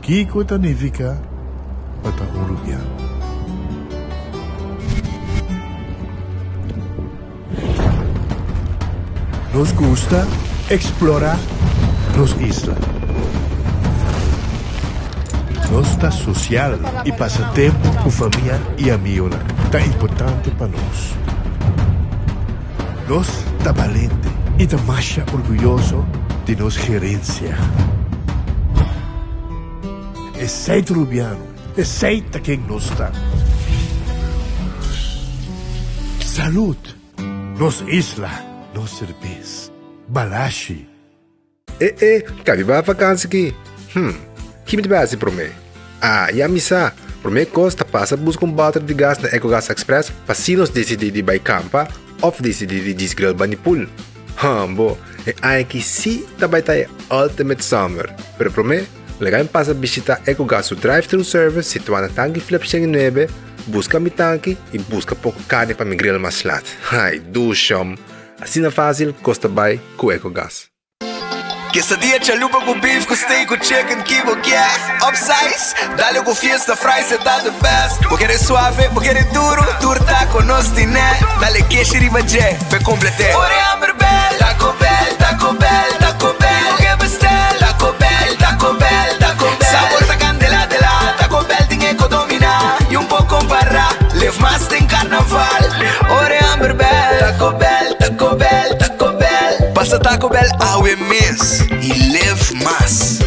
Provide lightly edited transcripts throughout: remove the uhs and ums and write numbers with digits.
Kiko Tanifica para Uruguay. Nos gusta explorar nos islas. Nos está social e passatempo com família e amigos tá importante para nós. Nós tá valente e tá mais orgulhoso de nossa gerência. É seito rubiano, é seita quem nós está. Saúde, nos isla, nos cerveza, balashi. Cabe ba vakansi aqui? Que me base para mim? E misa, para mim costa passa busca balde de gás na EcoGas Express para se nós decidir de ir campa ou decidir de desgrill banipul. Bo, que sim também tá Ultimate Summer. Pero para mim, legal passa visitar EcoGas o drive-thru service situado na tanque Flip 9, busca mi tanque e busca pouco carne para me grill mais lat. Dusham. Assim é fácil, costa bem com EcoGas. Quesadilla, chalupa com beef, com steak, com chicken, que vou quer upsize, dale com fiesta, fries, cê tá the best. Vou querer suave, vou querer duro, tá com nós, tiné. Dale queijo e ribajé, pe complete. Ore Amber Bell, Taco Bell, Taco Bell, Taco Bell. O que bestel, Taco Bell, Taco Bell, Taco Bell. Sabor da candela de lá, Taco Bell tem que dominar. E pouco para, live mais tem carnaval. Ore Amber Bell, Taco Bell, Taco Bell, Taco Bell. Passa Taco Bell, awe miss. E live mais.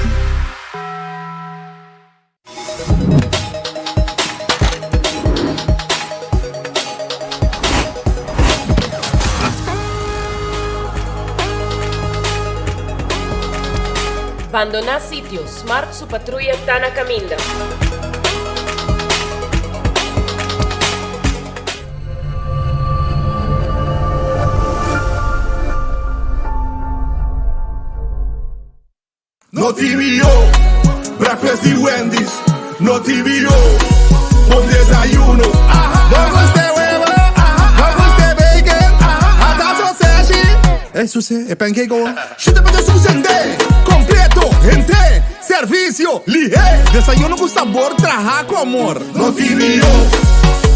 Abandonar sitio, Smart su patrulla está na caminda. No TVO, breakfast de Wendy's. No TVO, bom desayuno. Vamos ter huevo, vamos ter bacon, hasta sausage. Eso sí, es pancake. Chute para suceder, completo, gente, servicio, lié. Desayuno com sabor, traja com amor. No TVO,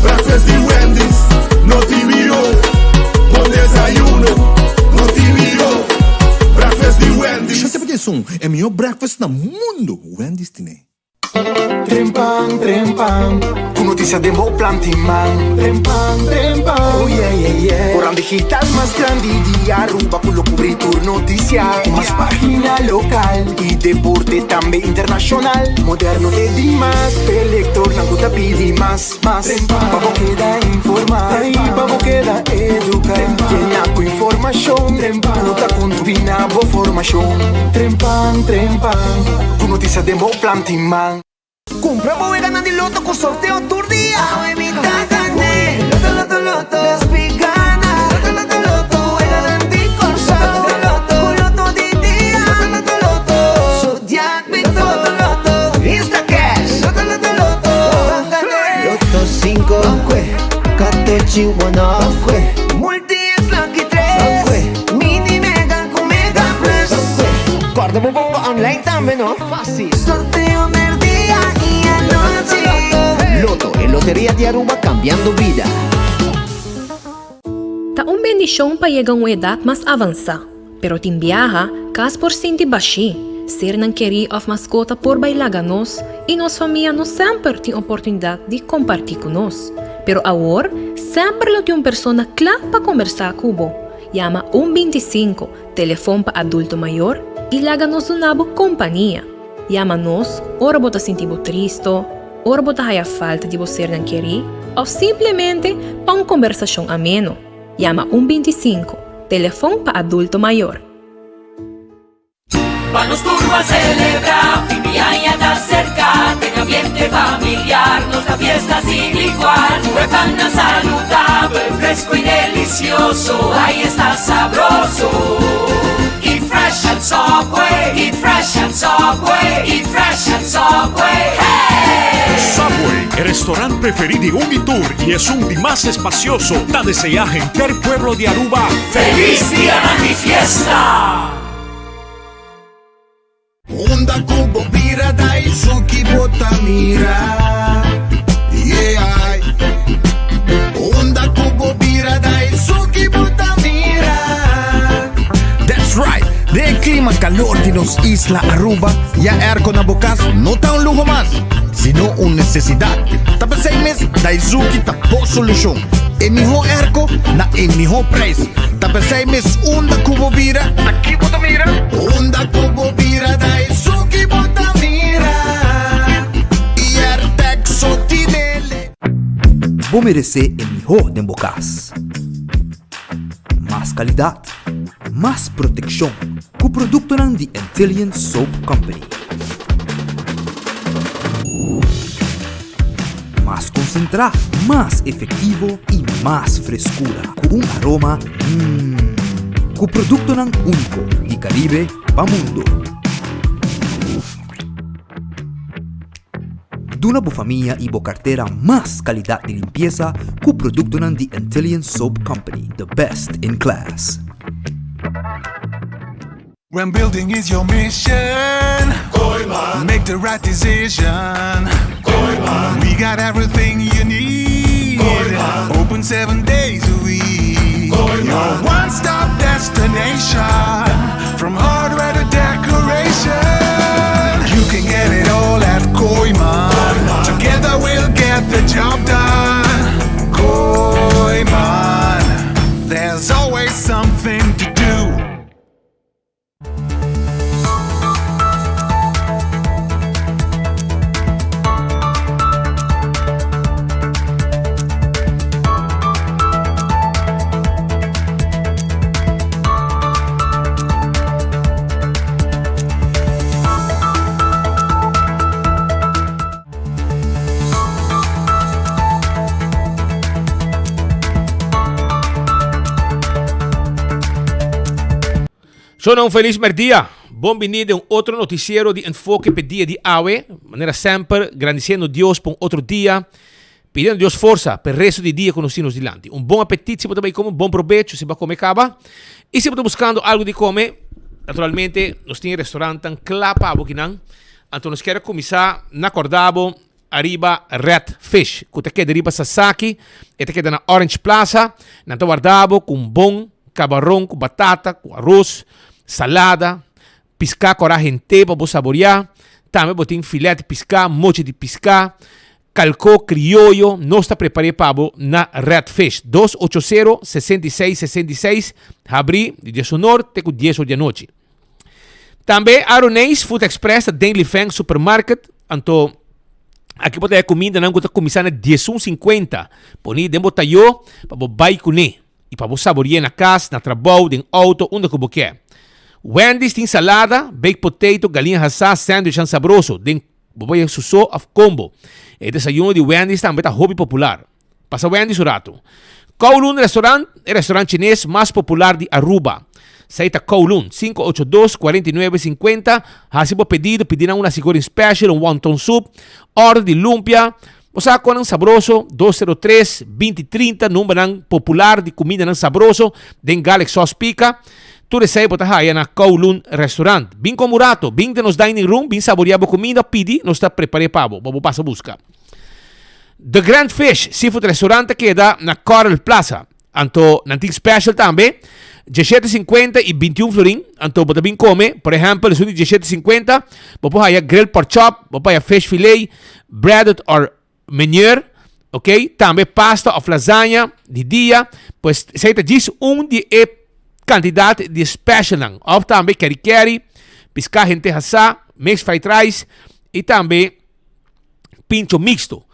breakfast de Wendy's. No TVO, bom desayuno. No TVO. Breakfast de Wendy's. Deixa eu te pedir é melhor breakfast no mundo. Wendy's tem. Trempang, trempang, Com notícia de bom plantiman. trempang, trempang. Oh yeah, yeah, yeah. Corran digital más grande de Aruba por lo cubrir tu noticia. Más página local y deporte también internacional. Moderno de Dimas, elector, Nanguta pidi más. Vamos queda informar, vamos queda educar. Llena con información, nota con tu binabo formación. Trempang, trempang. Com notícia de bom plantiman. Compramos y ganan el loto con sorteo tour día. Evita gané. Loto, loto. Las veganas. Loto, garanti con Loto de día. Loto. Zodiac Loto. Insta cash. Loto. Loto 5 14 1 Multi es Lucky 3. Mini Mega con Mega Plus. Guarda un po' online también, ¿no? Fácil. Sorteo del día y anoche. Loto, en Lotería de Aruba cambiando vida. Taong bendisyon pa yegang edad mas avansa, pero timbiaha kas por sinti bashi, ser nang keri of mascota por bailaganos, e nos família nos sempre tem oportunidade de compartilhar conosco. Pero agora, sempre lo tem uma persona clara para conversar cubo. Llama 125, telefone para adulto maior, e laga-nos nabo companhia. Llama-nos, ora bota sentibo tristo, ora bota haya falta de você nang keri, ou simplesmente para uma conversação ameno. Llama 125, telefone para adulto maior. Vamos turbo a celebrar, fin de año está cerca, en ambiente familiar, nos da fiesta sin igual. Huepana saludable, fresco y delicioso, ahí está sabroso. Eat fresh at Subway, eat fresh at Subway, eat fresh at Subway, hey! Subway, el restaurante preferido de Unitur y es un de más espacioso. Da desear gente el pueblo de Aruba. ¡Feliz día de mi fiesta! Honda Kubo, Pirata y Suki mira. Yeah. Onda cubo bira dai suki buta mira. That's right. De clima calor de nos Isla Aruba, ya airco na bocas no tá un lujo más, sino una necesidad. Tapos 6 meses, dai suki tapo solution. E mijo airco na e mijo preço. Tapos 6 meses, onda cubo bira. Aqui bota mira. Onda cubo bira dai suki buta mira. E Airtex sotinele. Vou merecer o melhor de bocas. Mais qualidade, mais proteção, com o produto ng The Antillean Soap Company. Mais concentrado, mais efetivo e mais frescura, com aroma com o produto ng único de Caribe para mundo. Duna bo família e bo carteira mais qualidade de limpeza com o produto ng The Antillean Soap Company, the best in class. When building is your mission, Koiman. Make the right decision. Koiman. We got everything you need. Koiman. Open 7 days a week. Koiman. Your one-stop destination. From hardware to decoration. You can get it all at Koiman. Together we'll get the job done. Koiman. There's always something to do. Sono un feliz merdia. Benvenuto a un altro noticiero di Enfoque per dia di Awe. Manera sempre, agradecendo Dios per un altro dia. Pidiendo Dios forza per il resto di dia con nos di lanti. Un buon appetito, si potrebbe come un buon provecho, si va come cava. E si potrebbe buscando algo di come, naturalmente, nos tiene ristorante in clapa a Bokinan. Anto nos quer começar, acordavo, arriba Red Fish. Que te deriva Sasaki, e te queda na Orange Plaza. Nanto guardavo com un buon camarão com batata, com arroz, salada, piscar coragem para você saborear. Também botem filé de piscar, moche de piscar, calcô criollo. Nós está preparando para na Red Fish. 280-6666. Abri de 19 até 10 horas da noite. Também Aronês Food Express, da Daily Fang Supermarket. Então, aqui pode ter comida, não pode começar na 11:50. Poni de botayo para bobai kuné. E para você saborear na casa, na trabalho, no auto, onde que você quer. Wendy's tem salada, baked potato, galinha assada, sandwich sabroso. Tem boboia suso of combo. E desayuno de Wendy's também é hobby popular. Passa Wendy's o rato. Kowloon Restaurant é o restaurante chinês mais popular de Aruba. Saíta Kowloon, 582-4950. Hasi po pedido, pedirán una sigurin special, un wonton soup, ordem de lumpia. O sea, con un sabroso 203-2030, número popular de comida nan sabroso, den Galaxy Sauce Pica. Tu recebe botar aí na Kowloon Restaurant. Bem comurato, bem de nos dining room, bem saboreado comida, pedi, nos está preparado para vamos passa busca. The Grand Fish Seafood Restaurant queda na Coral Plaza. Anto, nanting special também. 17,50 e 21 florin. Anto, bota bem come. Por exemplo, eles usam 17,50. Vamos aí grill pork chop, vamos aí fish fillet, breaded or meunier, ok? Também pasta ou lasanha de dia, pois se diz de quantidade de special não. Ou também curry, piscar gente assá, mixed fried rice e também pincho mixto.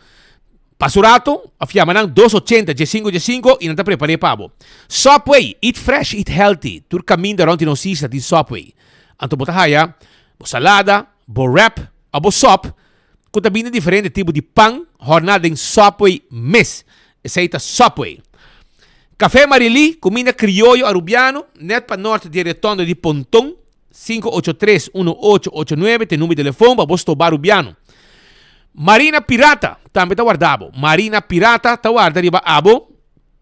Pasurato, afiama não 280, G5 e não está preparado para Subway, eat fresh, eat healthy. Tur caminho da onde nos isla de Subway. Anto botar aí, bo salada, bo wrap, ou bo sop. Com também diferente tipo de pão, jornada em Subway Miss. Aceita Subway. Café Marili, comida criollo arubiano, net para norte de Retondo de Pontão, 583-1889, tem número de telefone para você tomar arubiano. Marina Pirata, também está guardado. Marina Pirata, está guardado riba abo,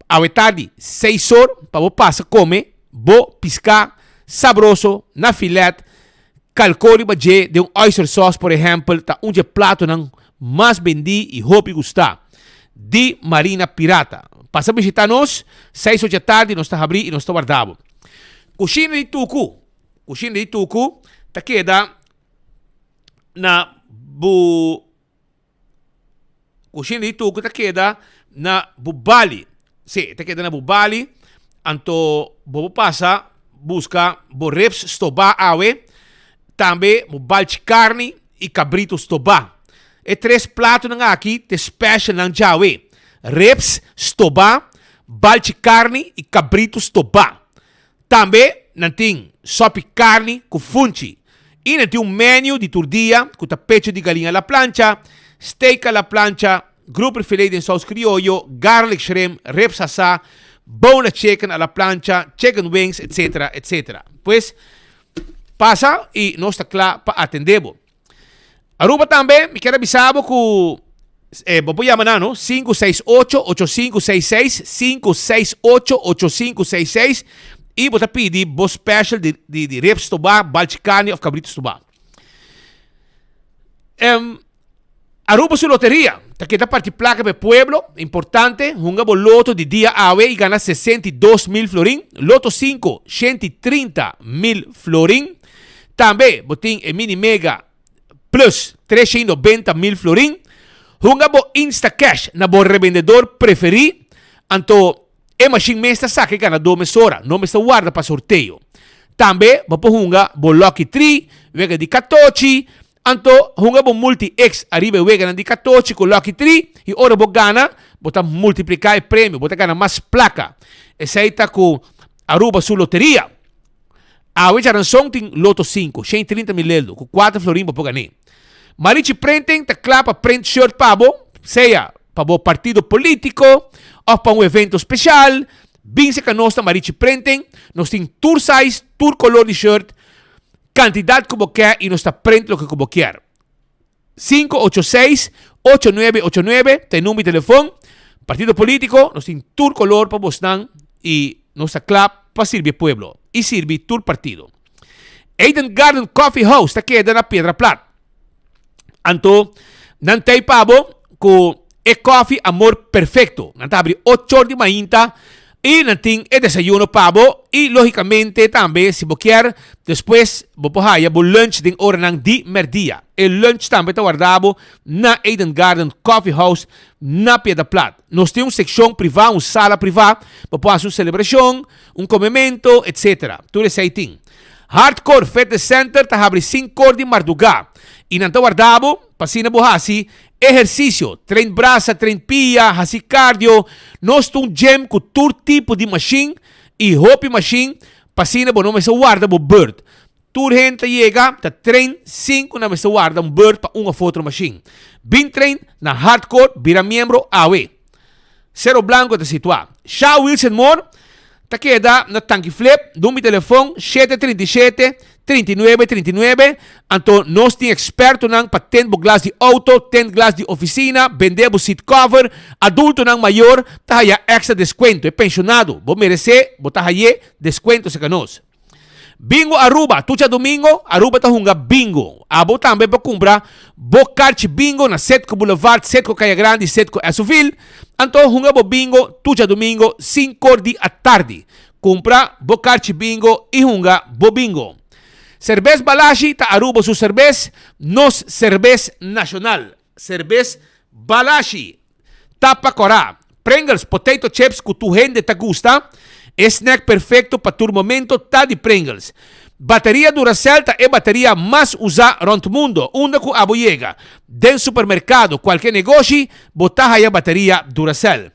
a tarde, 6 horas, para você passar comer, bo piscar, sabroso, na filete, calcoli de um oyster sauce, por exemplo, tá um prato não mas bendi e hopi gustar. Di Marina Pirata. Passa a visitar-nos, 6 da tarde, nós está abrindo e nós está guardado. Coxina de Tucu. Coxina de Tucu, tá queda na Coxina de Tucu, tá queda na Bubali. Sim, tá queda na Bubali. Anto, bobo passa, busca reps stobá awe, também balde carne e cabrito stobá. E 3 pratos aqui, te special ng Jawe. Reps stobá, balde carne e cabrito stobá. Também nanting sopi carne com funchi. E nanting menu de turdia com pecho de galinha la plancha, steak la plancha, grupo filet de sauce criollo, garlic shrimp, reps asa, boneless chicken a la plancha, chicken wings, etc., etc. Pues, pasa e nós está claro para atender. Aruba também, me quero avisar que vou chamar, não? 568-8566, 568-8566, e vou pedir bo special de reps tobá, balde carne ou cabrito tobá. Aruba sua loteria, que da parte placa para pueblo, importante, hunga bo loto de dia awe e gana 62.000 florin, loto 5, 130.000 florin, também botin e mini mega plus 390.000 florin, hunga bo insta cash na bo revendedor preferido, anto e machine mesta saque gana 2 mesora, não mesta guarda para sorteio. Também bo hunga bo lucky 3, vega di 14, anto hunga bo multi X arriba wega di 14 con lucky 3 e ora bo gana bota multiplicar il premio, bota gana mais placa. E saita com Aruba su loteria. A wega ransom ting loto 5, 130.000 euro, com 4 florin bo ganhar. Marici printing ta clapa print shirt pabo, seja para bo partido político ou para evento especial. Binse que nós Marici printing, nós tem tour size, tour color de shirt, cantidad como quer e nós está print lo que como quer. 586-8989, tem número de telefone. Partido político, nós tem tour color para Bosnan e nós está claro para servir pueblo e servir tour partido. Eden Garden Coffee House está queda na Pedra Plata. Anto, nantay pabo ko e coffee amor perfecto. Nantabri 8 horas de manhã e nanting e desayuno pabo e logicamente também se boquer depois bopohaya bo lunch ding hora nang di merdia. E lunch também tá guardado na Eden Garden Coffee House na Pedra Plata. Nós temos seção privada, uma sala privada para fazer uma celebração, comimento, etc. Tudo isso aí tem. Hardcore Fitness Center tá abre 5 horas de madrugada. E não está guardado, passina bohasi, exercício, treino braça, treino pia, hasi cardio, nós temos gym com todo tipo de machine e hopi machine, passina bo não me se guarda bo bird. Tour gente chega, tá treino 5 não me se guarda bird para uma foto machine. Bin trein na hardcore, vira membro awe. Cerro Blanco está situado. Shaw Wilson Moore, tá queda na tanque flip, número de telefone 737-3939. Então, nós temos experto para ter glass de auto, ter glass de oficina, vender seat cover, adulto maior, tá aí extra desconto. É pensionado, vou merecer, botar aí desconto se nós. Bingo Aruba, tucha domingo, Aruba tá hunga bingo. Abo também para comprar bocarte bingo na Setco Boulevard, Setco Caia Grande, Setco Esoville. Então, hunga bo bingo, tucha domingo, 5 da tarde. Compra bocarte bingo e hunga bo bingo. Cerveza Balashi ta Aruba su cerveza, nos cerveza nacional. Cerveza Balashi. Tapa Corá. Pringles potato chips que tu gente te gusta. Snack perfecto para tu momento tá de Pringles. Bateria Duracell ta é bateria mais usada around mundo. Onde que abo llega. Den supermercado, qualquer negócio, botar aí a bateria Duracell.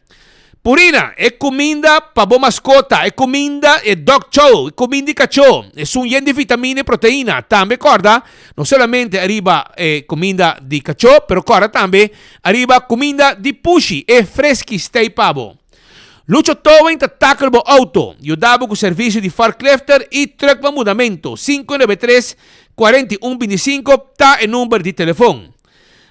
Purina é comida para boa mascota, é comida é dog show, é comida de cachorro, é um yen de vitamina e proteína. Também, corda, não somente arriba comida de cachorro, pero corda também arriba comida de pushi, é fresqui stay pabo. Lucho Towing te tackle bo auto, eu dava com serviço de forklifter e truck para mudamento, 593-4125, tá em número de telefone.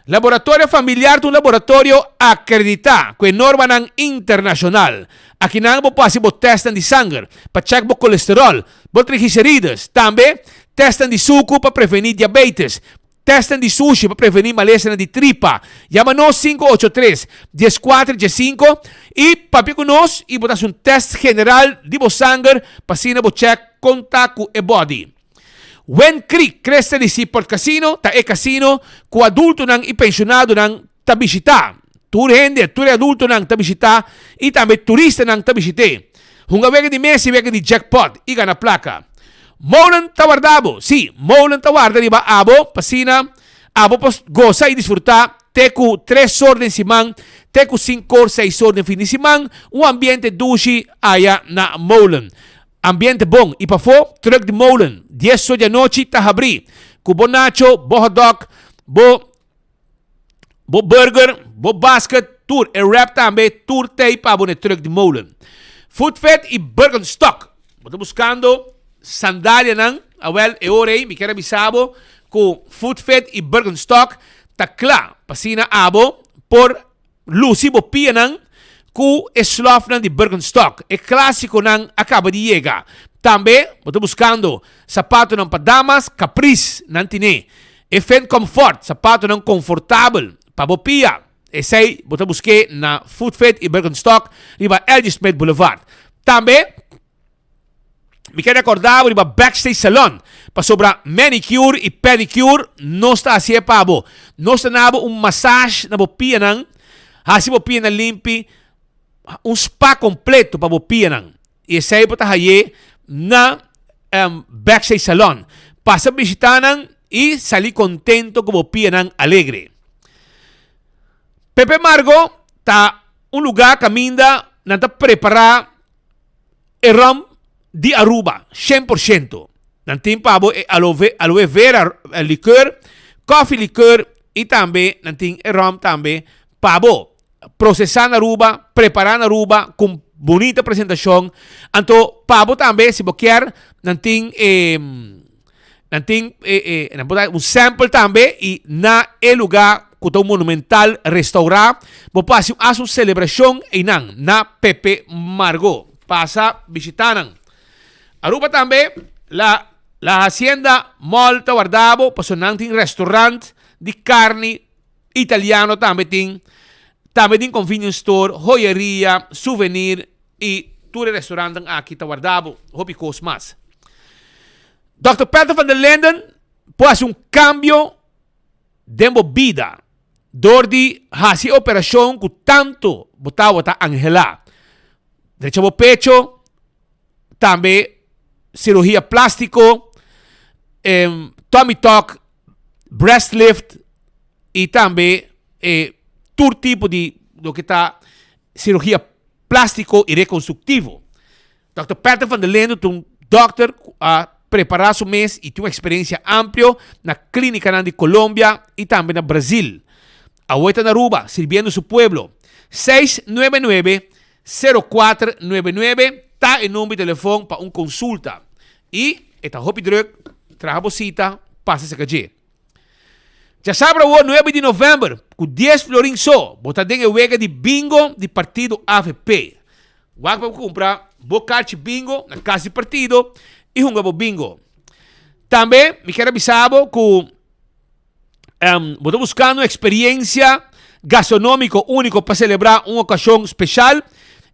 Laboratório familiar de um laboratório acreditado, com norma internacional. Aqui não pode fazer testes de sangue, para checar o colesterol, triglicéridos, também testes de suco para prevenir diabetes, testem de sushi para prevenir malestar de tripa. Llama-nos 583-1415 e papi conosco e botas test general de bo sangue para sina bo check contato e body. When Creek cresta de Seaport Casino, ta e casino ku adulto nang e pensionado nang tabisita. Turende, ture adulto nang tabisita e também turista nang tabisite. Hunga vega de Messi, vega de jackpot, iga na placa. Molan Tawardabo, sim, Molan Tawarda riba abo, pasina, abo pos goza e disfrutar, teku 3 ordens simang, teku 5 or 6 ordens fin de simang, ambiente dushi aya na Molan. Ambiente bom, e pa fo, truck de Molan, 10 horas da noite, tahabri, kubo nacho, bo hot dog, bo burger, bo basket, tour, e rap também, tour tape, abo ne truck de Molan. Food Fed e Birkenstock, boto buscando sandália nang awel e orei mi kera bisabo ku Food Fed e Birkenstock takla pasina abo por lusi bo pia nang ku slof nang di Birkenstock e clássico nang acaba de llegar. Também boto buscando sapato nang padamas Caprice nang tine e Fen Comfort sapato nang confortável pa bo pia. E sei boto busque na Food Fed e Birkenstock riba Elgin Smith Boulevard. Também mi quero recordar riba Backstage Salon para sobra manicure e pedicure não está assim pabo não está nabo massage na bo pia nang hasi bo pia na limpi spa completo para bo pia nang e sei bota haye na Backstage Salon passa visitar nang e salir contento com bo pia nang alegre. Pepe Margo tá lugar caminda nanta preparar e rum di Aruba, 100%. Nantin pabo e aloe vera liqueur, coffee liqueur e também nantin e rum também pabo. Processar na Aruba, preparar na Aruba com bonita apresentação. Anto pabo também se boquear nantin un sample também e na e lugar kuto monumental restaurar. Bo pasi asu celebração e na Pepe Margo. Pasa visitanang. Aruba também, la hacienda Mall Tawardabo, pasonang ting restaurant di carne italiano também ting convenience store, joyeria, souvenir e tour restaurant aqui Tawardabo, hopi kos mas. Dr. Peter van der Linden pôs cambio de vida. Door di hasi operação com tanto botava Angela. Derecho bo pecho, também cirurgia plástico, tummy tuck, breast lift e também todo tipo de do que tá cirurgia plástico e reconstrutivo. Dr. Peter van der Linden, um doctor a preparar seu mês e tem uma experiência ampla na clínica de Colômbia e também no Brasil. A vuelta na Aruba, sirviendo su pueblo. 699-0499 está el número de teléfono para una consulta. Y esta hopi druk, traga cita, pasa ese calle. Ya sabe, o 9 de novembro, con 10 florin so, bota den wega de bingo de partido AFP. Wag para comprar, bocache bingo na casa de partido e hunga bingo. Também, me quero avisar que estou buscando uma experiência gastronômica única para celebrar uma ocasião especial.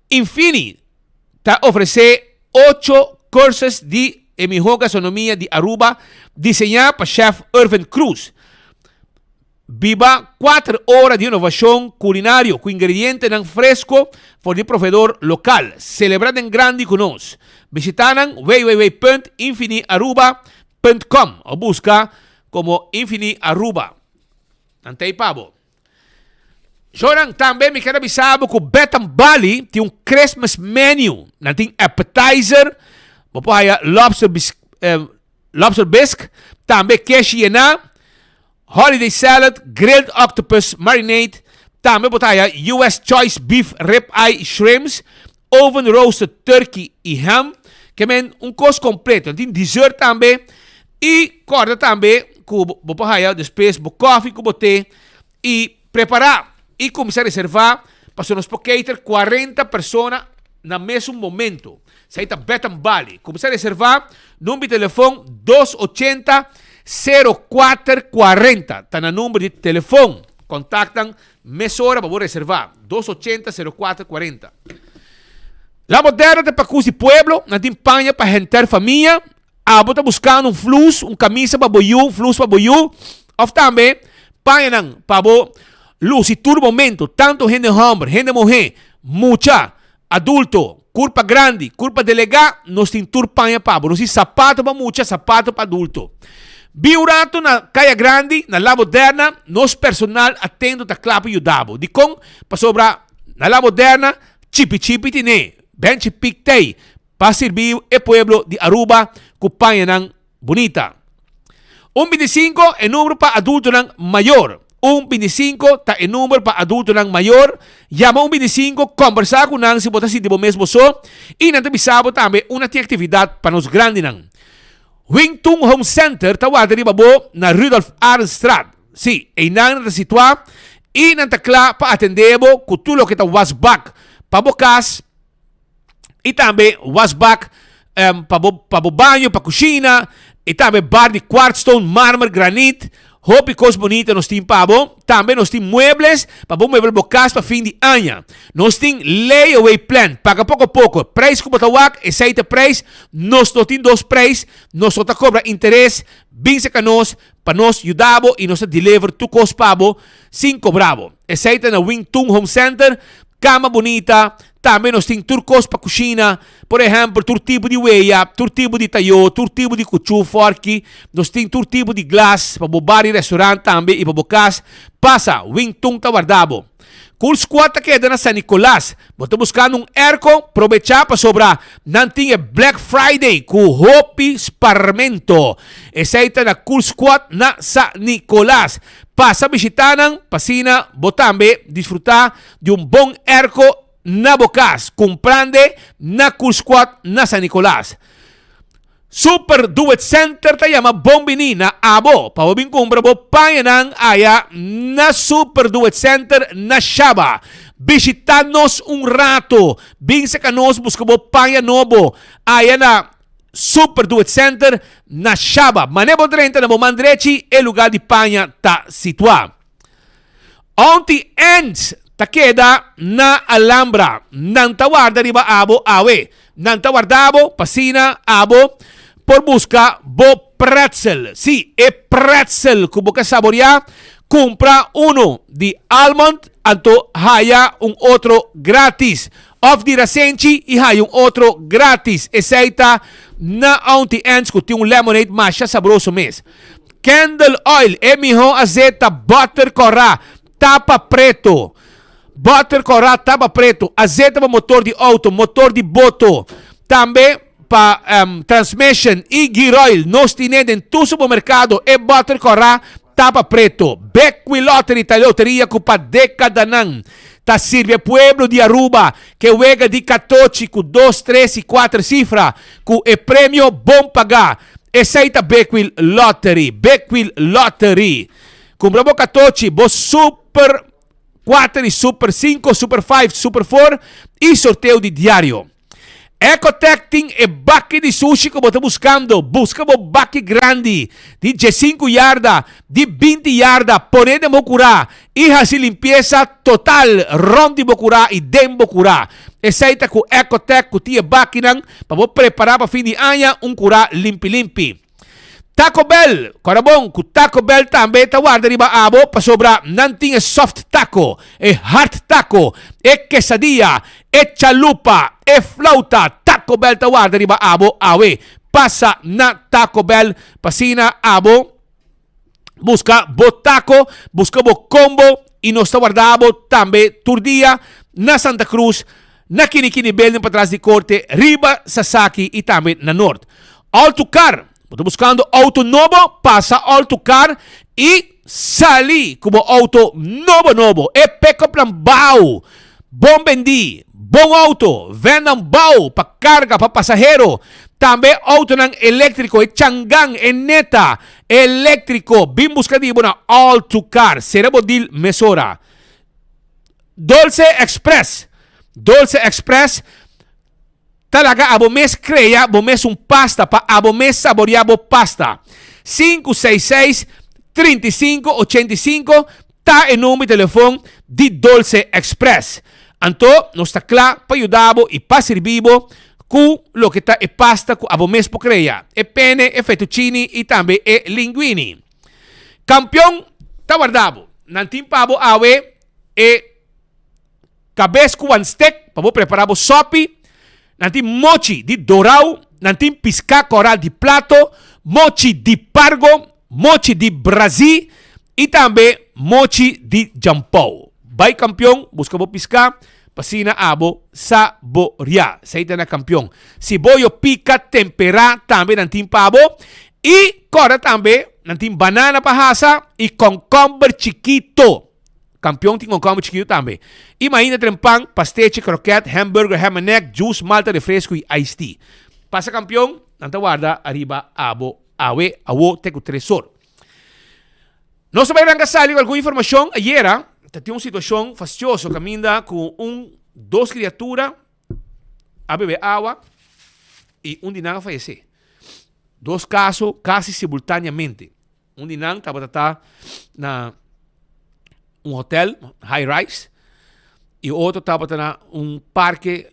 Infini está oferecendo 8 cursos de mejor gastronomia de Aruba, desenhado para chef Irvin Cruz. Viva 4 horas de inovação culinária com ingredientes fresco por el proveedor local. Celebrado en grande con nos. Visitaran www.infiniaruba.com o busca como Infini Aruba. Antei pavo. Joran também me quero avisar que Betam Bali tem Christmas menu. Tem appetizer, lobster bisque, também queijo yená, holiday salad, grilled octopus marinade, também US choice beef ribeye shrimps, oven roasted turkey e ham, que men costo completo. Tem dessert também e corda também que depois coffee, té e preparar e começar a reservar para nos cater 40 pessoas no mesmo momento. Saída Betam Bali. Começar a reservar número de telefone 280 0440. Tá na número de telefone. Contactam Mesora para reservar. 280-0440. La Moderna de Pacusi Pueblo, na timpanha para rentar família. Abo tá buscando flus, camisa para boiú, flus para boiú. Of também, panha para luz e todo momento, tanto gente homem, gente mulher, mucha, adulto, culpa grande, culpa delegado, nós temos tur panha para nós temos sapato para mucha, sapato para adulto. Biurato na Caia Grande, na La Moderna, nos personal atendo da clapa e ajudabo. Di com, para sobra, na La Moderna, chipi tine, ben chipictei, para servir o pueblo de Aruba, cupanha ng bonita. 125 é número para adulto ng mayor. 125 tá é número para adulto ng mayor. Llama 125, conversar com nang se botar si tipo mesmo so. E nanti bisabo também uma atividade para nos grandes nang. Wingtung Home Center tawag dari babo na Rudolf Arnstraat. Si, ay nang nasitwa. E nantakla pa atendebo kutulo kita wasbak pabokas. E também wasbak pabobanho, pa kusina. E também bar de quartzstone, mármore, granite. Hopi cos bonita nos tem pabo. Também nos tem muebles, para mueble bocas para fim de ano. Nos tem layaway plan, paga pouco a pouco. Preço como tawag, aceita preço. Nos não tem dois preços. Nos só cobra interesse. Binsa ka nos, para nos ajudabo e nos deliver tu cos pabo sem cobrabo. Aceita na Wingtung Home Center, cama bonita. Também nós temos turcos para cozinha, por exemplo, tur tipo de weia, tur tipo de tayo, tur tipo de cuchu, forky. Nós temos tur tipo de glass para bobar e restaurante também e para bocas. Passa, Wingtung Tawardabo. Cool Squad queda na San Nicolás. Você buscando erco, aproveitar para sobrar. Não tinha Black Friday com Hopi Sparmento. Essa na Cool Squad na San Nicolás. Passa visitando, pasina, botambe, desfrutar de bom erco na Bocas, comprande na Cool Squad na San Nicolás. Super Do-It Center tayama bombini na abo. Pawabing kumbra bo payanang aya na Super Do-It Center na Shaba. Visitanos rato. Binsa kanos busca bo payanobo. Aya na Super Do-It Center na Shaba. Manebo 30 na Bomandrechi e lugar de panha ta situa. Onti ends takeda na Alhambra. Nantawarda riba abo awe. Nantawardabo, pasina, abo. Por busca bo pretzel. Sí, e pretzel. Como que saborear. Compra uno de almond. Anto haya un otro gratis. Of di rasenchi y haya un otro gratis. Eseita na auntie ends que tiene un lemonade más sabroso mes. Candle oil. E mijo azeta butter corra. Tapa preto. Butter corra tapa preto. Azeta para motor de auto, motor de boto. Também para transmission e gear oil. Nós temos em todo supermercado e butter corra tapa preto. Beckwith Lottery, ta loteria com pa década nan. Ta sirve pueblo de Aruba que juega de 14 com 2, 3 e 4 cifras. Com e prêmio bom pagar. Essa Beckwith Lottery. Beckwith Lottery. Compra bo 14, bo super 4 e super 5, super 5, super 4 e sorteio de diário. Ecotecting e bacche di sushi como está buscando. Buscamos bacche grande de 5 yardas, de 20 yardas. Ponede mocurá. Hija si limpieza total. Rondi mocurá e den mocurá. Essaita com Ecotec, com tia bacche nang. Para preparar para fim de ano curá limpi. Taco Bell, corabon, com Taco Bell também tawarda riba abo para sobra nanting soft taco, e hard taco, e quesadilla, e chalupa, e flauta. Taco Bell tawarda riba abo awe. Passa na Taco Bell, pasina abo, busca bo taco, busca bo combo, e nos tawarda abo também turdia na Santa Cruz, na Kinikini Building para trás de corte, riba Sasaki e também na Norte. Autocar. Estou buscando auto novo, passa autocar e sali como auto novo. E pick up ng bao. Bom vendi, bom auto, vendam bao para carga, para pasajero. Também auto ng elétrico, e Changan, e neta, elétrico. Bim buscadibo na autocar. Serebo dil mesora. Dulce Express. Talaga abo mes creia, abo mes pasta, pa abo mes saboreabo pasta. 566-3585 tá e número de telefone di Dolce Express. Anto, nós está claro para ajudar e para servir com lo que tá e pasta com a mesmo creia, e pene, e fettuccini e também e linguini. Campeão tá guardado. Nantim pabo awe e cabeça com one steak para preparar o sopi. Nantim mochi de dorau, nantim pisca coral de plato, mochi de pargo, mochi de Brasil e também mochi de jampou. Vai campeão, busca o pisca, pasina abo saborear. Saída na campeão. Se boio pica, temperar também nantim pabo e cora também nantim banana pahasa e concombre chiquito. Campeão tem concombre chiquito também. E ainda tem pão, pastete, croquete, hambúrguer, ham and neck, juice, malta, refresco e iced tea. Passa campeão, nanta guarda, arriba, abo, awe, teco tresor. Nós também vamos sair com alguma informação. Ayer, tem uma situação fastidiosa, caminha com duas criaturas a beber água e dinang falecer. Dois casos quase simultaneamente. Dinang estava na hotel high-rise e outro estava na parque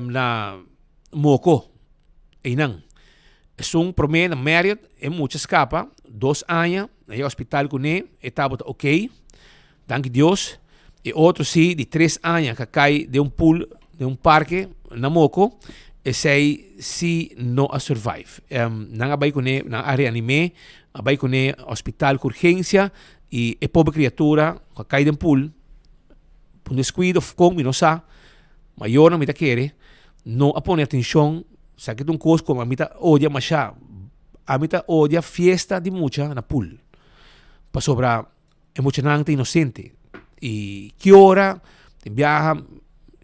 na Moco. Inang. É promedio na Marriott e muitas capas. 2 anos no hospital com ele estava ok. Danke Deus. E outro sim de 3 anos que cai de pool de parque na Moco. E sei se não a survive. Não abai com ele na área anime, abai com ele hospital com urgência e pobre criatura que cai de pool. Por descuido, como não sabe, maior não me quer, não põe atenção, sabe que coisa como a mim odia machá, a mim odia fiesta de mucha na pool. Para sobrar emocionante inocente. E que hora viaja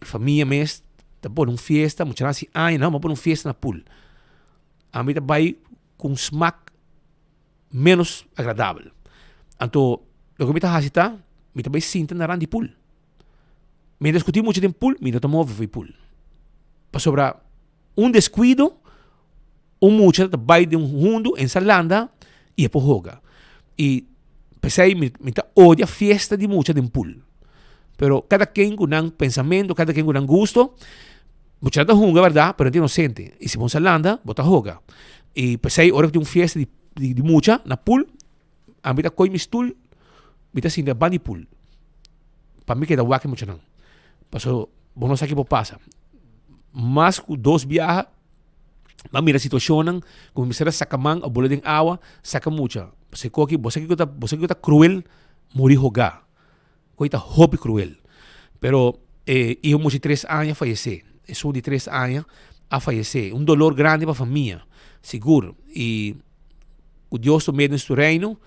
família mês tá por fiesta, mucha assim, não, por fiesta na pool. A mim vai com smack menos agradável. Então, o que me está fazendo, me também sinto na rande pool. Me discuti muito em pool, me não tomo over pool. Para sobrar descuido, mucha vai de mundo em Salanda e é por jogar. E pensei, me odia fiesta de mucha de pool. Pero cada quem com um pensamento, cada quem com um gosto, mucha da junga, verdade, pero é inocente. E se vão Salanda, bota joga. E pensei, hora que tem fiesta de mucha na pool, a mim coi mistul, me assim da bani pool. Para mim que da wake mucha não. Passou, bom não sabe o que passa. Mas com 2 viajas, mas mira a situação, como me será sacamang, a bola de água, saca mucha. Você que tá cruel, morri jogar. Coisa hobby cruel. Pero eu de 3 anos a falecer. Eu de 3 anos a falecer. Dolor grande para a família, seguro. E o Deus to medo neste reino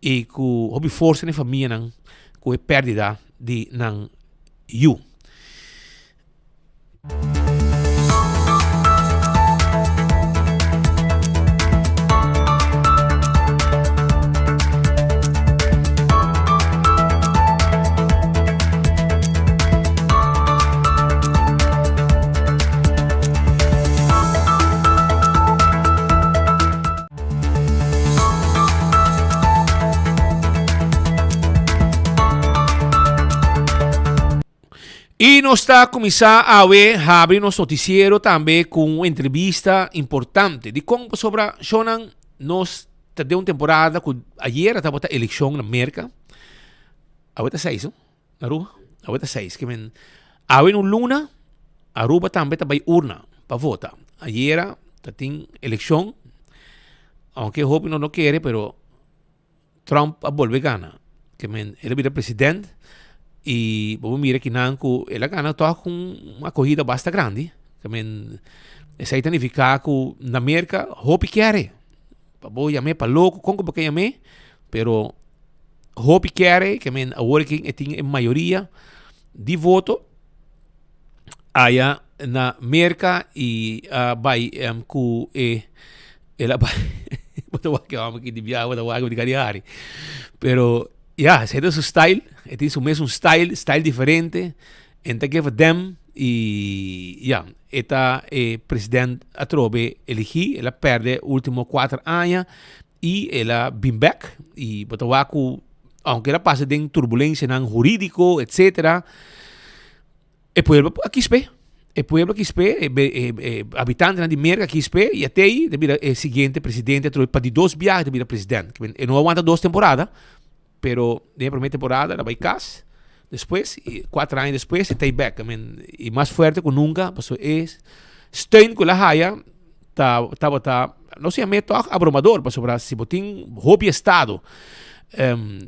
e com hobby força na família, com a perda de não you. E nós está começando a abrir nosso noticiero também com uma entrevista importante de como sobre Shonan nós temos uma temporada que ayer estava a eleição na América. Agora 6, não? Aruba? Agora 6. Que men agora no luna, Aruba também está vai urna para votar. Ayer tem eleição, aunque hope não quer, pero Trump a volver gana. Que men ele vira presidente. E vamos mirar que Nanco ela ganha com uma corrida bastante grande. Também isso aí significa que na América hope quer. Vou chamar para louco, como porque chamar, pero hope quer que men agora que tem a maioria de voto aí na América e vai que ela vai botar que vamos que de viagem, botar de cariari. Pero esse é o style, é o mesmo style diferente, então que them e eta presidente a trobe elegi, ela perde último 4 anos y ela been back y botawaku aunque ela pasa de turbulencia nan jurídico etcétera el pueblo aquí espe habitante de merca aqui espe e até aí o seguinte presidente para de 2 viagens de presidente que não aguanta 2 temporadas pero de primeira temporada ela vai casa depois 4 anos depois está back e mais forte que nunca passou steun com a raia tá não sei meto abrumador para sobrar se botin hobby estado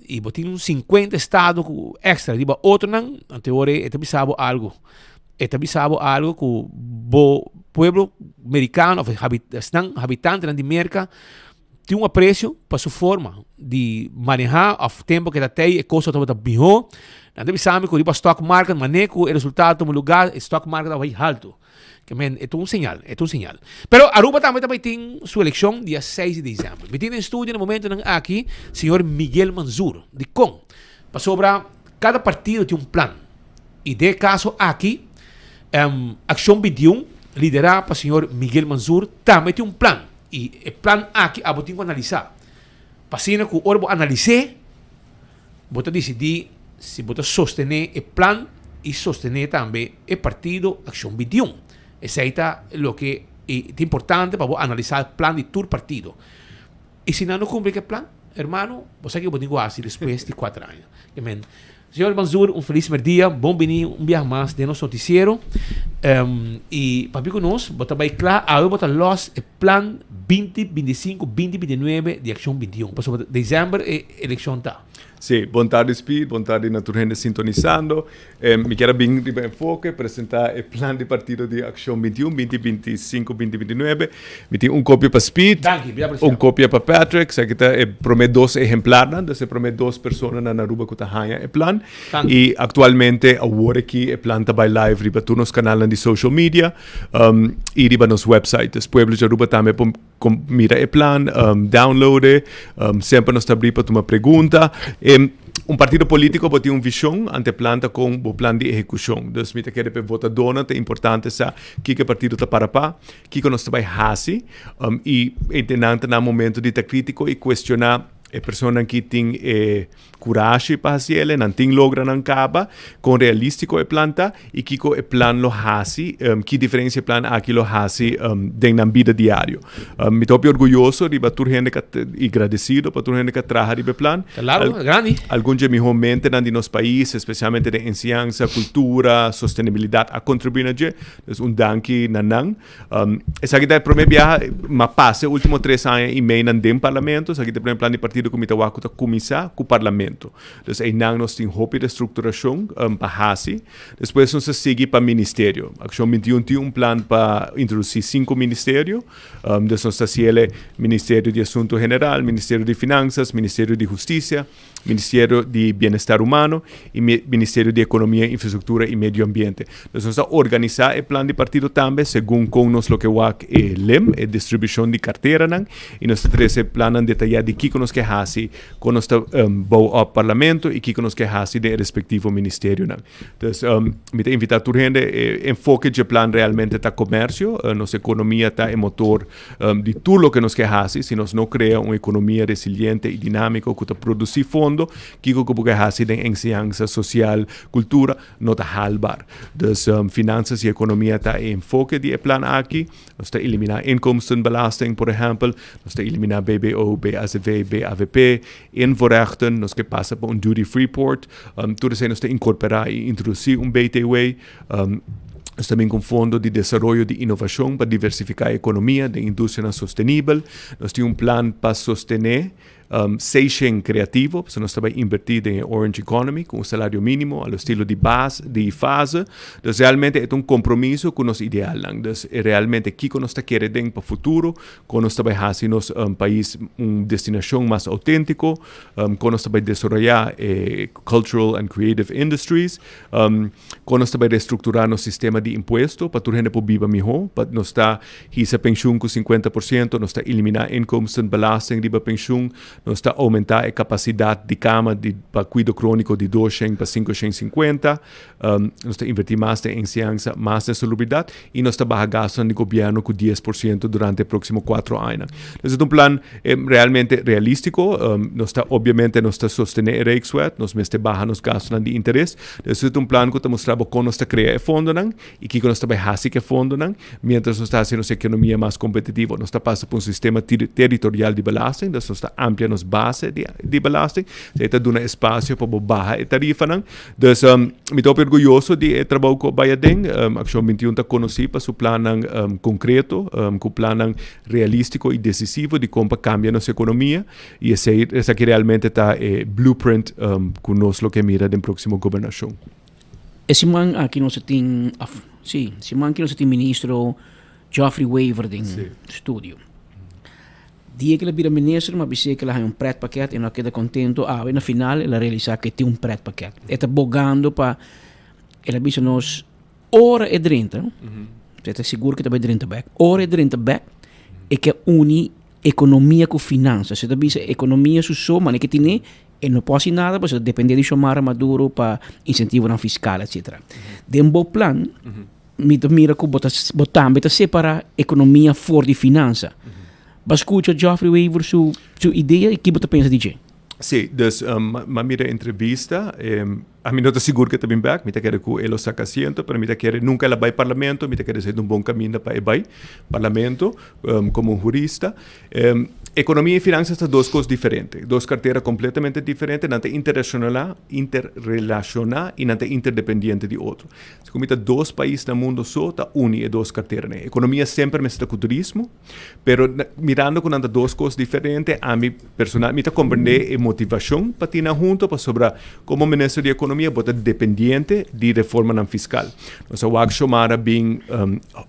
e botin 50 estado extra diba outro não anterior etapisabo algo que o pueblo americano habitante de merca tem um apreço para sua forma de manejar o tempo que está aí e coisa está melhor não deve saber que o stock market manejo o resultado no lugar stock market vai alto que é um sinal pero Aruba também tem sua eleição dia 6 de dezembro me tem em estúdio no momento aqui senhor Miguel Manzur de com para sobrar cada partido tem um plano e de caso aqui Ação 21 liderada para o senhor Miguel Manzur também tem um plano e o plano aqui a botar analisar para que o orbo analisar bota decidir se bota sostener o plano e sostener também o partido Ação 21 esse é o que é importante para analisar o plano de todo partido e se não cumpre o plano hermano você que eu vou assim depois de 4 anos Senhor Manzur, feliz dia, bem-vindo dia mais de nosso noticiero. E para nós, bota bem claro, agora bota los o plan 2025, 2029 de Ação 21. Para dezembro é eleição tá. Sim, boa tarde, Speed, boa tarde, Naturgente sintonizando. Me quero bem de enfoque, apresentar o plano de partido de Ação 21, 2025, 2029. Me tem cópia para Speed, cópia para Patrick, sei que promete 2 exemplares, então promete 2 pessoas na Aruba que está o plano. E atualmente, agora aqui, o plano está live riba todos os canais de social media e riba nos websites. Pueblo de Aruba também mira o plano, download, sempre nos está abrindo para uma pergunta. Partido político pode ter uma visão anteplanta com o plano de execução. Então, se você quer votar dona, é importante saber que o partido está para que nós estamos fazendo e entendendo no momento de estar crítico e questionar a pessoa que tem coragem para fazer, não tem logra não caba, com realístico e planta e que o plano lo hace, que diferença o plano aqui lo hace na vida diária. Me estou orgulhoso de bater gente e agradecido para gente que trabalha no plano. Claro, grande. Alguns de meus momentos no nosso país, especialmente de ensinança, cultura, sustentabilidade, a contribuir na gente. Então, danke nanang. Essa aqui é a primeira viagem, mas passe os últimos 3 anos e meio no parlamento. Essa aqui é o primeiro plano de partido que me está começar com o parlamento. Então, aí nós temos roupa de estruturação para fazer. Depois, nós seguimos para o ministério. A Ação 21 tem plano para introduzir 5 ministérios. Então, nós temos o Ministério de Assunto General, Ministério de Finanças, Ministério de Justiça, Ministério de Bienestar Humano e Ministério de Economia, Infraestrutura e Medio Ambiente. Nós vamos organizar o plano de partido também, segundo com nós o que é LEM, a distribuição de carteira, e nós temos esse plano detalhado de que nós queremos fazer quando nós vamos ao parlamento e que nós queremos fazer do respectivo ministério. Então, me invitar a toda gente, enfoque de plano realmente está comércio, nossa economia está o motor de tudo o que nós queremos fazer, se nós não criamos uma economia resiliente e dinâmica que produz fundo, que pode fazer em ensinança social, cultura, não está halbar. Então, finanças e economia está em enfoque de plano aqui, nós está eliminar inkomstenbelasting, por exemplo, nós está eliminar BBO, BACV, BAVP, invoorrechten, nós que passa por duty free port, tudo isso nós está incorporar e introduzir BTW, nós também com fundo de desenvolvimento de inovação para diversificar a economia da indústria sustentável. Nós temos plano para sostener Seixen criativo, porque nós estamos invertindo em Orange Economy, com o salário mínimo, ao estilo de base, de fase. Então, realmente é compromisso com o nosso ideal. Então, realmente, o que nós queremos para o futuro, quando nós estamos fazendo país uma destinação mais autêntico, quando nós estamos desenvolvendo cultural and creative industries, quando nós estamos reestruturando o sistema de imposto, para que a gente possa viver melhor, para nós estar a pensão com 50%, nós estamos eliminando inkomstenbelasting de pensão, nós está aumentar a capacidade de cama para cuidado crônico de 200 para 550, nós está investir mais em ciência, mais em salubridade, e nós está gasto no governo com 10% durante os próximos 4 anos. Então, é um plano realmente realístico, nós está, obviamente, nós está sostener o Rijkswet, nós está bajar nos gastos de interesse, então, é um plano que está mostrando como nós está criando fundo, e que nós está fazendo que fundo, mientras nós está fazendo a economia mais competitiva, nós está passando por um sistema territorial de belasting, nós está ampliando as bases de belasting, nós está dando espaço para baixar a tarifa. Então, me estou orgulhoso de trabalhar com o Bayadeng, Action 21 está conhecido para seu plano concreto, com o plano realístico e decisivo de como cambia nossa economia, e esse aqui realmente está blueprint com nós que mira da próxima governação. Esse man aqui nós tem, sim, esse man aqui nós tem ministro Geoffrey Wavering estúdio. Dia que ele vira ministro, mas disse que ele tem preto paquete e não queda contento. E no final ele realiza que tem preto paquete. Ele está bogando para ele disse nos hora e 30. Você está seguro que está bem 30 back. Hora e 30 back e que une economia com finanças. Você está disse economia su soma, que tem e não pode ser nada, porque depende de chamar Maduro para incentivo na fiscal, etc. De um bom plano, mira que botar separar economia fora de finança. Mas escuta Geoffrey Weaver sua ideia e que você pensa de Sim, então, mira entrevista, a mim não estou seguro que está bem back, me quero que ele saca asiento, mas me quero nunca ela vai parlamento, me quero ser um bom caminho para ir parlamento, como jurista. Economia e finanças são duas coisas diferentes, duas carteiras completamente diferentes, não é interrelacionar e não é interdependente de outro. Se como dois países no mundo só, está une duas carteiras. Economia sempre está com turismo, mas mirando com duas coisas diferentes, a mim personalmente compreender a motivação para ter junto para sobre como ministro de economia bota dependente de reforma fiscal. Nós vamos chamar bem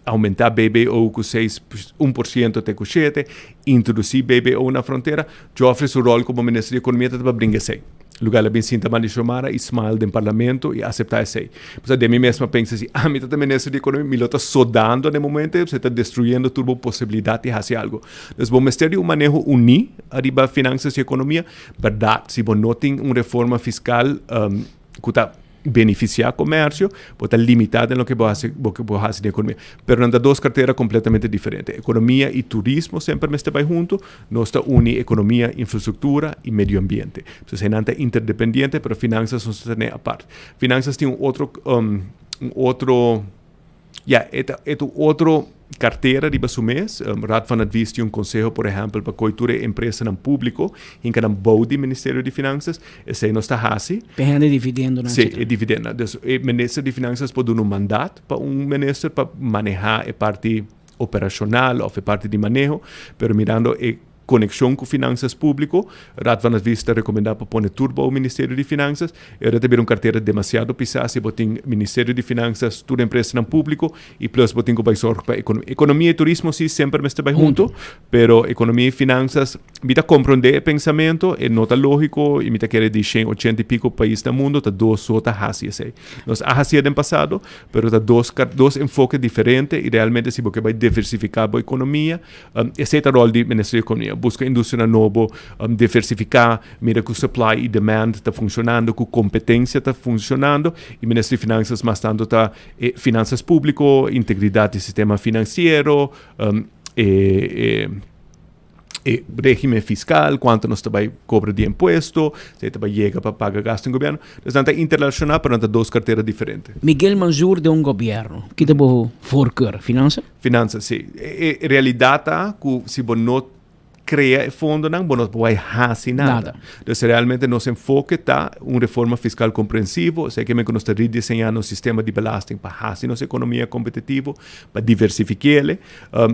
aumentar BBO com 1% até com 7%, introduzir BBO na fronteira, Geoffrey seu rol como ministro de economia para brincar sei. Lugar bem sinta de chamar Ismael do parlamento e aceitar sei. Porque de mim mesma pensa assim, me está ministro de economia, me está sodando no momento, você está destruindo toda a possibilidade de fazer algo. Então, o ministério um manejo unir arriba finanças e economia, verdade, se você não tem uma reforma fiscal que está beneficiar o comércio, pode estar limitado no que você pode fazer na economia. Mas não duas carteiras completamente diferentes. Economia e turismo sempre estão juntos, nós une economia, infraestrutura e meio ambiente. Então, não é interdependente, mas finanças são a parte. Finanças tem outro carteira de baixo mês, Raad van Advies tem conselho, por exemplo, para cultura e empresa no público, em que não pode o Ministério de Finanças, esse aí não está assim. Pegando dividendo, Sim, é dividendo. Então, o Ministério de Finanças pode dar um mandato para ministro para manejar a parte operacional ou a parte de manejo, mas mirando conexão com finanças público, Raad van Advies está recomendado para pôr turbo ao Ministério de Finanças, era ter uma carteira demasiado pisada, se botem Ministério de Finanças, toda empresa no público, e plus botem com baixor para economia. Economia e turismo, sim, sempre está bem junto, pero economia e finanças, me está compreender o pensamento, é nota lógico, e me está querer de 180 e pico países no mundo, está duas outras hacias aí. Nós hacia no passado, pero está dois enfoques diferentes, e realmente se você vai diversificar a economia, esse é o rol do Ministério de Economia. Busca indústria nova, diversificar, mira que o supply e demand está funcionando, que a competência está funcionando, e o Ministério de Finanças, mais tanto, está finanças públicas, integridade do sistema financeiro, regime fiscal, quanto nós também cobra de imposto, se também chega para pagar gasto em governo. Então, é internacional, mas duas carteiras diferentes. Miguel Manzur de um governo, que te vou forcar? Finança? Finança, sim. A realidade é que se você não cria fundo, não vai fazer nada. Então, realmente, nosso enfoque está uma reforma fiscal compreensiva, sei que nós estamos redesenhando o sistema de belasting para fazer nossa economia competitiva, para diversificar ele.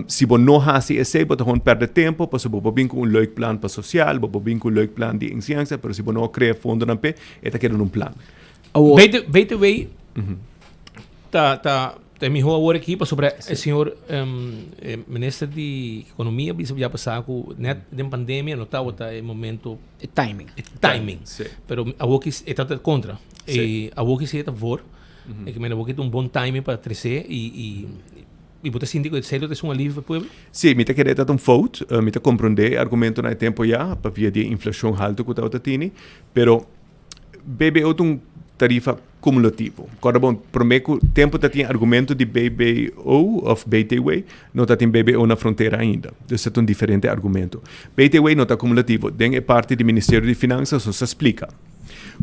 Se você não faz isso, você vai perder tempo, porque você vai vir com um plano para social, você vai vir com um plano de ciência, mas se você não cria fundo, não é, está querendo um plano. By the way, melhor agora aqui sobre o senhor ministro de economia, já passar com net de pandemia, não está o momento timing, pero a vos que está contra, e a vos que se está favor, é que me vou que um bom timing para crescer e E você sente que sei que é um alívio para o povo? Sim, me querer dar fout, me compreender argumento na tempo já, para via de inflação alta que está tendo, pero BBO tem tarifa cumulativo. Agora, bom, prometo tempo tá tem argumento de BBO of BTW, não tá tem BBO na fronteira ainda. Isso é um diferente argumento. BTW não tá cumulativo, den é parte do Ministério de Finanças, só se explica.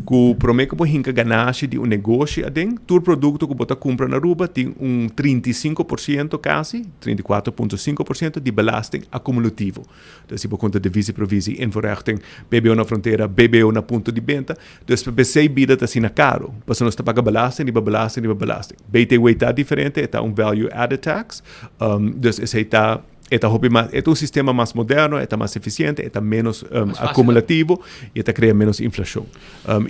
Que prometo que hinca ganagem de negócio, den, todo produto que você compra na Aruba tem 35% quase, 34,5% de belasting acumulativo. Então, se você conta divisa por divisa, inverrechting, BBO na fronteira, BBO na ponto de venda, então, para você vida está assim caro. Você não está pagando belasting. BTW está diferente, está value added tax, então, esse está é um sistema mais moderno, é mais eficiente, é menos acumulativo e cria menos inflação.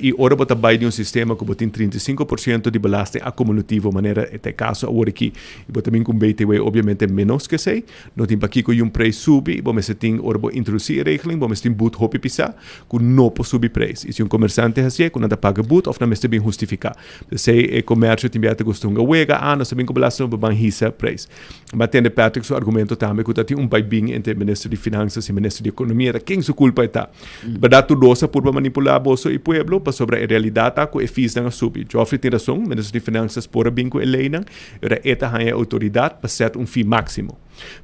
E agora você vai de sistema que tem 35% de belasting acumulativo, maneira é caso agora aqui. E você também com BTW, obviamente, menos que sei. Não tem para aqui que preço sube, você tem agora introduzir a regeling, você tem boot hopi pisar, que não pode subir preço. E se comerciante assim, quando não paga boot, ou não está bem justificar. Se o comércio tem que gostar de wega, não está bem com belasting, você vai hisa preço. Mas tem Patrick seu argumento também, que tem baibing entre o Ministro de Finanças e o Ministro de Economia, quem sua culpa está? Verdade, tudo isso por manipular bolso e pueblo, para sobre a realidade, que é fiz na subir. Joffrey tem razão, o Ministro de Finanças por bem com a lei, era a autoridade para ser fee máximo.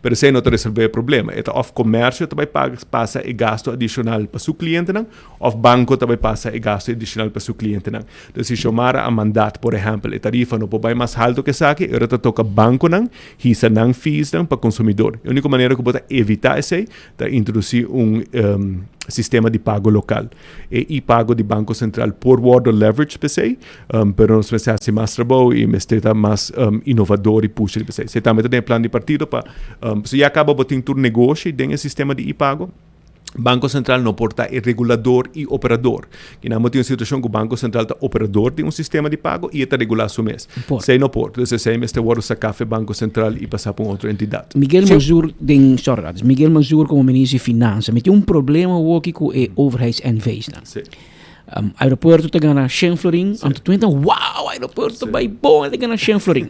Pero se não resolver o problema, of comércio também passa e gasto adicional para seu cliente, of banco também passa e gasto adicional para seu cliente. Então, se chamar a mandato, por exemplo, a tarifa não pode mais alto que essa aqui, era toca banco, hisa não fees para consumidor. A única maneira que pode evitar isso é introduzir sistema de pago local. E pago de Banco Central por word or leverage, pensei, pero nós pensamos assim mais trabalho e mais inovador e puxa, pensei. Você também tem plano de partido para se já acaba botando todo negócio dentro do sistema de e-pago, Banco Central não pode estar regulador e operador. Que não tem uma situação que o Banco Central está operador de sistema de pago e está regular o mês. Se não pode, então se este hora sacar o Banco Central e passar para outra entidade. Miguel Manzur como ministro de Finanças, tem problema aqui com o overheidsaanwijzing. Aeroporto está ganhando 100 florin, antes tu entra, wow, aeroporto vai bom, está ganhando 100 florin.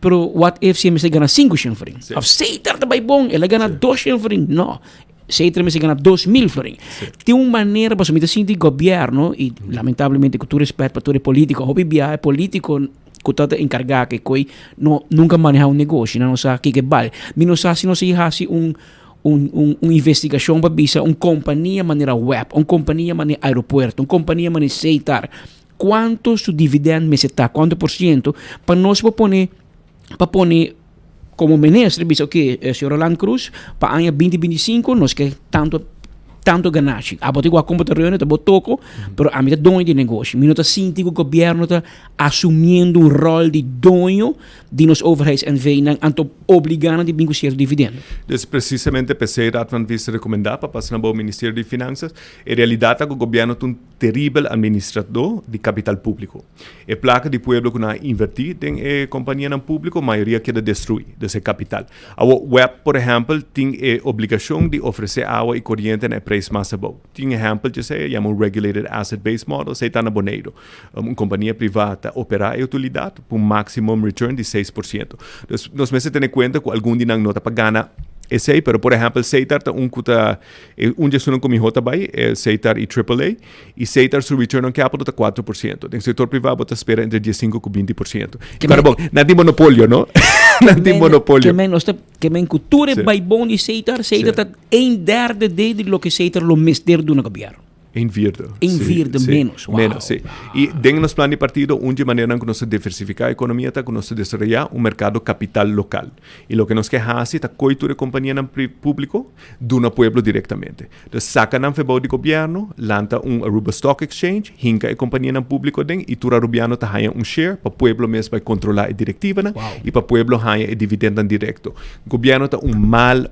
Pero what if se me ganha 5 florin? Of Seitar está vai bom, ele ganha 2 florin. Não. Seitar me ganha 2.000 florin. Tem uma maneira para se sentir governo e lamentavelmente com todo respeito para todo é político, é político que está encarregado que nunca maneja negócio, não sabe o que vale. Mas não sabe se não se faz uma investigação para ver uma companhia maneira web, uma companhia maneira aeroporto, uma companhia maneira Seitar, quanto su dividendo me está, quanto por cento, para nós para poner como ministro, diz que o senhor Orlando Cruz, para o ano 2025, nós queremos tanto ganagem. A botar igual a computadora, a botar toco, mas a mim é dono de negócio. Nós sentimos que o governo está assumindo um rol de dono de nos overheidsaanwijzing, então obrigando a negociar dividendo. Então, precisamente, pensei que van vista recomendar para passar no Ministério de Finanças, em realidade, o governo é um terrível administrador de capital público. A placa de pueblo que não invertir em companhia pública, a maioria quer destruir esse capital. A web, por exemplo, tem a obrigação de oferecer água e corrente na preço mais bom. Tem exemplo que se chama Regulated Asset Based Model, se está na boneiro. Uma companhia privada operar a utilidade por um maximum return de 6%. Então, nós temos que ter em conta que algum dia não está pagando esse aí, pero por exemplo, Seitar está gestionam como J também, Seitar e AAA, e Seitar seu return on capital está 4%. No setor privado, você espera entre 15% e 20%. Claro, bom, não tem monopólio, não? Não tem monopólio. Que men cultura vai bom de Seitar está em derde de lo que Seitar lo mestre do governo. Invierte menos. Wow. Menos, sim. E dentro dos planos de partido, uma maneira que nós diversificar a economia é que nós desenvolver um mercado capital local. E o que nós queremos é coitura companhia público do pueblo diretamente. Então, saca na febol de governo, lança Aruba Stock Exchange, hinca a companhia público e tu arubiano tá ganha share para o pueblo mesmo vai controlar a diretiva e para o pueblo ganha a dividendo direto. O governo tá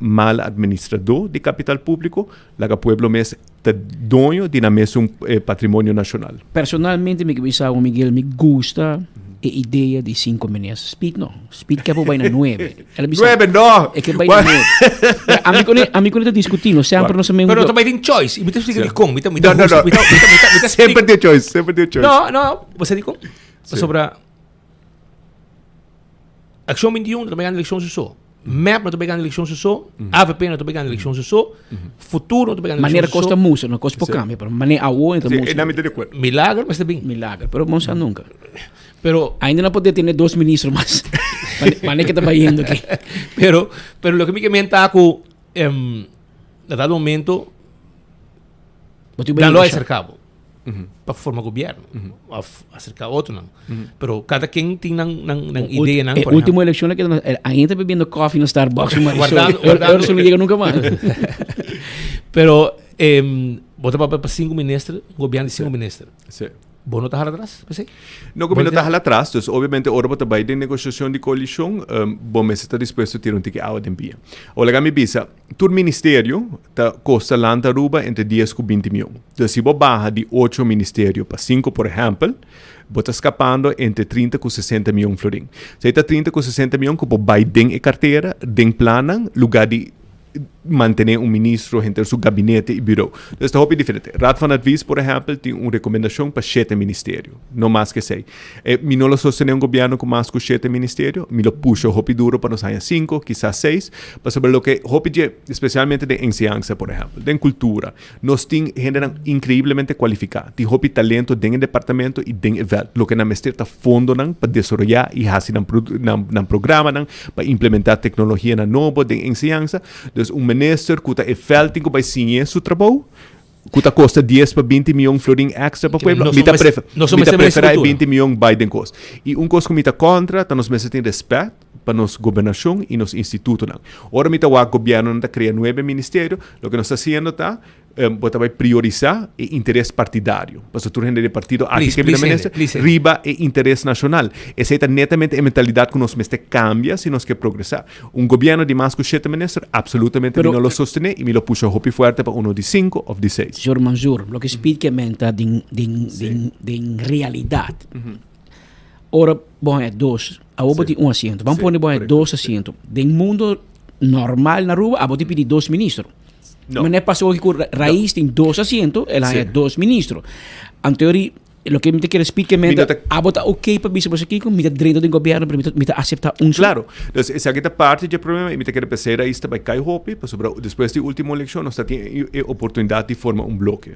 mal administrador de capital público, lá o pueblo mesmo tá dono de mesmo patrimônio nacional. Personalmente, Miguel, me gusta a ideia de 5 meses. Speed não. Speed que vai na 9. 9 não! É que vai na 9. A mim quando discutindo, sempre nós também... Pero também tem choice. E me explica como. Não. Sempre tem choice. Não. Você diz como? Sobre... Action 21 não vai ganhar eleição só. MEP não vai ganhar eleição só. AVP não vai ganhar eleição só. Futuro não vai ganhar eleição só. Maneira costa musa, não costa por câmbio, pero maneira a o entra musa. Milagre, mas também. Milagre, pero vamos a nunca. Pero ainda não pode ter 2 ministros mais. Maneira que está indo aqui. Pero lo que me comenta com a dado momento não é cercado para formar governo, acercar outro não. Pero cada quem tem ideia não. A última eleição é que ainda está bebendo coffee no Starbucks, guardando, eu não liga nunca mais. Pero bota para 5 ministros, governo de 5 ministros. Sim. Bom, não está atrás? Não, como não está atrás, então, obviamente, agora está bem de negociação de coalição, bom, mas está disposto a ter ticket out de pia. Olha, me bisa, todo ministério está custa lá na Aruba entre 10 e 20 milhões. Então, se você barra de 8 ministérios para 5, por exemplo, você está escapando entre 30 e 60 milhões florim. Se está 30 e 60 milhões, você vai dentro carteira, dentro plano, lugar de manter ministro entre seu gabinete e bureau. Então, está é diferente. Raad van Advies, por exemplo, tem uma recomendação para 7 ministérios, não mais que 6. Me não sostener governo com mais que 7 ministérios, me lo puxo hopi duro para nos sair 5, quizás 6, para saber o que hopi especialmente de enseñanza, por exemplo, de cultura. Nós temos gente incrivelmente qualificada, tem hopi talento dentro do departamento e dentro do evento, o que na mestre está fundo para desenvolver e fazer um programa para implementar tecnologia na nova de enseñanza. Minister que é felting by sinye su trabalho, que custa 10 para 20 milhões florim extra para o pueblo, me prefere 20 milhões Biden costa. E coisa que me contra, tá nos meses tem respeito para nos governação e nos institutos. Ora me o governo não cria 9 ministérios, o que nós está fazendo tá vai priorizar o interesse partidário. Para o turno de partido riba o interesse nacional. Essa é netamente a mentalidade que nós cambia se nós quer progressar. Governo de mais que 7 ministros, absolutamente não lo sostener e me lo puxa hopi forte para uno de 5 ou de 6. Senhor Manzur, o que explica de realidade. Ora, bom, é 2. A oba tem assento. Vamos pôr bom, é 2 assentos. Em mundo normal na rua, a oba tem 2 ministros. No. Mas não é passou que a raiz tem 2 assentos, ela é 2 ministros. Em teoria, o que me quer explicar é a bota ok para você aqui com o direito do governo para me aceitar Claro, então essa é a parte do problema e me quer pensar aí está vai cair hopi, depois da última eleição nós temos a oportunidade de formar bloco.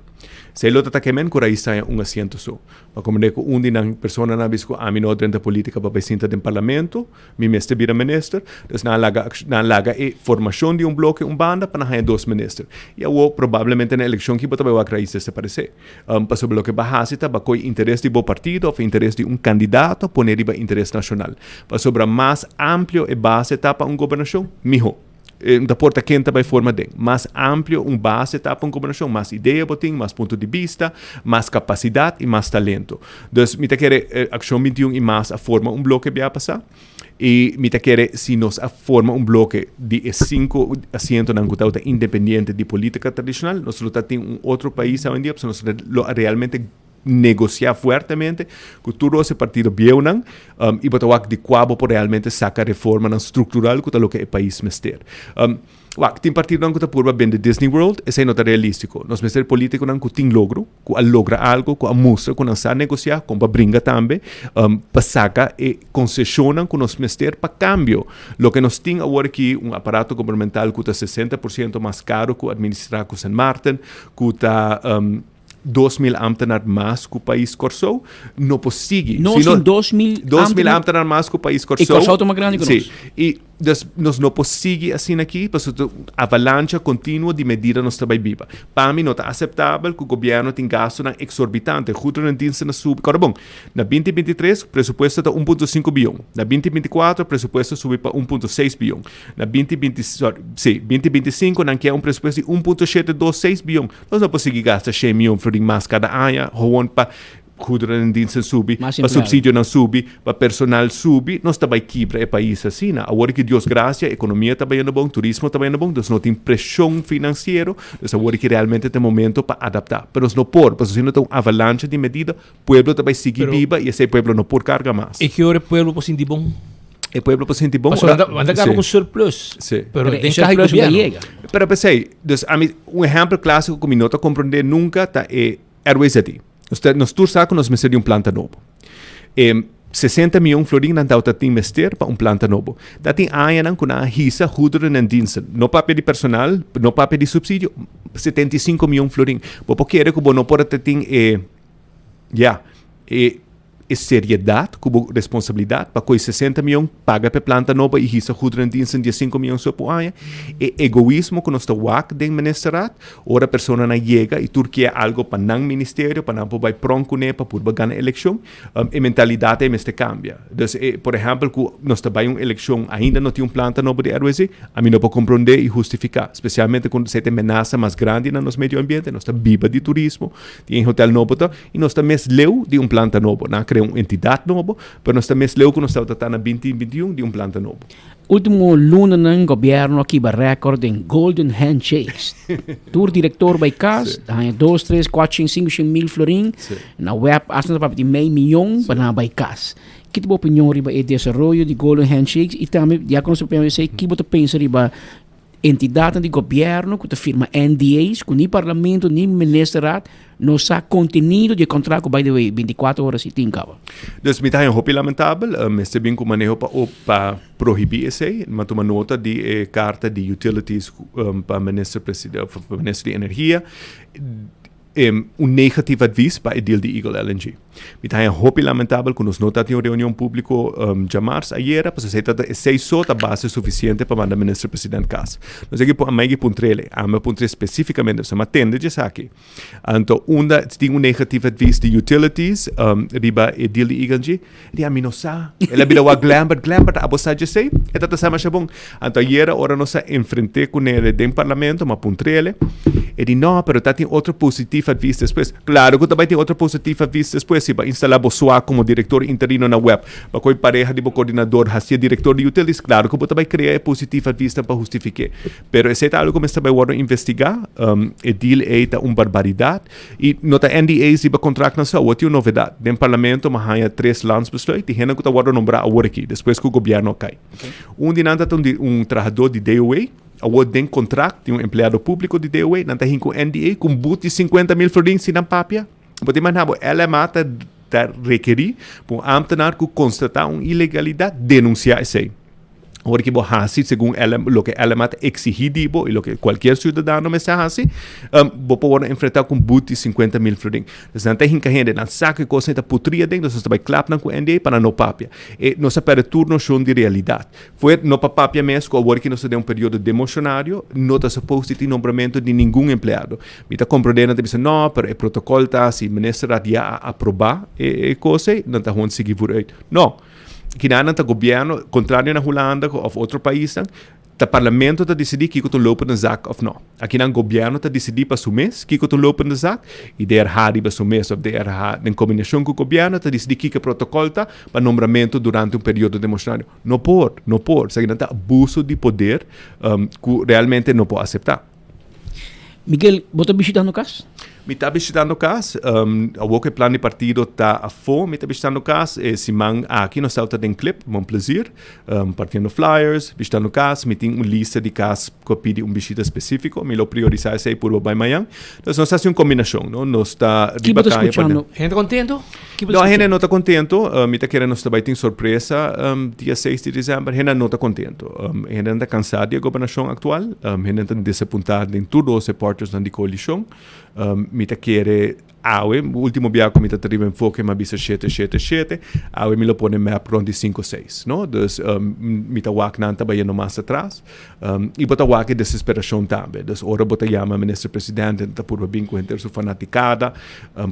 Se ele está que men com aí está assento só. Para como é que de pessoa na bisco a mim não dentro da política para presentar no parlamento, me mestre vira ministro, então na laga e formação de bloco, banda para ter 2 ministros. E eu provavelmente na eleição que vai a raiz desaparecer. Para sobre o que bahasa está vai interesse de bom partido ou interesse de candidato poner riba interesse nacional. Para sobre mais amplo e base para governação, mijo. Da porta quente vai forma de mais amplo, base para governação, mais ideia, mais ponto de vista, mais capacidade e mais talento. Então, me quer ação 21 e mais a forma bloco que vai passar. E me quer se nós forma bloco de 5 assentos na guta independente de política tradicional, nós temos outro país hoje em dia, nós realmente negociar fortemente com todo esse partido bieunang e botar de quabo por realmente sacar reforma estrutural que o que é país mester. Tem partido que está por bem de Disney World, esse não é realístico. Nós mester político que tem logro, que logra algo, que mostra, que não sabe negociar, que brinca também, para sacar e concessionar que nós mester para cambio. O que nós temos agora aqui aparato governamental que está 60% mais caro que administrar com San Martin, que está 2.000 ambtenaar mais que o país corso, não possível. Não são 2.000 ambtenaar mais que o país corso. E corso é uma grande coisa. E nós não possível assim aqui, porque a avalanche contínua de medida nós também viva. Para mim não é aceitável que o governo tenha gasto exorbitante. Justo na dinâmica na sub. Agora bom, na 2023 o pressuposto está 1,5 bilhão. Na 2024 o pressuposto sube para 1,6 bilhão. Na 2025 não quer pressuposto de 1,726 bilhão. Nós não conseguimos gastar 100 milhões mais cada ano, gewoon para kudrandinsen subi, para subsídio não subi, para personal subi, nós também quebra o país assim. Agora que Deus graça, a economia está bem bom, turismo está bem bom, nós não tem pressão financeira, nós agora que realmente tem momento para adaptar. Mas nós não pode, porque se não tem uma avalanche de medida, o povo também sigue viva e esse povo não pode carregar mais. E que hora o povo pode sentir bom? O povo pode sentir bom. Mas anda com surplus. Sim. Pero tem surplus não chega. Pero pensei, exemplo clássico que me não está compreender nunca é RWZT. Nós tursa que nós merecemos planta novo. 60 miljoen florin dan dat investeer para planta novo. Dat tem aanjan com a hisa goederen en diensten. No papel de personal, no papel de subsídio, 75 miljoen florin. Bo querer que bo no pode ter seriedade, como responsabilidade, para que 60 milhões paga para planta nova e hisa goederen en diensten de 5 miljoen so por ano. Egoísmo que nós está wak den ministerat, ora persona na chega e Turquia algo para não ministério, para não vai pronto né para por ganhar eleição, e mentalidade este cambia. Então, por exemplo, que nós está vai uma eleição ainda não tem planta nova de RWC, a mim não pode compreender e justificar, especialmente quando se tem ameaça mais grande no nosso meio ambiente, nós está viva de turismo, tem hotel novo e nós está mais leu de planta nova, não uma entidade nova, mas nós também leu que nós estamos tratando em 2021 de planta nova. Último luna ng gobyerno aqui ba record em Golden Handshakes. Tour diretor by CAS, 2, 3, 4, 5, 5 mil florin, na web asna pa de meio milhão para by CAS. Que tipo opinião riba e desenvolvimento de Golden Handshakes e também já com o PMC que você pensa riba entidade de governo que firma NDAs, que nem parlamento, nem ministerado, não sabe contenido de contrato, by the way, 24 horas e tem cabo. Dus met een hoop lamentável, mas também com manejo para proibir esse, mas uma nota de carta de utilities para ministro de energia, negativo advies para o deal de Eagle LNG. Met een hoop lamentável que nos nota de uma reunião pública de março ayer, para se trata de 6 horas base suficiente para mandar ministro presidente CAS. Nós aqui a mega pontrele, a mega pontrele especificamente, se matende de aqui. Então, tem negativo advies de utilities, riba o deal de Eagle LNG, de a minosa, ela bila wa glambert, a bossa de sei, é tata sama chabong. Então, ayer ora nós enfrentei com ele dentro do parlamento, uma pontrele, e de não, pero tem outro positivo advies depois. Claro que também tem outro positivo advies depois, se vai instalar Bosuá como diretor interino na web, para que pareja de coordenador, hacia diretor de utilities, claro que também criar positivo advies para justificar. Pero esse é algo que está bem investigar, o deal é uma barbaridade, e nota NDAs de contrato não só, outra novidade. Dentro do parlamento, mas há 3 landsbesluit, e gente que está nombrar agora aqui, depois que o governo cai. De nada tem trabalhador de DOA, o den contrato de empregado público de DOA, não tem com NDA, com boot de 50 mil florins na papia. Porque ela mata requerir para um ambtenaar que constatar uma ilegalidade, denunciar isso aí. Agora que você faz, segundo o que ela mata exigido e o que qualquer cidadão me faz, você pode enfrentar com boot de 50 mil florins. Então, não tem que gente, não sabe que coisa está putria dentro, você vai clapar com o NDA para não papia. E nossa apertura não de realidade. Foi no papia mesmo, agora que nós temos período democionário, não está suposto ter nombramento de nenhum empregado. Me está compreendendo, está dizendo, não, mas o protocolo está, se o ministro já aprovar a coisa, não está onde seguir por aí. Não. Que não é governo, contrário na Holanda ou outro país, o parlamento está decidir que tu lopen de zaak ou não. Aqui no governo está decidir para o mês que tu lopen de zaak e de errar para o mês ou de errar em combinação com o governo está decidir que o protocolo está para nombramento durante período demonstrário. Não pode. Isso é abuso de poder que realmente não pode aceitar. Miguel, você está visitando o caso? Me está visitando o caso, o plano de partido está a fome, me está visitando o caso, se man aqui nós estamos em clipe, é um prazer, partindo flyers, visitando o caso, me tem uma lista de casos que pede visita específico, me lo priorizar isso aí por o amanhã. Então, nós estamos uma combinação, não? Nós está de batalha. Gente contento? Não, a gente não está contento, me está querendo nós também tem surpresa dia 6 de dezembro, a gente não está contento, a gente está cansado da governação atual, a gente está desapontado em todos os supporters da coalição, me está querendo o último viaggio mi está arriva in foco ma bisa 7 awe mi lo pone map pronti 5-6 no dus mi ta wak nanta ba yendo mais atrás e bota wak desesperação também dus ora bota chama ministro presidente ta purva binco inter su fanaticada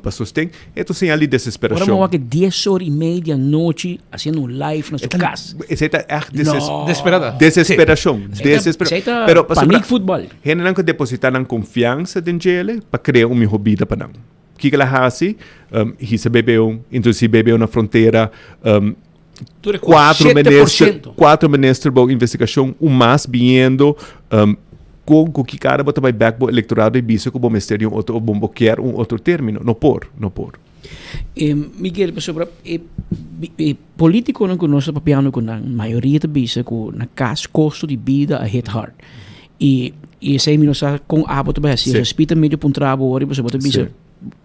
para sostém eto sinal de desesperação ora wak 10 horas e meia noite fazendo um live na sua casa esse é echt desesperação pero panic futebol gente não que depositar na confiança dele para criar uma vida para não que ela faz hisa bebeu inclusive bebeu na fronteira 4 ministros de investigação mais vindo com que cara bota vai back bo eleitorado e biso com o ministério outro bombo quer outro término não por Miguel sobre político não conosco papiano com a maioria de biso com na caso custo de vida a hit hard e esse aí menos com a bota vai assim respeita meio pontrabo ori você bota biso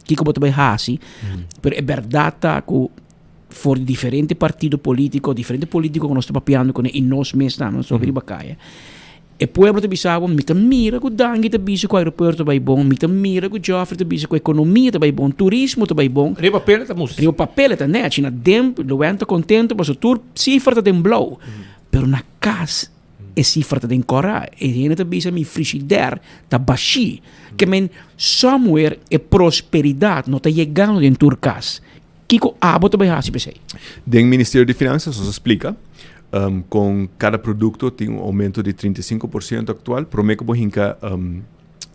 que bota vai assim pero é verdade que voor diferente partido político que nós estamos papiando com e nós mesmos estamos sobre bacaia. E pueblo te bisabo, mita mira que o dangue te bisa com o aeroporto vai bom, mita mira que o Joffrey te bisa com a economia te vai bom, turismo te vai bom. Riba papel tá música. Riba papel tá né, china dem, lo enta contento, mas o tour cifra te blow. Pero na casa e cifra te cora, e gente te bisa mi frigider tá baixi, que men somewhere e prosperidade não tá chegando dentro tur casa. Kiko abo te vai hasi pesei. Den Ministério de Finanças nos explica com cada produto tem aumento de 35% actual, promete que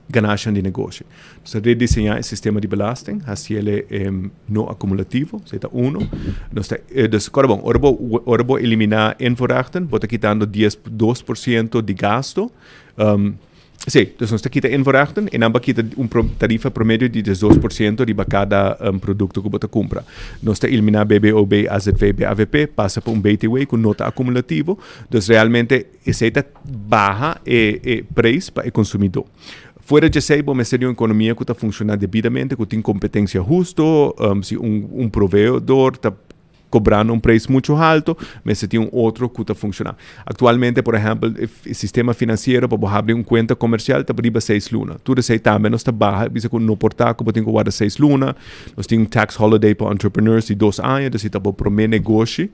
ganagem de negócio. Nós redesenhar o sistema de belasting, assim ele é não acumulativo, seja nós bom, ora vou eliminar envorachten, bota quitando 2% de gasto. Sim, então nós está quitando envorachten e namba quita tarifa promédio de 12% de cada produto que você compra. Nós está eliminar BBOB, AZV, BAVP, passa para BTW com nota acumulativo, então realmente essa barra e preço para o consumidor. Fora de sei, bom, seria uma economia que está funcionando devidamente, que tem competência justa, se provedor está cobrando preço muito alto, mas se tem outro que está funcionando. Atualmente, por exemplo, o sistema financeiro para abrir conta comercial está por 6 lunas. Tudo isso também nós está barra, bisa que no portal que tem que guardar 6 lunas. Nós temos tax holiday para entrepreneurs de 2 anos, então está para o meu negócio.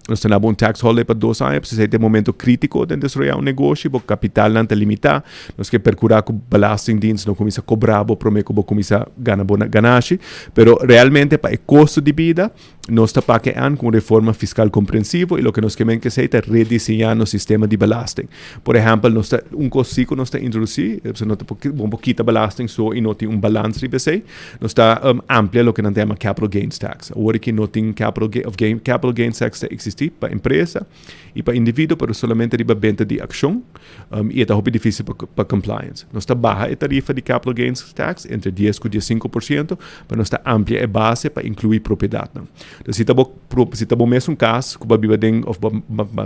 Nós temos tax holiday para 2 anos, porque é um momento crítico de desarrollar negócio, porque o capital não está limitado. Nós queremos procurar que o belastingdienst não comece a cobrar, para mim que começa a ganhar ganagem, mas realmente para o custo de vida, nós está paqueando com reforma fiscal compreensiva e o que nós queremos que seja redesenhar o sistema de belasting. Por exemplo, nós está custo nós está introduzir, se nós um pouquinho de belasting só e não tem balanço de BC, nós está amplia o que nós chamamos capital gains tax. Agora que não tem capital gains tax existir para empresa e para indivíduo, mas somente para venda de ação e é muito difícil para compliance. Nós está barra a tarifa de capital gains tax entre 10% e 15%, mas nós está amplia a base para incluir propriedade. Então, se está bom mesmo caso, que vai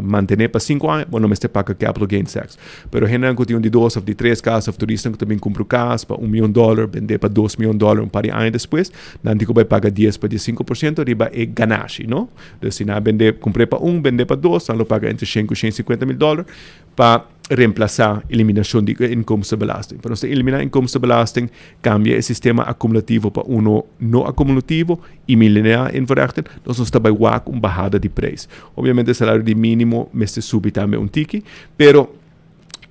manter para 5 anos, não me paga capital gains tax. Mas generalmente tem de 2 ou de 3 casos de turista que também compra o caso para $1 million, vender para $2 million par de anos depois, não tem que vai pagar 10 para 15%, riba é ganagem, não? Então, se não vender, comprei para 1, vender para 2, não paga entre $100 e $150 mil para reemplaçar a eliminação de inkomstenbelasting. Para nós eliminar inkomstenbelasting, cambia o sistema acumulativo para não acumulativo e milionário inverter, nós estamos com uma bajada de preço. Obviamente, o salário de mínimo se sube também tique, pero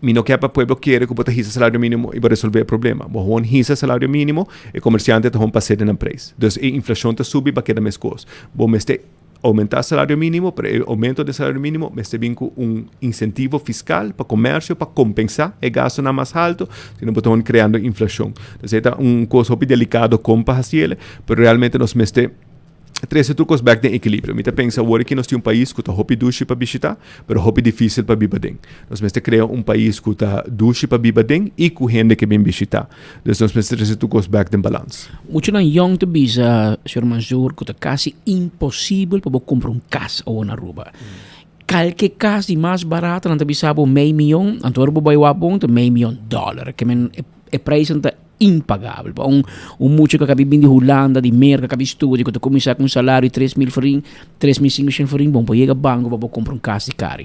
mi no para pueblo quiere que você hisa salário mínimo e vai resolver o problema. Você hisa salário mínimo e comerciante está passando na preço. Então, a inflação está subindo para cada mês coisa. Você aumentar o salário mínimo, pero o aumento do salário mínimo me vem com incentivo fiscal para comércio, para compensar o gasto mais alto, senão estamos criando inflação. Então, é coisa muito delicado como para fazer, mas realmente nós três trucos back de equilíbrio. Me pensa agora que nós temos país que está muito duche para visitar, mas muito difícil para viver bem. Nós criamos país que está duche para viver bem e com gente que vem visitar. Então nós três trucos back de balance. Muito na young to bisa, Sr. Mansour, que está quase impossível para comprar casa ou na Aruba. Qualquer casa de mais barata, não bisa por $500 milhões, então Aruba vai bom de $500 milhões, que é preço impagável. Um músico que vive de Holanda, de Merca, que estuda, que começa com um salário de $3,000, $3,500, bom, para chegar ao banco para comprar casa de carro.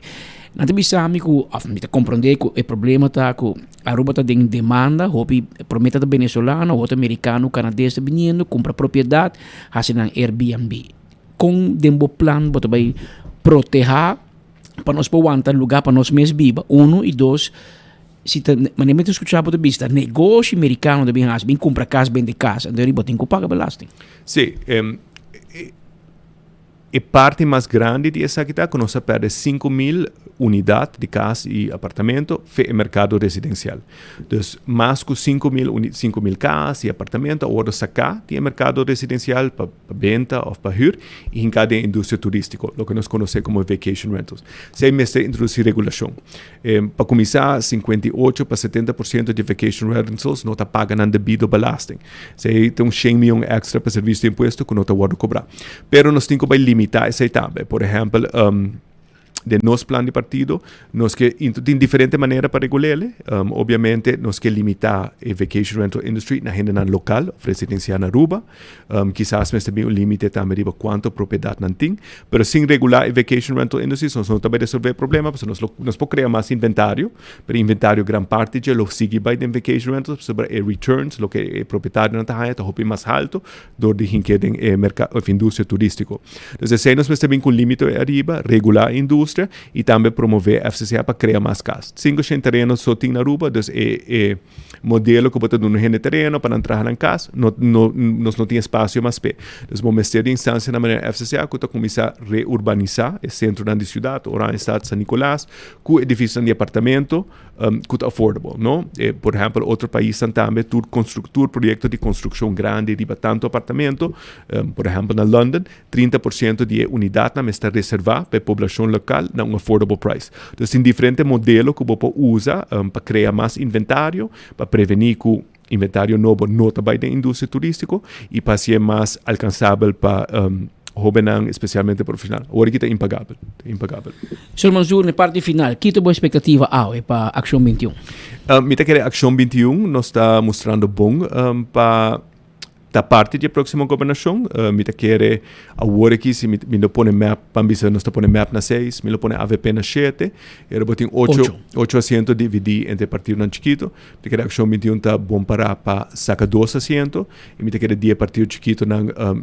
Não tem sabe que compreender que o problema está que a Aruba está em demanda, hobby promete de venezuelano, outro americano, canadense vindo, compra propriedade, fazendo Airbnb. Com dembo plano, você vai proteger para nós aguentar lugar para nós mesmos viver. 1 e 2. Se manamente escuchar por vista negócio americano de bem compra casa, vende casa, então ele tem que pagar belasting. Sim, a parte mais grande dessa aqui está que nós perde 5.000 unidades de casa e apartamento para o mercado residencial. Então, mais que 5.000 casas e apartamento, agora sacar tem mercado residencial para venda ou para hur e em cada indústria turística, o que nós conhecemos como vacation rentals. Sem mestre introduzir regulação. Para começar, 58% para 70% de vacation rentals não está pagando devido belasting. Se tem $100 milhões extra para serviço de imposto que não está guardando cobrar. Pero nós temos que limitar essa etapa. Por exemplo, de nos plan de partido, nos que tem diferente maneira para regularle. Obviamente, nos que limitar a vacation rental industry na renda local, residencia na Aruba. Quizás mas também um limite também de quanto propriedade não tem, pero sem regular a vacation rental industry, nós não também resolver o problema, porque nós podemos criar mais inventário, pero inventário grande parte já lo sigue by the vacation rental sobre a returns, lo que é proprietário não está mais alto, do de hinqueden mercado of indústria turístico. Então, se nós também com limite arriba, regular a indústria e também promover a FCCA para criar mais casas. 500 terrenos só tem na Aruba, então é modelo que bota no rende terreno para entrar na casa, nós não tem espaço mais pé. Então, vamos ter instância na maneira FCCA que está começar a reurbanizar o centro da cidade, ou na estado San Nicolás, com edifícios de apartamento, que é affordable, não? Por exemplo, outro país também tem projeto de construção grande de tanto apartamento, por exemplo, na London, 30% de unidade está reservada para a população local a um affordable price. Então, tem diferentes modelos que você usa para criar mais inventário, para prevenir que o inventário novo não trabalhe da indústria turística e para ser mais alcançável para jovem, especialmente profissional. Agora que é impagável. Sr. Manzour, na parte final, que boa expectativa para a Action 21? Me que a Action 21 nos está mostrando bom para da parte da próxima governação, me quer agora que se me não põe map, para nós põe map na 6, me põe AVP na 7, e depois tem 8 assentos dividir entre partido não chiquito, me quer a Action 21 está bom para sacar 2 assentos, e me quer dia partido chiquito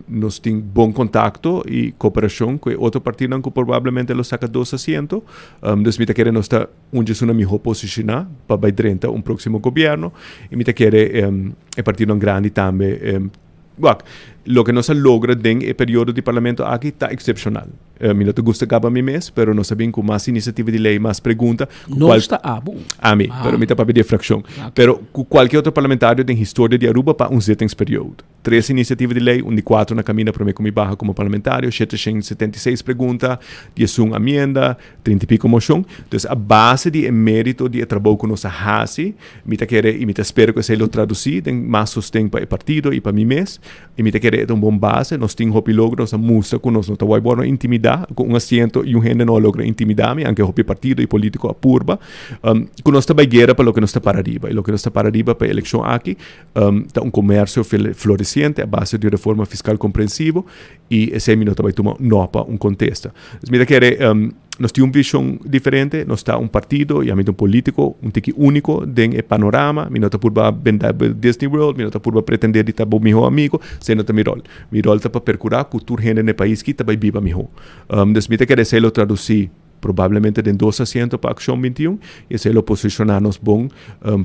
nós tem bom contato e cooperação com outro partido que provavelmente lo saca 2 assentos, então me quer nós está onde uma melhor posicionar para vai drenta próximo governo, e me quer é partido grande também. Lo que nós logra no período de parlamento aqui está excepcional. Me não gusta acaba mi mês, pero nós sabemos com mais iniciativa de lei, mais pergunta. Não está bom. A mim, pero me está para pedir fração. Okay. Pero qualquer outro parlamentário tem história de Aruba para certo período. 3 iniciativas de lei, de 4 na caminha para mim como barra como parlamentário, 776 perguntas, 11 emenda, 30 e pico moção. Então, a base de mérito de trabalho que nós fazemos, me quer e me espero que seja traduzido, tem mais sustento para o partido e para mim mês, e me quer é uma boa base, nós temos hopi logra, nós mostra que nós não está bom intimidar, com assento e gente não logra intimidar-me, anche hopi partido e político a purba, que nós está guerra para o que nós está para arriba, e o que nós está para arriba para a eleição aqui, está comércio florescente, a base de reforma fiscal compreensivo, e esse minuto vai tomar nota, contexto. Me quer nós temos uma visão diferente, nós está partido e um político, tique único dentro do panorama, nós está por vender Disney World, nós está por pretender estar bom meu amigo, sem nota meu rol está para percurar a cultura no país que está viva melhor. Nós me quer ser traduzir provavelmente de 2 assentos para a Action 21 e ser posicionar-nos bom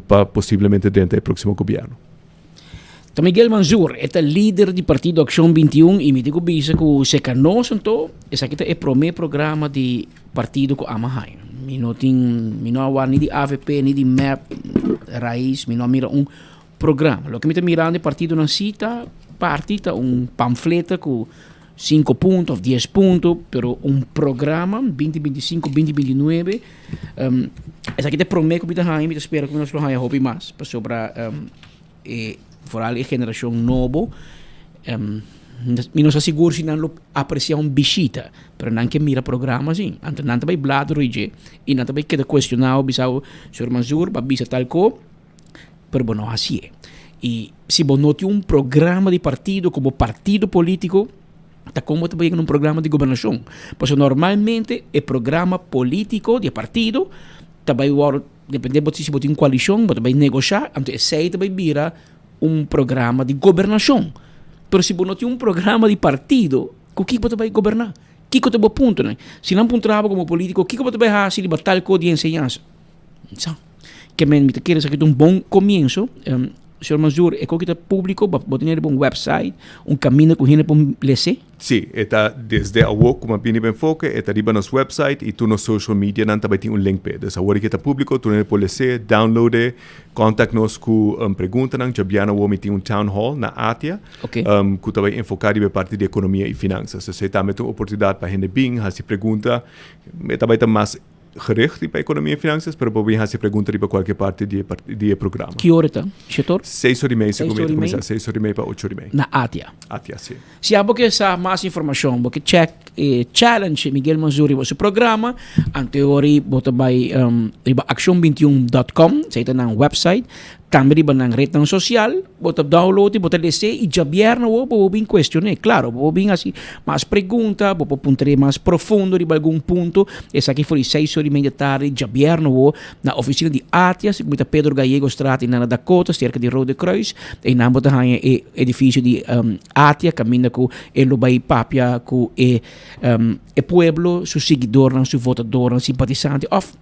para possivelmente dentro do próximo governo. Miguel Manzour é o líder do partido Action 21 e me digo bisa que se canoso então esse aqui é o primeiro programa de partido que amahai. Me não há nem de AVP nem de MAP raiz, me não mira programa. O que me está mirando é partido na cita partita panfleto com 5 pontos, 10 pontos, pero programa 2025, 2029. Esse aqui é o primeiro que me espero que nós não haja mais para sobre vooral a geração nova, não se seguro se não apreciar visita, mas não que mira programa assim, então não vai bladro e não vai queda questionar bisau Sr. Manzour, bisa tal co, pero não assim é. E se você não tem programa de partido como partido político, está como também um programa de governação, porque normalmente o programa político de partido também depende se você tem coalição, você vai negociar, então esse também vira programa de governação. Pero se você não tem programa de partido, o que você vai governar? O que você vai ponto? Se não pontrava como político, o que você vai fazer de batalha com de ensinança? Então, que me quer dizer que é bom começo. Sr. Manzour, é que está público, você tem website, caminho que você pode ler? Sim, está desde a work como bem enfoque, está arriba no nosso e tu no social media não também tem link para. Então, agora que está público, tu pode ler, download, contact-nos com perguntas, já biana o tem town hall na Atia, que também enfocado em parte de economia e finanças. Então, também tem oportunidade para gente bem, se pergunta, também tem mais gericht para economia e finanças, pero podem fazer perguntas para qualquer parte do programa. Que hora está? Setor? 6h30, se começa 6h30 para 8h30. Na ATIA. ATIA, sim. Se há porque sabe mais informação, porque check challenge Miguel Manzuri o seu programa, anteriori bota by action21.com, sa ito ng website, também riba ng rede social, bota download, bota descer e já vierna wo bobing question claro, bobing assim, mais pergunta, bobo puntere mais profundo riba algum ponto, essa aqui foi 6h30 da tarde, já vierna wo na oficina de ATIA, se muita Pedro Gallego Strati na Dakota, cerca de Rode Cruz, e na bota hanya edifício de ATIA, caminha com Elubay Papia, com e pueblo, su seguidor, su votador, simpatizante, of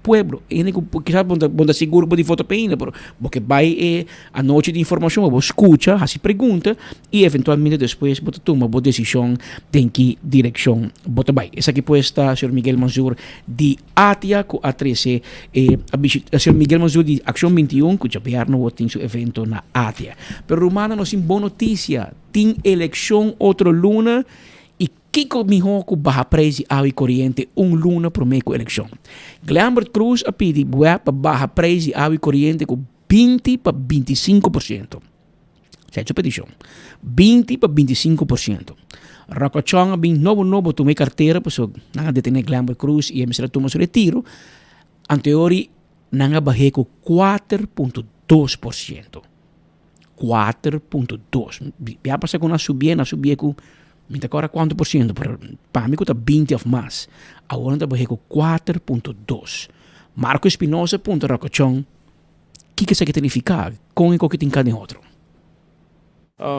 pueblo. Ini quizás bonda seguro de voto peina, pero porque vai a noite de informação, você escuta, assim pergunta e eventualmente depois você toma uma decisão em que direção você vai. Essa aqui pode estar o Sr. Miguel Manzur de ATIA com a 13 o Sr. Miguel Manzur de Action 21 que já vierno tem seu evento na ATIA. Pero Romana nos tem boa notícia, tem eleição outro luna Kiko miho ku baha preço awi corriente luna pro meio eleição. Glambert Cruz a pedi bué para baha preço awi corriente com 20 para 25%. Certo petição. 20 para 25%. Rocochong a bin novo tu me carteira pessoa nanga detene Glambert Cruz e emissora toma seu retiro. Anteori nanga bahe com 4.2%. 4.2. Já passa com na subia com me agora quanto por cento? Para mim, está 20 ou mais. Agora está com 4.2. Marco Espinosa, ponto Rocochong. O que isso significa? Com o que tem cada outro?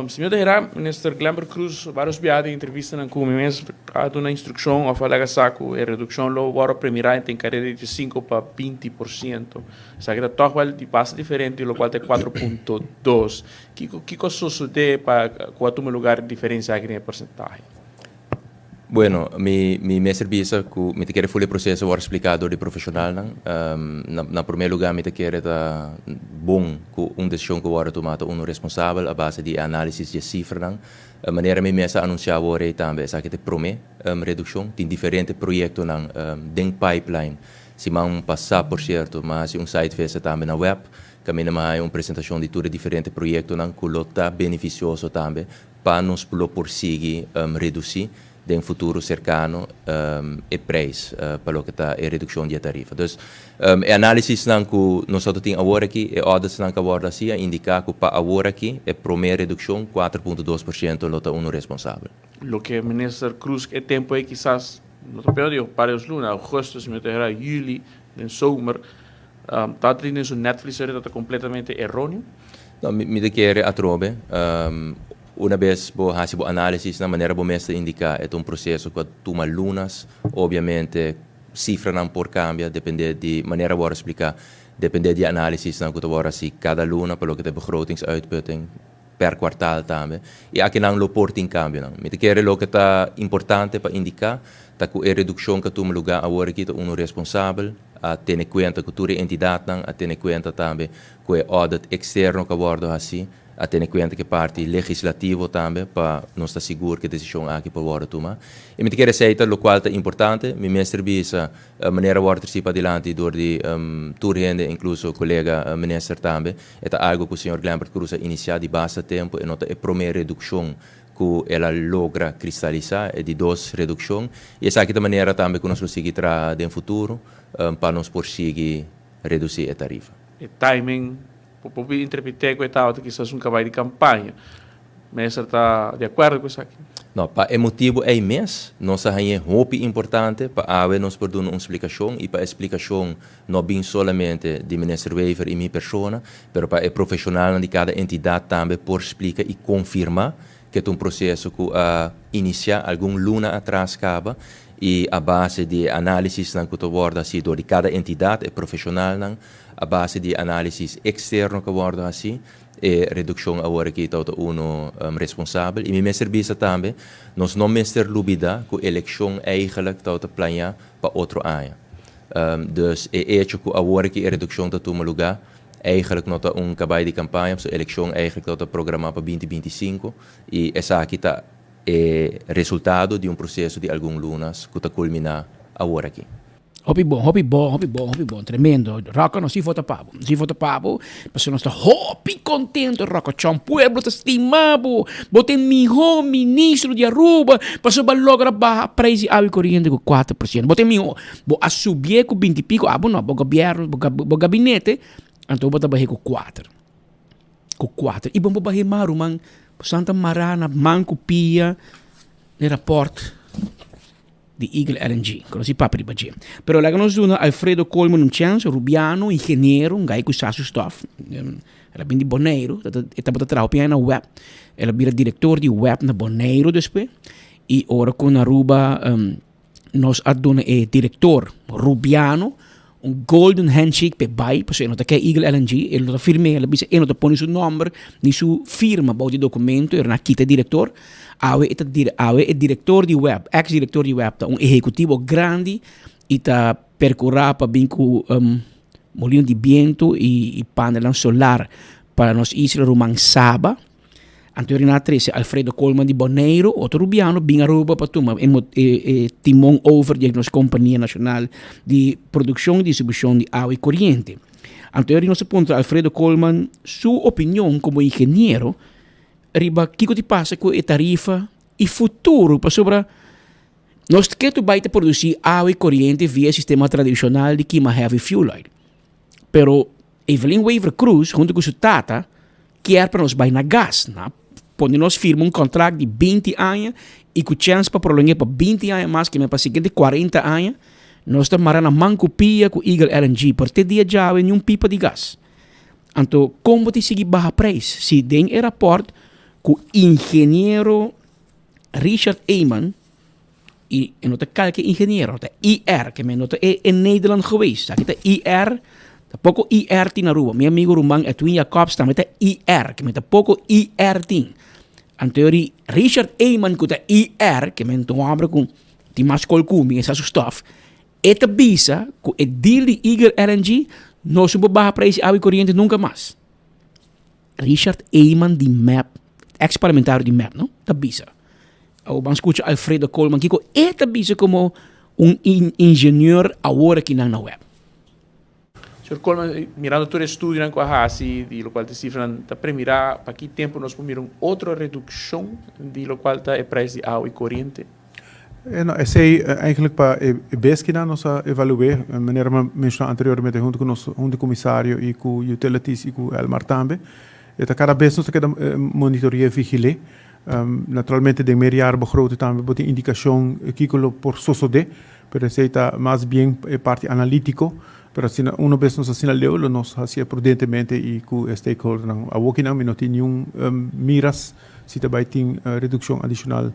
Senhor Herá, Ministro Glambert Cruz, vários viados entrevistas com o mesmo, há uma instrução, a falar que a redução do agora primeira tem carreira de 5 para 20%. Essa aqui está toda de passo diferente, o qual é 4.2. Que coisa sucede para qual lugar diferença aqui na porcentagem? Bueno, mi serviço que me quer fazer o processo agora explicado de profissional na primeiro lugar me quer tá bom com decisão que agora tomada responsável a base de análise de cifras a maneira me mesa anunciar agora também essa que te promete redução tem diferentes projetos dentro pipeline se não passar por certo mas site fez também na web caminha mais uma apresentação de tudo diferentes projetos que lota beneficioso também para nos prosseguir reduzir em futuro cercano e preço para o que está a redução de tarifa. Então, a análise que nós temos agora aqui, e audits que agora assim, indica que para agora aqui, a primeira redução, 4.2% lota responsável. O que o Ministro Cruz é tempo é quizás, no período para os lunas, agosto, julho, em somer, está tendo o Netflix está completamente errôneo? Não, me quer atrobe. Uma vez que você faz análise, na maneira que você indica, é processo que toma lunas, obviamente, cifra não por cambia, depende de maneira que você explicar, depende de análise, que você se cada luna, pelo que te begrotingsuitputting per quartal também. E aqui não lo porta em cambio. Me quer o que está importante para indicar, que a redução que toma lugar agora aqui é responsável, a ter em conta que toda entidade, a ter em conta também que o audit externo que aborda assim, a ter em conta que parte legislativa também para nós estar seguro que a decisão aqui para o tomar. E me quer dizer o qual é importante, me serviço a maneira que participa adiante do de turrende, incluso o colega ministro também, é algo que o senhor Glambert Cruz iniciado de bastante tempo e nota a primeira redução que ela logra cristalizar é de 2 reduções e essa aqui é a maneira também que nós conseguimos trazer no futuro para nós conseguir reduzir a tarifa. E timing pode interpretar que está que isso é trabalho de campanha. Mas está de acordo com isso aqui? Não, para o motivo é imenso. Nós temos muito importante para nós poder dar uma explicação e para a explicação não vem somente de Ministro Wever e minha pessoa, mas para o profissional de cada entidade também por explicar e confirmar que é processo que inicia algum luna atrás acaba e a base de análises que aborda assim de cada entidade é profissional a base de análises externo que aborda assim e redução agora que está responsável e me serviço também nós não me ser dúvida que a eleição eigenlijk está planeada para outro ano dus é hecho que agora que a redução está toma lugar eigenlijk não está trabalho de campanha a eleição eigenlijk está programada para 2025 e essa aqui está resultado de processo de alguns lunas que está culminar agora aqui. Hobby bom, tremendo. Rocco não se vota papo. Mas nós está hobby contento, Rocco. Chão pueblo está estimado. Botem mijo ministro de Aruba. Passou para logo barra preço água corrente com 4%. Botem mijo. Bo a subir com 20 e pico. Não, bo governo, bo gabinete. Então bota barra com 4. Com 4. E bom barra maru, man. Santa Marana, Manco Pia. Ne rapport di Eagle LNG, così papri bagie. Però la nos duna Alfredo Colman un chance, Rubiano, ingegnere, un gai cu sa su stuff. Ela bindi Boneiro, eta bota trao piena web. Ela bira diretor di web na Boneiro despe. E ora con Aruba nos aduna diretor Rubiano, un golden handshake per bai, perché non che Eagle LNG, e lo firme, ela bisa e non pone su numero, ni su firma bau di documento, era na kita diretor. Awe é diretor de web, ex-diretor de web, um executivo grande e está percorrendo para bem com molino de viento e painel solar para nós isla Roman Saba. Anteriormente trece Alfredo Colman de Boneiro, outro rubiano, bem Aruba para tomar timão over de nossa companhia nacional de produção e distribuição de água e corrente. Anteriormente nosso ponto Alfredo Colman, sua opinião como engenheiro riba kiko ti passa com a tarifa e futuro para sobre nós que tu vai te produzir água e corrente via sistema tradicional de queima heavy fuel oil. Pero Evelyn Weaver Cruz junto com sua tata quer para nós vai na gás, na quando nós firma um contrato de 20 anos e com chance para prolongar para 20 anos mais que me para seguinte 40 anos nós estamos marando Manco Pia com Eagle LNG por ter dia já em pipa de gás. Então como te seguir barra preço se tem o rapport com o engenheiro Richard Eyman, e eu não sei que engenheiro, IR, que eu é em Nederland geweest. Aqui está IR, pouco IR tem na rua. Meu amigo Rumang Edwin Jacobs também está IR, que eu pouco IR tem. Anterior, Richard Eyman, que está IR, que eu estou abrindo com tem mais colcumi, essa stuff. Esta bisa, com o deal de Eagle LNG, não subo barra para esse água corrente nunca mais. Richard Eyman de MAP, ex-parlamentário de MAP, não? Da bisa. Vamos escutar Alfredo Colman, que esta bisa como engenheiro agora aqui na web. Sr. Colman, mirando todo o estudo com a Hasi, de lo qual te cifran, está para mirar para que tempo nós podemos mirar outra redução de lo qual está o preço de água e corrente? Nou, ik zei eigenlijk para Beskina nós evaluer, meneer mencionou anteriormente junto com o comissário e com utilities e com Elmar também. Eta cada vez nós queda monitorear vigilar. Naturalmente de meia begroting também botem indicação kikolo por sosode, pero está mais bem parte analítico. Pero assim, uma vez nós assinaleu, nós fazia prudentemente e com stakeholder não. A walking não tem nenhum miras se também tem redução adicional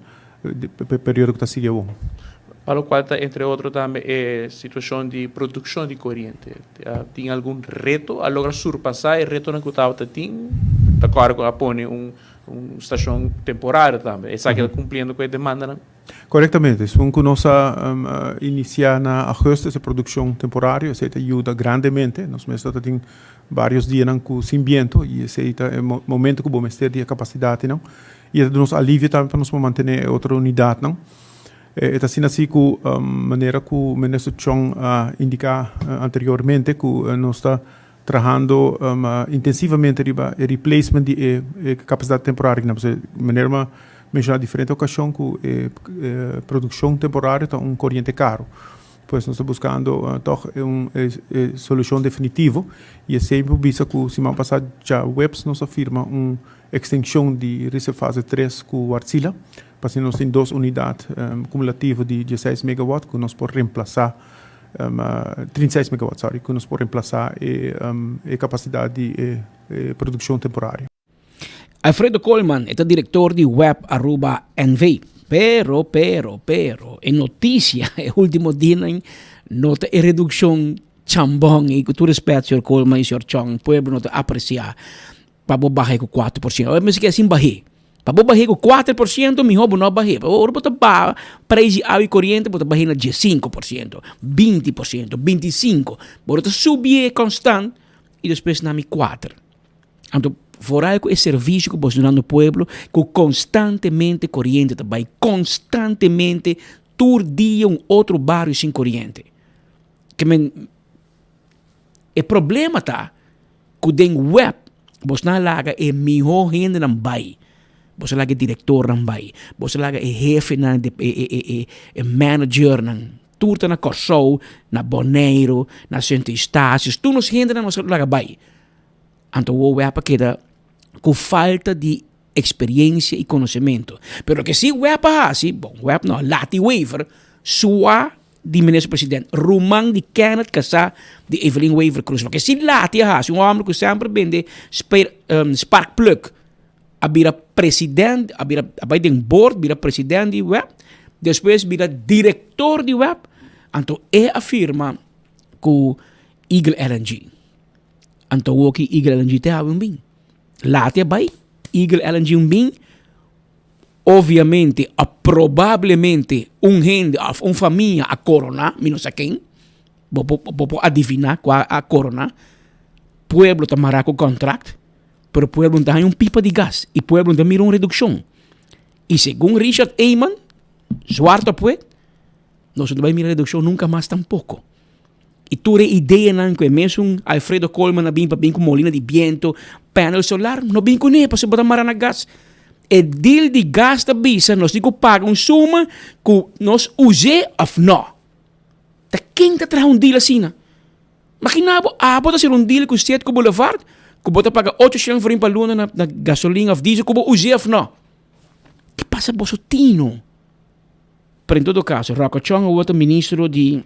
período que está seguindo. Para o qual está, entre outros, também a situação de produção de corrente. Tem algum reto a lograr surpassar o reto que está tem? Está claro que apone uma estação temporária também. Está cumprindo com a demanda, não? Corretamente. Se nós iniciar na agosto essa produção temporária, isso ajuda grandemente. Nós mesmo temos vários dias com sem vento e esse é o momento que vamos ter de capacidade, não? E nos alivia também para nos manter outra unidade, não? É assim que a maneira que o ministro Chong indicou anteriormente que nós está trabalhando intensivamente para o replacement de capacidade temporária. De maneira mencionar diferente ocasião que produção temporária está corrente caro. Pois nós estamos buscando uma solução definitiva e é sempre visto que semana passada já Webs nos afirma uma extensão de fase 3 com o Arcila, para nós temos 2 unidades cumulativas de 16 MW que nós podemos reemplaçar 36 MW, que nós podemos reemplaçar a capacidade de produção temporária. Alfredo Colman é o diretor de web Aruba NV. Pero, a notícia, o último dia, nota a redução chambong e com todo respeito, Sr. Colman e Sr. Chong, pueblo nota apreciar para baixar com 4%. Mas que assim baixar. Para baixar com 4%, me roubo não baixar. Para botar preço de água e corrente, botar baixar na 5%, 20%, 25%. Para subir constante e depois na 4%. Então, fora com esse serviço que você dá no pueblo, que constantemente corrente também, constantemente todo dia outro bairro sem corrente. que o problema tá que den web você não laga é melhor gente não vai você laga diretor não vai você laga é jefe não é manager não tudo na Corsou na Boneiro na Centro Estácios tudo nos gente não você laga vai então o web queda com falta de experiência e conhecimento pero que se web assim bom web não lati waiver sua di ministro presidente rumang di Kenneth Kasa di Evelyn Waver Cruz que se lati assim um homem que sempre vende spark plug abira presidente abira den board bira presidente di web depois bira diretor di web então afirma que Eagle LNG então o que Eagle LNG te ha bem lati vai Eagle LNG bem obviamente probavelmente gente família a corona não sei quem vou adivinhar qual a corona pueblo tomará com contrato pero pueblo não tem pipa de gás e pueblo não mira uma redução e segundo Richard Eyman Zwarte Puet nós não vai mirar redução nunca mais tampouco e tu a ideia não que mesmo Alfredo Colman bem com molina de viento painel solar não bem com ele para se botar marana gás e deal de gás da bisa nós digo paga suma que nós use of não tá quem tá traz deal assim maquinabo bota ser deal com o State com o Boulevard que bota paga 8 shillings por luna na gasolina of diesel que use of não que passa bolsotino pero em todo caso Rocochong o outro ministro de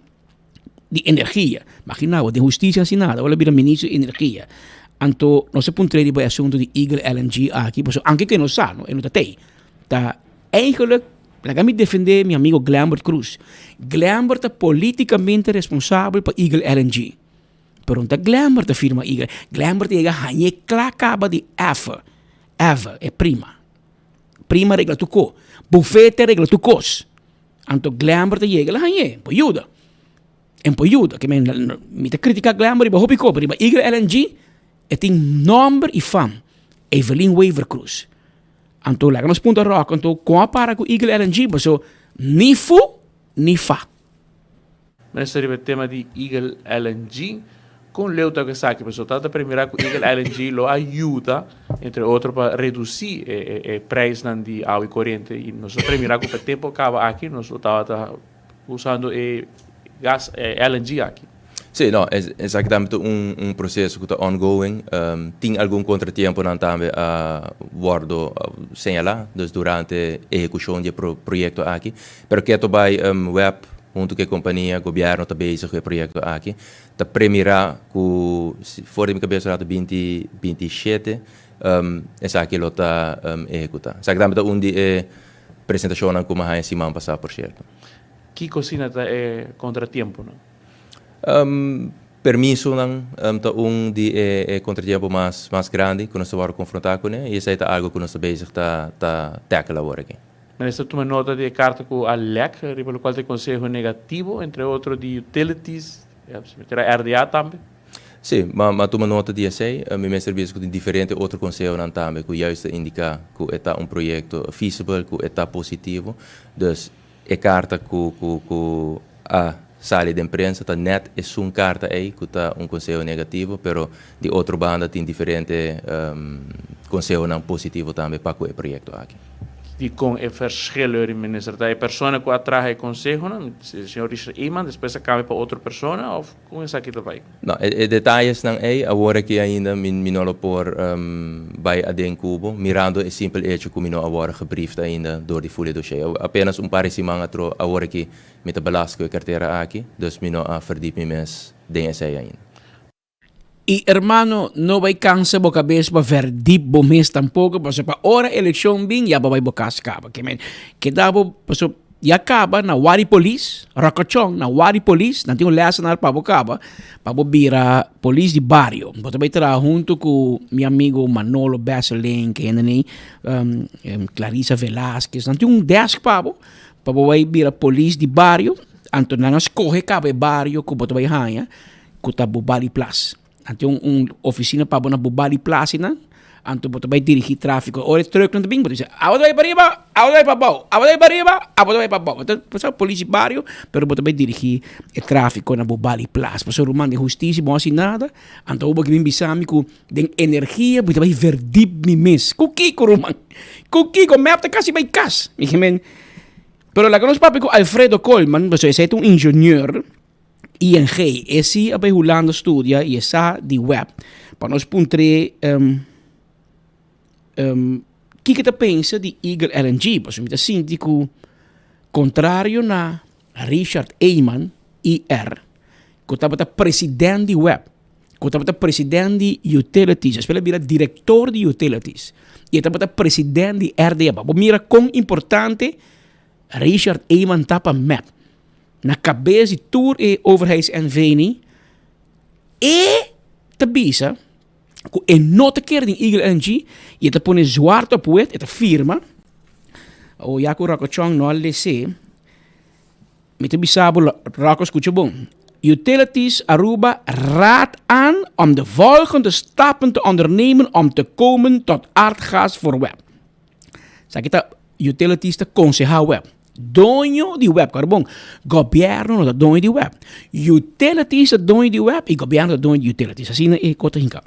energia maquinabo de justiça assim nada ou vira ministro de energia Anto, non si può entrare bij assunto di Eagle LNG aqui, anche che non sanno, e non da te. Eigenlijk, mi defende mio amico Glambert Cruz. Glambert è politicamente responsabile per Eagle LNG. Però da Glambert firma Eagle. Glambert è hanye clacaba di F. F è prima. Prima regla tu co. Buffete regla tu cos. Anto Glambert è la hanye, poi aiuta. E poi aiuta, che mi te critica Glambert, ma hopi co, per Eagle LNG e tem nome e fama Evelyn Waver Cruz anto lá nos ponto rock anto com a para com Eagle LNG so ni fu ni fa mas seria o tema de Eagle LNG com Leuta que sabe que tata primeira com Eagle LNG lo ajuda entre outros para reduzir o preço de água e corrente e nós primeira com o tempo acaba aqui nós estava usando gas LNG aqui. Sim, não, é exatamente um processo que está ongoing. Tem algum contratempo não também a bordo señalar durante a execução do projeto aqui. Pero que tu vai web junto com a companhia, governo está bezig com o projeto aqui. Está primeira com fora de cabeça na 2027 essa aqui lo está executar. Exatamente onde é apresentação como a semana passada por certo. Que cocina é contratempo, não? Permiso ng de contratempo mais grande que nós vamos confrontar com ele e isso é algo que nós bezig tá tackle agora aqui. Mas esta toma nota de carta com a LEC, pelo qual tem conselho negativo, entre outros de utilities, RDA também. Sim, mas toma nota de isso aí, meu serviço com diferente outro conselho não também que juist indica que é projeto feasible, que é positivo, dus é carta que a sala de imprensa está net é uma carta aí que está conselho negativo, pero de outra banda tem diferente conselho não positivo também para o projeto aqui. E com o verschil, ministro, a pessoa que atrás o conselho, o senhor Richard Eyman, depois acaba para outra pessoa, ou com isso aqui também? Não, detalhes não é, agora que ainda não por vai a den cubo, mirando o simples hecho que não agora gebriefd ainda door die folha dossier. Apenas par de semanas agora que me te belasco a carteira aqui, dus me não verdiep me mes den essay ainda. E hermano, não vai cansar a cabeça para ver deep bom mês tampouco, porque para hora eleição bem, já vai bocar acaba. Que dá já acaba na Wari Police, Rocochong, na Wari Police, não tem um lesson para bocaba, para vira police de barrio. Você vai trabalhar junto com meu amigo Manolo Besselin, que é Clarissa Velasquez, não tem um desk para vai vira police de barrio, então não escorre cabe barrio que você vai ganhar, que tá Bubali Plus. Tem uma oficina para na Bubali Place, Anto bota vai dirigir tráfico. Ora truck não tem bota dice, "Agora vai para arriba, agora vai para baixo, agora vai para arriba, agora vai para baixo." Então, passa polícia barrio, pero bota vai dirigir o tráfico na Bobali Place. Passa o romano de justiça, bom assim nada. Anto o que vem bisami com den energia, bota vai verdib mi mes. Kiko roman. Kiko me apta casi vai cas. Men. Pero la conosco papi con Alfredo Colman, pues es un ingenieur ING, esse abai Holanda studia e essa di web. Para nós puntre que te pensa di Eagle LNG, pues mi sinti ku contrario na Richard Eyman IR, que estava presidente di web, que estava presidente di utilities, spela bira diretor di utilities, e estava presidente di RDA. Bo mira quão importante Richard Eyman tapa map na cabeça de tour e overheids-NV e te bisa ku nota keer in Eagle LNG e te pone zwart op wit e te firma o Jaco Rakochong no LC met te bisabo Rako escucha bom. Utilities Aruba raadt aan om de volgende stappen te ondernemen om te komen tot aardgas voor web. Sa kita utilities te conseja web. Dono di web, carbon. Governo da dono di web. Utilities da dono di web e governo da dono di utilities. Assim é kota hinka.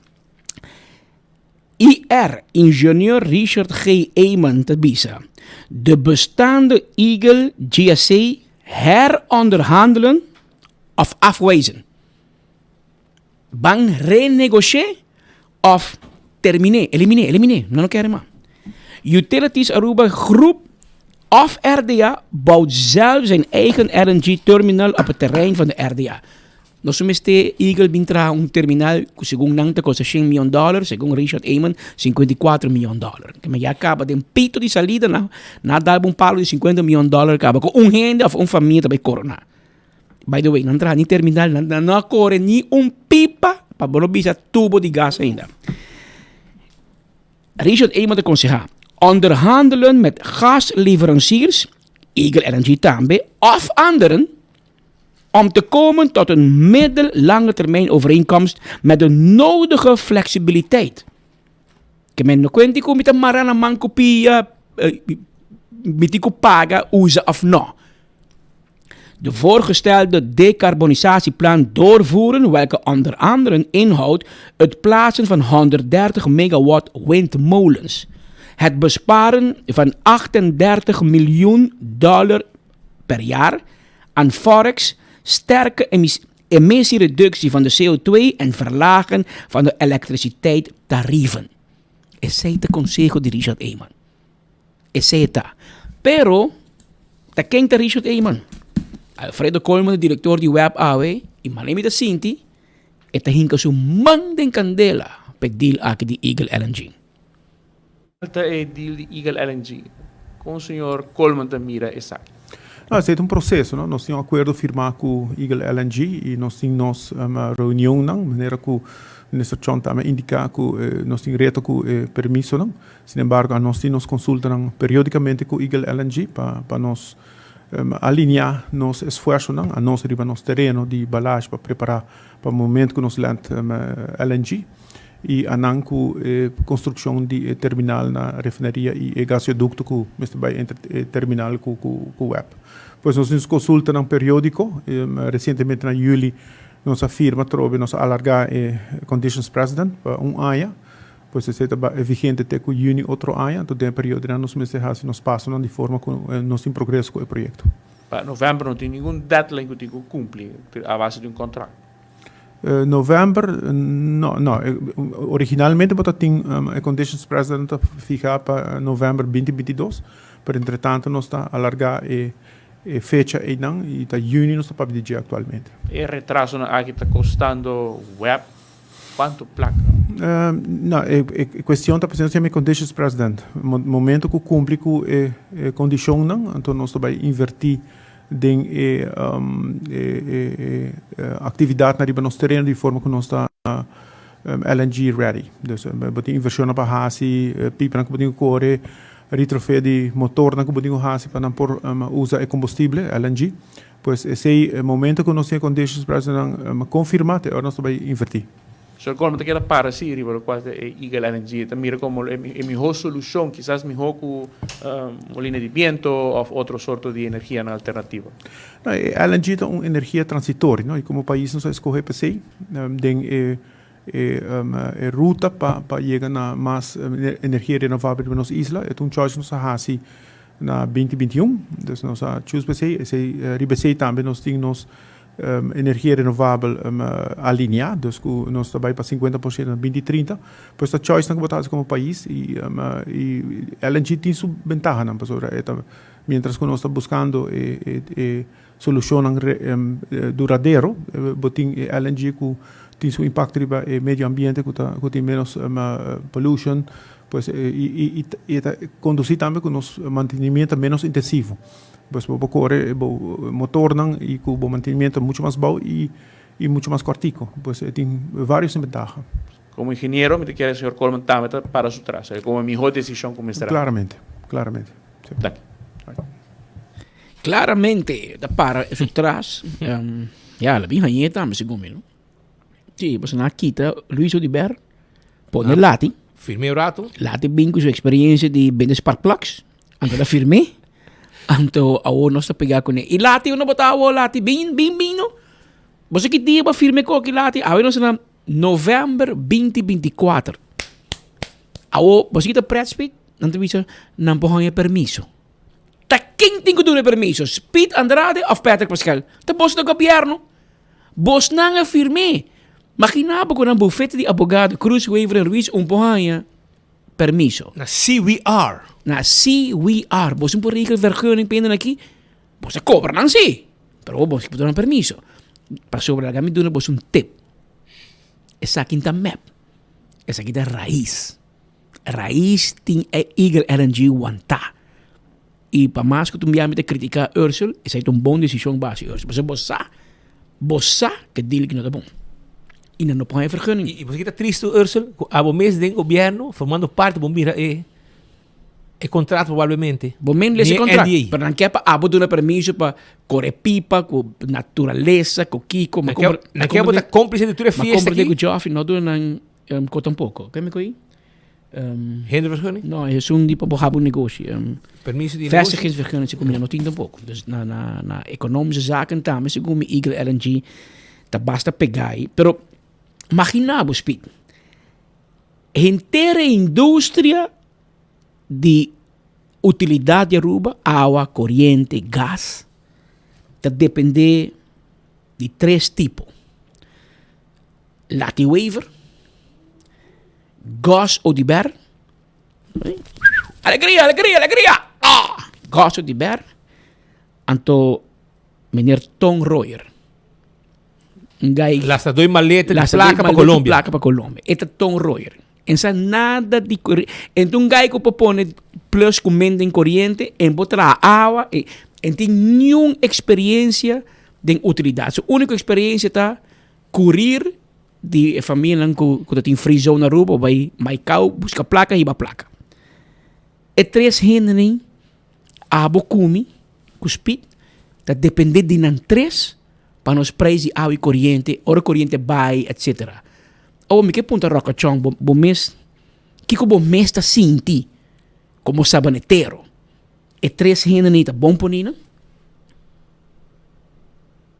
IR, ingenieur Richard G. Eyman te bisa. De bestaande Eagle GSC heronderhandelen of afwijzen. Bang renegocier of terminer, eliminer. Non quero mais. Utilities Aruba Groep of RDA bouwt zelf zijn eigen LNG-terminal op het terrein van de RDA. Nós somos Eagle bintra terminal que segundo não te custa $100 milhões, segundo Richard Eyman, $54 milhões. Que me acaba de pito de salida na dá palo de $50 milhões, acaba com renda ou família também corona. By the way, não entra nem terminal, não corre nem pipa para bolobisa tubo de gás ainda. Richard Eyman te aconselha onderhandelen met gasleveranciers, Eagle LNG tambe, of anderen, om te komen tot een middellange termijn overeenkomst met de nodige flexibiliteit. Que men no kwenti ko mita marana man kopia, mitico paga, usa of no. De voorgestelde decarbonisatieplan doorvoeren, welke onder andere inhoudt het plaatsen van 130 megawatt windmolens. Het besparen van $38 miljoen per jaar aan forex, sterke emissiereductie van de CO2 en verlagen van de elektriciteitstarieven. Ese es el consejo de Richard Eyman. Ese está. Pero, ta quem te Richard Eyman? Alfredo Colman, director de Web AW, y Malemi de Sinti, esta hinka su man den candela pedil aqui de Eagle LNG. Esta é deal de Eagle LNG. Com o senhor Colman Tamira, exato. Esse é um processo, não? Nós tínhamos um acordo firmado com o Eagle LNG e nós tínhamos uma reunião, não? De maneira que o ministro Chon também indica que nós tínhamos reto com permisso, não? Sin embargo, nós tínhamos consultado periodicamente com o Eagle LNG para nós alinhar nosso esforço, não? A nós arriba nosso terreno de balagem para preparar para o momento que nós lançamos LNG. E anang ku construção de terminal na refinaria e gasoduto ku Mr. Bay entre terminal ku web. Pois nós nos consulta num periódico, recentemente na julho nós afirma trove nós alargar conditions precedent para ano. Pois isso está vigente até com junho outro ano, então tem período nós mesmos nós passamos de forma que nós em progresso com o projeto. Para novembro não tem nenhum deadline que tem que cumprir a base de contrato. November, no. Originalmente tinha conditions precedent fijada para novembro 2022, pero entretanto nós está alargar fecha e não e está junho nós está para pedir atualmente. E retraso aqui está custando web quanto placa? Não, a questão está pensando sempre conditions precedent. Momento que cumpre com a condição não, então nós vai invertir den atividade na riba nos terreno de forma que nós está LNG ready. Dus botem inversão para hasi, pipa na que botem corre, retrofit de motor na que botem hasi para não por usa combustível LNG. Pois esse momento que nós temos condições para confirmar, nós vai invertir. So como te queda para si riba lo qual é Eagle Energy, mira como é melhor solução, quizás melhor com molina de viento ou outra sorte de energia alternativa. No, LNG é uma energia transitória, não? E como o país não escolhe para si, tem ruta para chegar na mais energia renovável na nossa isla. É choice nossa hasi na 2021. Então nós choose para si, esse ribesei também nós temos energia renovável alinhada, então nós trabalhamos para 50% em 2030. Pois a choice não botar como país e LNG tem sua vantagem, não, pessoal. Mientras que nós estamos buscando solução duradoura, botin LNG que tem seu impacto no meio ambiente, que tem menos pollution, pois e conduzir também com nosso mantenimento menos intensivo. Pois o motor e com o mantenimento muito mais bom e muito mais cortico. Pois tem várias vantagens. Como engenheiro, me quer o senhor Coleman também para su traço, é como a melhor decisão como estará. Claramente. Sí. Claramente, para su traço, la bem ranheta, também segundo mim. Sim, você na quita, Luís Odiber, pone lati. Firme o rato. Lati bem com sua experiência de vender spark plugs. Anto da firme. Anto awo nós tá pegar com ele. E lati não botar awo lati bem no. Você que dia ba firme com que lati. Awo nós na novembro 2024. Awo você que tá pré-speed, não visa não porra permiso. Tá quem tem que dar permiso? Speed Andrade ou Patrick Pascal? Tá boss do governo. Boss não firme. Makinaba ko ng bufete de abogado Cruz Waiver Ruiz porra permiso. Na CWR. Na CWR. Bos por regel vergunning penden aqui. Bos cobra não sim. Pero bos que dar permiso. Para sobre a gamit bos tip. Essa quinta map. Essa quinta raiz. Raiz tem Eagle LNG wanta. E para mais que tu me ame te criticar Ursula, essa é uma boa decisão base Ursula. Mas bossa que deal que não é bom. E não põe vergunning. E você está triste, Ursula, a mês do governo formando parte do mira é contrato provavelmente. Bom menos esse contrato. Para não quer para abo dar permiso para correr pipa com natureza, com kiko, não quer botar cúmplice de tua fiesta aqui. Mas como Joff não do não cota um pouco. Que me coi? Henry vergunning? Não, é um tipo para um negócio. Permiso de negócio. Vestigings vergunning se como não tem um pouco. Dus na economische zaken também, segundo Eagle LNG, tá basta pegar aí. Pero imaginamos, Speed, inteira indústria de utilidade de Aruba, água, corrente, gás, depende de 3 tipos. Lati Waiver, Gas Odiber, alegria! Gas Odiber, anto meneer Tom Royer. Las dois maletas de placa para Colômbia. Placa para Colômbia. Esta Tom Royer. Essa nada de então um gai que propõe plus comenda em corrente em botar água e tem nenhuma experiência de utilidade. A única experiência está curir de família que tem free zone na Aruba, vai cau busca placa e ba placa. E 3 gente abo kumi cuspit, tá depender de nan 3 para nos preços de água e corrente, hora corrente vai, etc. Ou me que ponta roca chong bom mês que como mês está sinti como sabanetero e 3 gente tá bom ponina.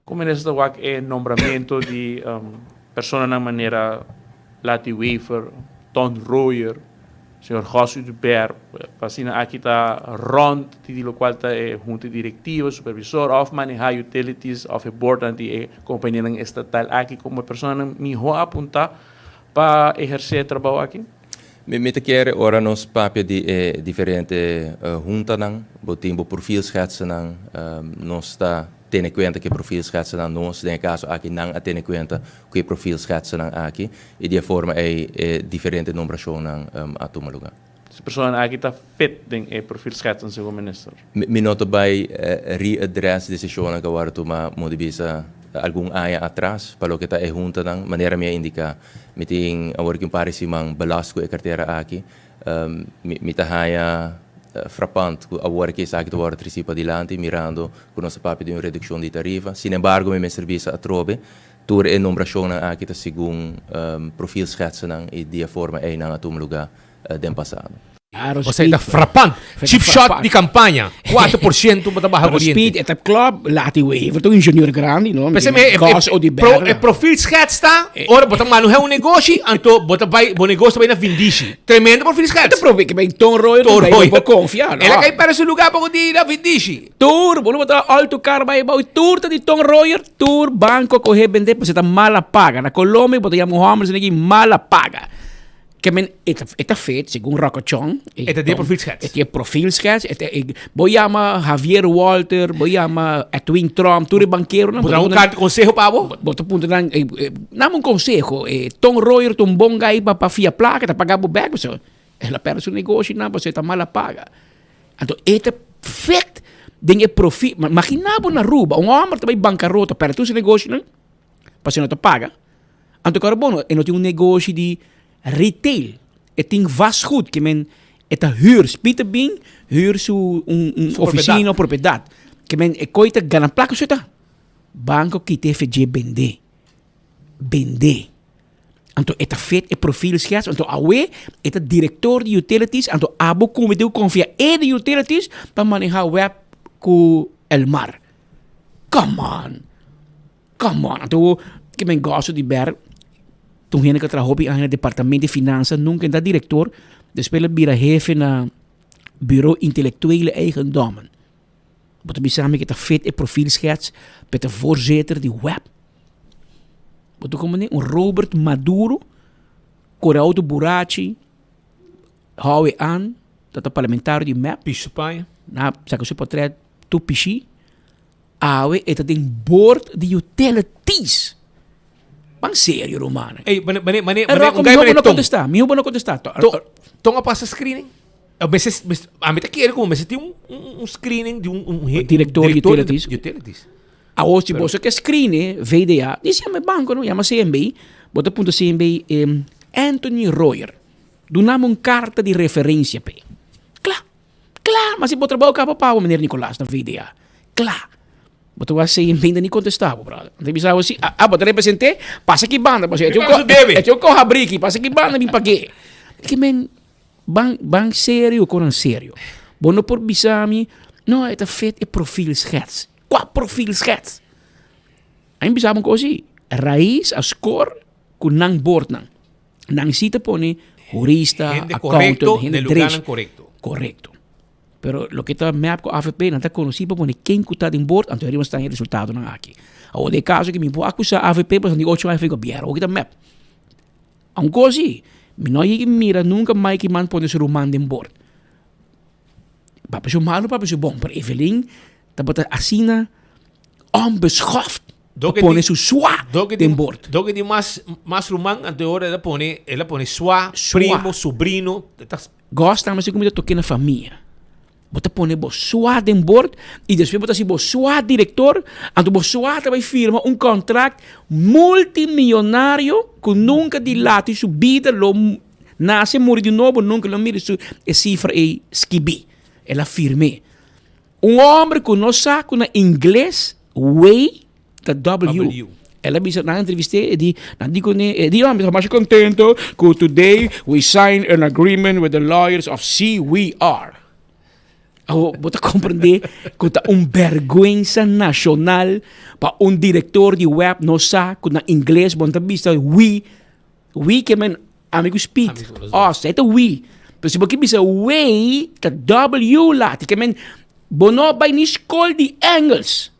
Como nesse é nombramento de pessoa na maneira Lati Waiver, Tom Royer, senhor José Duper, assim aqui está rond de lo qual está junta diretiva, supervisor, of manejar utilities, of board anti companhia estatal aqui como pessoa me apontar para exercer trabalho aqui. Me quer ora nos papel de diferente junta nang, botimbo perfil schetsen nang, nos está tendo em conta que perfil schetsen nang nos, em caso aqui não a tendo em conta que perfil schetsen nang aqui, e de forma é diferente numeração nang a tomar lugar. Se pessoa aqui está fit den perfil schetsen segundo minister. Me nota by readdress decisão que agora toma modibisa algum ano atrás, para o que está junta nang maneira me indica, me tem agora que parece mang balasco e carteira aqui, me tahaya frappante agora que está aqui agora tricipa dilante mirando com nosso papel de redução de tarifa. Sin embargo, me serviço a trobe Tour e nombração na kita segundo profil schetsen ng dia forma ay nang atum lugar den passado. O seja, frappante. Chip shot di campagna. 4% para baixo corriente. Speed et club lati wave. Tu ingenieur grande, no? Pensa me, profil sketch sta. Ora bota mano é um negócio, anto bota vai, bom negócio vai na vindici. Tremendo profil sketch. Prove que bem Tom Royer, não pode confiar. Ela cai para esse lugar para de na vindici. Tour, bom botar alto car vai tour de Tom Royer, tour banco correr vender, você tá mala paga. Na Colômbia bota Mohamed ninguém mala paga. Que men eta feito segundo Rocochon eta de profil sketch eta profil sketch eta boyama Javier Walter boyama Edwin Trump tudo banqueiro não botar carta conselho pavo bota ponto não um conselho Tom Royer um bom guy para fia placa tá pagar o back so ela perde seu negócio não você tá mal paga então eta feito den profil imaginava na rua homem também bancarrota para tu seu negócio não para você não te paga então carbono e não tem negócio de retail, het ding vastgoed, que men het huur, Peter Bing, huur zo een oficina of propriedade, que men koite gana placa zeta, banco que te fez bende, anto het fet e profiel schets, anto awe het director de utilities, anto abo como deu confia de utilities para manejar web com el mar, come on, anto que men gosto de ber toen ik trabalhei aan het departamento de Finanças, nunca dat director, de speler bira jefe na bureau intellectuele eigendommen. Wat we samen met de fit en profielschets, met de voorzitter die web. Wat komen we een Robert Maduro, Corauto Buraci, hou je aan dat de parlementari die map. Pissupai. Na, zeg ik portret, tu pichi. Awe, het ding boord de utilities. Bang sério, Romano. Ei, mas não contestar. Me não contestar. Tonga passa screening. A mim quer como mas tem screening de diretor de utilities. A hoje você que screening VDA. Diz chama banco, não? Chama CMB. Bota ponto CMB Anthony Royer. Do nome carta de referência p. Claro, mas se botar trabalho capa para meneer Nicolás na VDA. Claro. Botou assim, ainda nem contestava, brother. Então, pensava assim, botar representante, passa aqui banda, você eu corro abrir aqui, passa aqui banda, vim para quê? Que men, bang sério, coran sério. Bom, não por bisami, não, é feito é profil schets. Qual profil schets? Aí bisama uma coisa, raiz, a score, com nang board nang. Nang cita pone, jurista, accountant, gente correcto, correcto. Pero lo que está map com a AFP não está conhecido para quem está em board, então eles estão em resultado não aqui. Ou de caso que me vou acusar a AFP, mas não gosto mais de ficar o que está map. Um coisa, me não ia mira nunca mais que man põe esse romano em board. Papa zo malo, papa zo bom, para Evelyn, tá bota assina onbeschoft. Põe su sua em board. Doque de mais romano, ante hora ela põe sua, primo, sobrinho. Gosta, mas se comida toque na família. Bota pone bo sua em board e depois bota si bo sua diretor, anto bo sua vai firma contrato multimilionário que nunca dilata sua vida, lo nasce morre de novo, nunca lo mira su cifra e skibi. Ela firme. Homem que não sabe na inglês, way the W. Ela me na entrevista e di I'm much contento que today we sign an agreement with the lawyers of CWR. Bota compreender que tá vergonha nacional para diretor de web não sabe que na inglês bom tá vista we que men amigo speed certo we mas se você bisa way the W lá que men bono vai na escola de inglês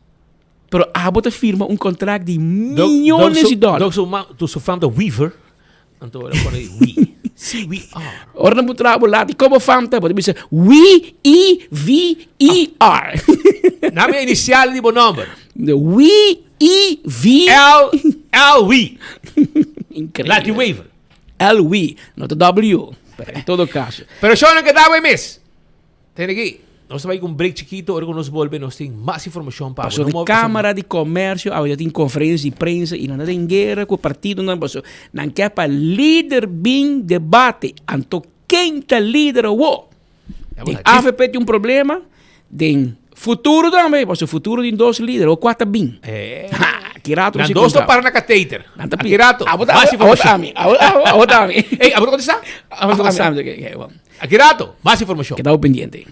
pero bota firma contrato de milhões de dólares tu sou fã da Weaver então ela põe we CWR. Ora não trabalho lá, e como fanta, pode dizer WEVER. Na minha inicial de bom número. WEVLW. Incrível. Latin Waiver. LW, não é W. Em todo caso. Pero só não que dá o mês. Tem aqui. Nós vamos com um break chiquito, agora nos volve, nós temos mais informação para você. A Câmara de Comércio, já tem conferência de prensa e não tem guerra com o partido, não quer para líder bem debate, então quem está líder o A AFP tem problema, tem futuro também, porque o futuro tem dois líderes, ou quatro bem. Kirato si Nandosto konta. para naka-tater. Nantapi. Akirato. Awot Mas information. ami. Eh, abot ko din sa? Akirato. Mas information. Kita pendiente.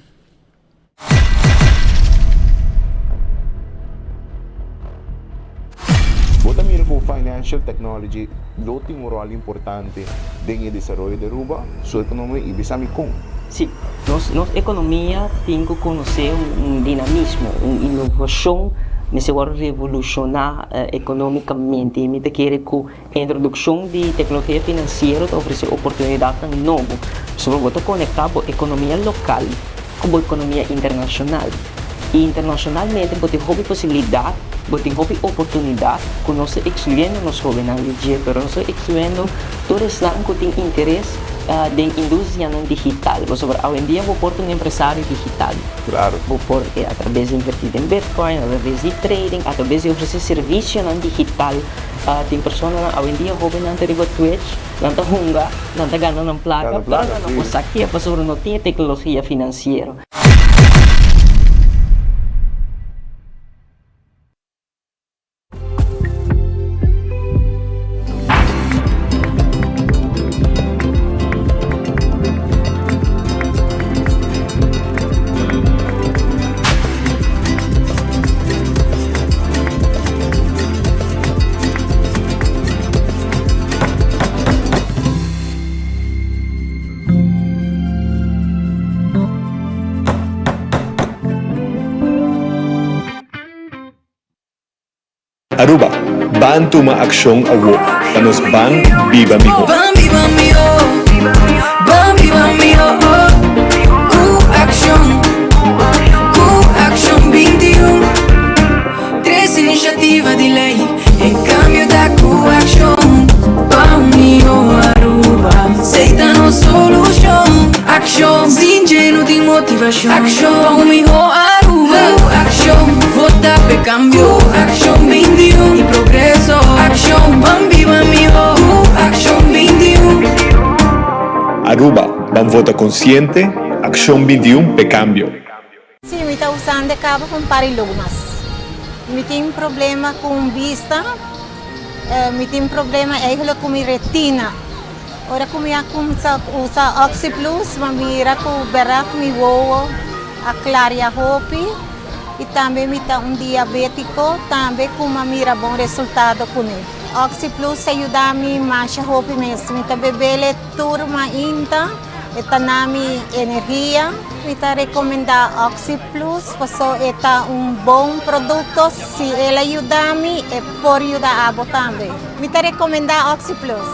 Bota mira com financial technology, lo tem um rol importante dentro do desenvolvimento de Aruba, sua economia e bisami com. Sim, nossa economia tem que conhecer dinamismo, inovação, nesse agora revolucionar economicamente. Me quer que a introdução de tecnologia financeira oferece oportunidades novas, sobre conectar a economia local com a economia internacional. E internacionalmente, você tem possibilidade, você tem oportunidade, que nós excluindo nos jovens, mas nós excluindo todos que têm interesse da indústria digital. Sobre hoje em dia, vou pôr um empresário digital. Claro. Vou pôr através de invertir em Bitcoin, através de trading, através de oferecer serviço digital. Tem pessoas hoje em dia, jovens não têm Twitch, não têm Hunga, não têm ganhando placa, não conseguem, sobre não tem tecnologia financeira. Aruba, bantu ma aksyon awo, panos bang biba miho. Bam viva mio, bam viva mio, Q-Action 21. 3 iniziativa di lei, in cambio da Q-Action. Bam mio Aruba, aceitano solution. Action, zingeno di motivation. Action, bam mio Aruba. Q-Action, vota per cambio. Q-Action 21, il progresso. Action, bam viva mio, Q-Action 21. Aruba, ban vota consciente, aksyon 21 pe cambio. Sim, eu estou usando cabo com parilumas. Eu tenho problema com vista, eu tenho problema com minha retina. Ora como eu uso Oxy Plus, eu mira com o beraco me voa, a claria hopi, e também me dá diabético, também com uma mira bom resultado com ele. Oxy Plus ajuda a mim mancha hopi mesmo, me bebele turma inta, eta nami energia. Me recomenda Oxy Plus, porque é bom produto, se ele ajuda a mim, por ajudar a você também. Me recomenda Oxy Plus.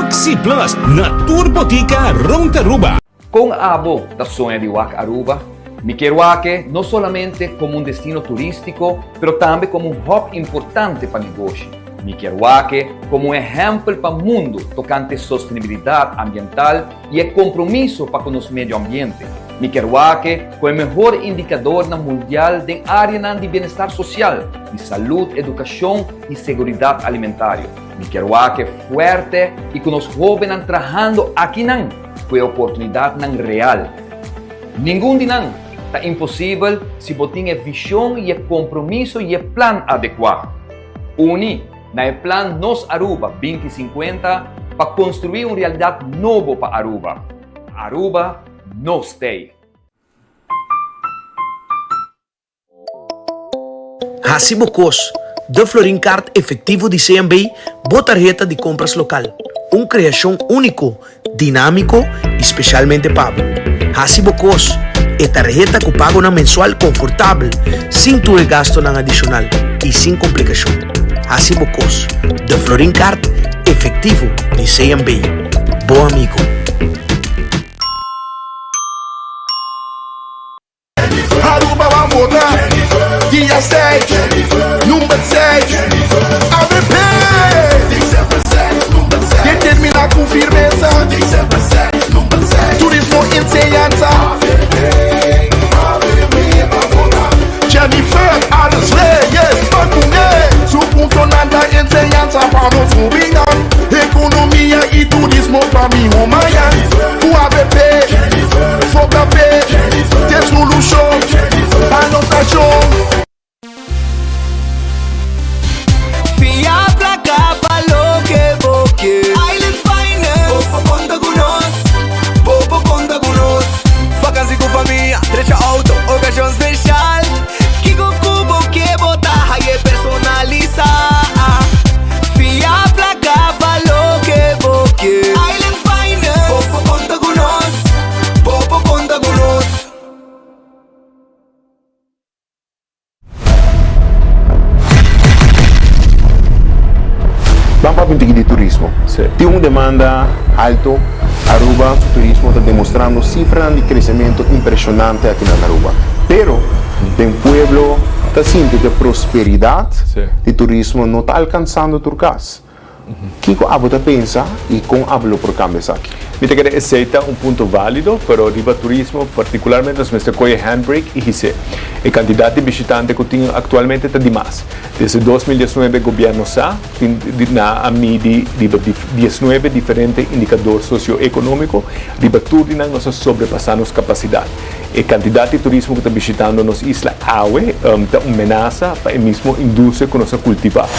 Oxy Plus na Turbotica Ronda Aruba. Con Abo da Sonha de Wak Aruba, me quero Wake não somente como destino turístico, pero também como hub importante para negócio. Me quero Wake como exemplo para o mundo tocante sustentabilidade ambiental e compromisso para com o meio ambiente. Me quero Wake como o melhor indicador mundial de área de bem-estar social, de saúde, educação e segurança alimentar. Me quero Wake forte e com os jovens trabalhando aqui não, com a oportunidade não real. Nenhum de nós está impossível se você tem visão e compromisso e plano adequado. Uni na plan Nos Aruba 2050 para construir uma realidade nova para Aruba. Aruba no stay. Hacibocos, de Florincard efetivo de CMB, botarjeta de compras local. Uma criação único, dinâmico e especialmente pago. Hacibocos é tarjeta que paga na mensual confortável, sem tu gasto na adicional e sem complicação. Hacibocos, de Florincard efetivo de CMB. Bom amigo. Aruba vai mudar. Dia 6, número 6. AVP. Determina com firmeza. Turismo enseñanza. Jennifer, alles leyes, português. Su funcionando enseñanza para nos ubicar. Economia e turismo para mim, Romaia. O AVP, Foca P, tem solução. Anotação. demanda alto, Aruba, su turismo está demostrando cifras de crecimiento impresionante aquí en Aruba. Pero, en pueblo, está sintiendo que prosperidad de turismo no está alcanzando Turcas. ¿Qué hablo pensa y cómo hablo por cambios aquí? Mira que aceita un punto válido, pero arriba turismo, particularmente los meses de handbrake y dice, el cantidad de visitantes que tienen actualmente está de más. Desde 2019 el gobierno ha medido 19 diferentes indicadores socioeconómicos, arriba turismo nos ha sobrepasado nuestra capacidad. La cantidad de turismo que está visitando nos isla Aue está una amenaza para el mismo industria que nos ha cultivado.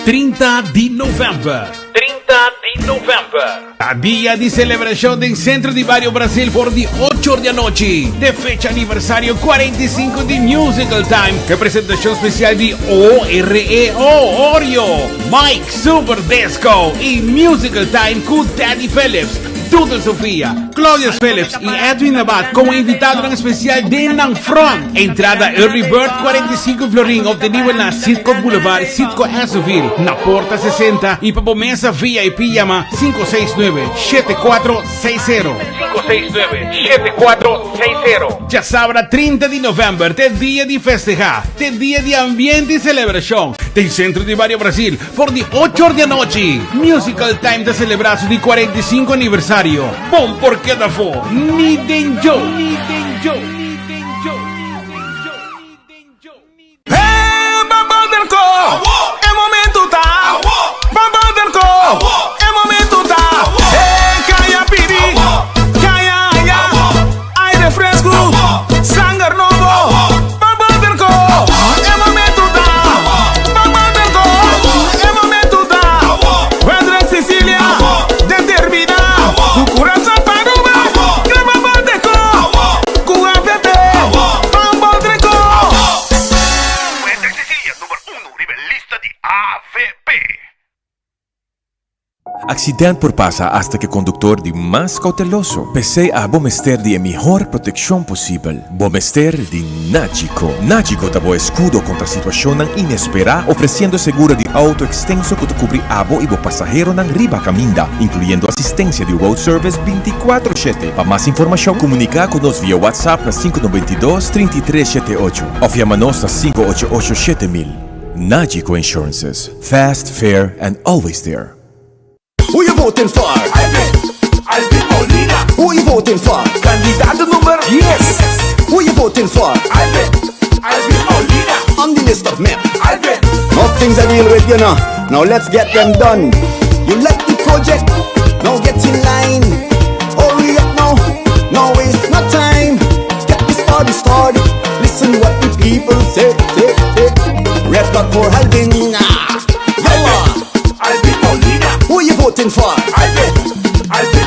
30 de novembro. 30 de novembro. A dia de celebração do Centro de Bairro Brasil por de 8 da noite. De fecha aniversário 45 de Musical Time. Representação especial de OREO, Oreo, Mike Super Disco e Musical Time com Teddy Phillips, Duda Sofia, Claudia Phillips e Edwin Abad como invitado ng especial din ng Front. Entrada Early Bird 45 florin obtenido na Sitco Boulevard, Sitco Esoville, na Porta 60 e para mesa VIP llama 569-7460. 569-7460. Já sabrá 30 de novembro, te dia de festejar, te dia de ambiente e celebração. Tem Centro de Bairro Brasil, por de 8 da noite. Musical Time da celebração de 45 aniversário. Bom porque da fo, ni den yo. Hey, Bambal del Co, é momento tá. Bambal del Co, é momento tá. Hey, caia piri, caia ya, aire fresco, sangue novo. Bambal del Co, é momento tá. Bambal del Co, é momento tá. Pedro en Sicilia, determina. Tu coração para o mar, crema Baldeco, com a VT, Bambal del Co. Pedro en Sicilia, número 1, nivelista de AVP. Accidente por pasa hasta que conductor de más cauteloso. Pese a Bomester de mejor protección posible. Bomester de Nagico. Nagico dabo escudo contra situación inesperada, ofreciendo seguro de auto extenso que te cubre abo y bo pasajero nan riba caminda, incluyendo asistencia de road service 24/7. Para más información, comunica con nos vía WhatsApp na 592-3378 o llamanos a 588-7000. Nagico Insurances. Fast, fair, and always there. Who you voting for? Alvin Molina. Who you voting for? Candidato número 10. Who you voting for? Alvin Molina. On the list of men. Alvin. Nothing's a deal with you now. Now let's get them done. You like the project? Now get in line. Hurry up now. No waste no time. Get this party started. Listen what the people say. Red dot for Alvin. Alvin Molina. Who you voting for? Alvin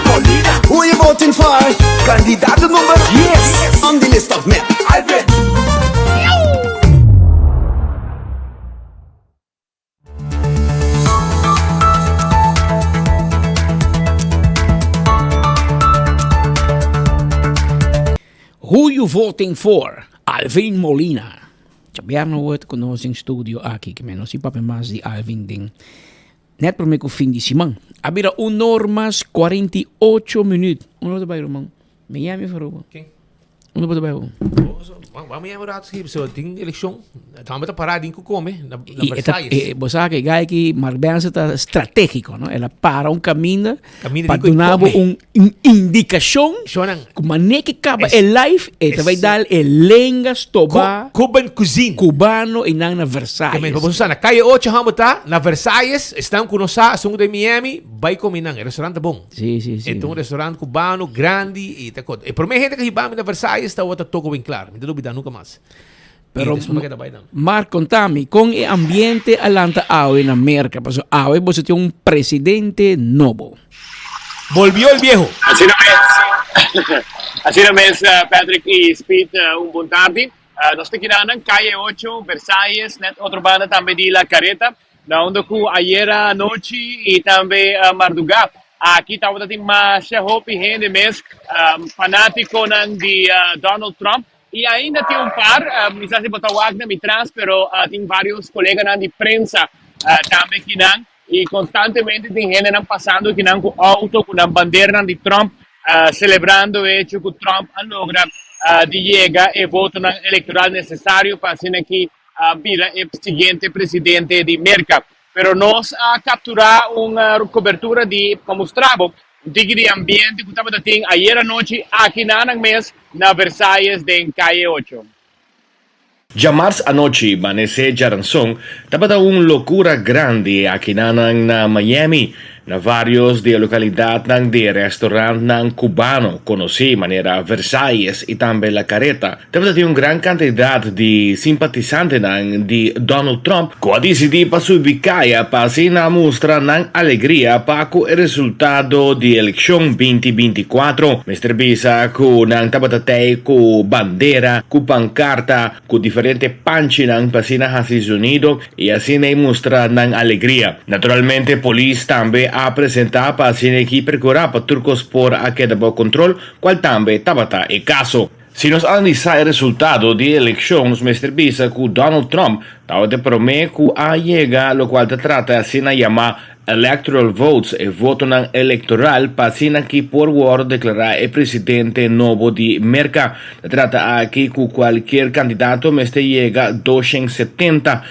Molina. Who you voting for? Candidato número 10. On the list of men. Alvin. Who you voting for? Alvin Molina. Sabihan wordt conosco in studio aqui, que menos si papi mas di Alvin ding. Net por me ko fin di simang. Abira 1 horas 48 minutos. Uno de bairro man. Miami faruba. Quem? Uno de bairro. Vamos aí morar aqui, so tem eleição. Estamos paradinho com come na E Versalhes. você sabe que gai que Marbense está estratégico, não? Ela para caminho para de dar come. indicação como nem que acaba é live e vai dar lengas toba Cuban cuisine cubano e na Versalhes. Também vamos usar na calle 8 hamota na Versalhes, estamos com nós a de Miami, vai comer nang restaurante bom. Sim. É um restaurante cubano grande e tá coisa. E por mim gente que vamos na Versalhes está outra toco bem claro. Me dúvida nunca mais. Pero Mark, contame, con el ambiente alanta ahora en América, pues ahora vos tenés un presidente nuevo. Volvió el viejo. Así no es, Patrick y Speed, un buen tarde. Nos te quedan en calle 8, Versalles, net otra banda también de La Careta, donde ayer anoche y también Mardugá. Aqui estava tendo mais hope gente mesmo, fanático de Donald Trump. Y ainda tem un par, mi sa si botawag na mi trans, pero tem varios colegas de prensa también que nan, y constantemente tem gente nan pasando que nan con auto, con la bandera de Trump, celebrando hecho que Trump logra de llega e voto electoral necesario para ser que vira el siguiente presidente de América. Pero nos captura una cobertura de como mostraba de ambiente que estaba ayer anoche aquí en mes na Versalles de calle 8. Já março anoche, Vanessa Jaranson, estava uma loucura grande aqui na Miami, na vários de localidade de restaurante cubano, conheci maneira Versalles e também La Carreta. Estava uma grande quantidade de simpatizantes de Donald Trump, que decidiu para ubicar para se mostrar alegria para o resultado da eleição 2024. Mr. Bisa, que estava com bandeira, com pancarta, com diferentes panchi para se Estados Unidos e assim mostrar alegria. Naturalmente, a polícia também apresentar para a equipe procurar para turcos por a queda de controle, qual também estava em caso. Se nós analisar o resultado de eleições, Mr. Bisa, que Donald Trump estava de prometer que a chega, o qual trata assim a chamar electoral votes e voto electoral para que por word declarar el presidente novo de América. Trata aquí que cualquier candidato llega 270.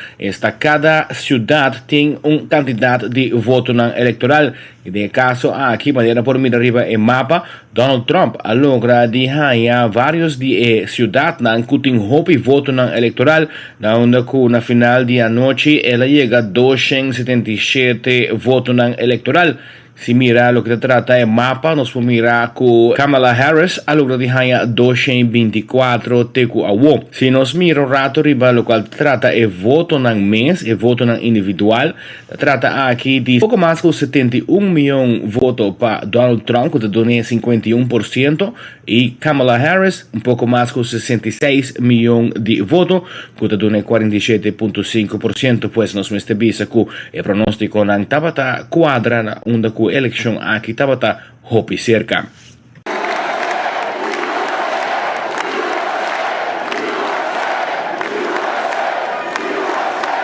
Cada ciudad tiene un candidato de voto electoral. Y de caso aquí, manera por mirar arriba el mapa, Donald Trump logra dejar varios de ciudades que tienen voto electoral, donde na final de anoche él llega 277 votos electoral. Si mira lo que se trata el mapa, nos podemos mirar que Kamala Harris logra dejar 224 TQAW. Si nos mira rato arriba, lo cual trata el voto en mes, el voto individual, trata aquí de poco más que 71 millones de votos para Donald Trump, que te dona 51%, y Kamala Harris, un poco más que 66 millones de votos, que te dona 47.5%. Pues nos muestra que el pronóstico en Tabata cuadra una elección aquí estaba hopi cerca.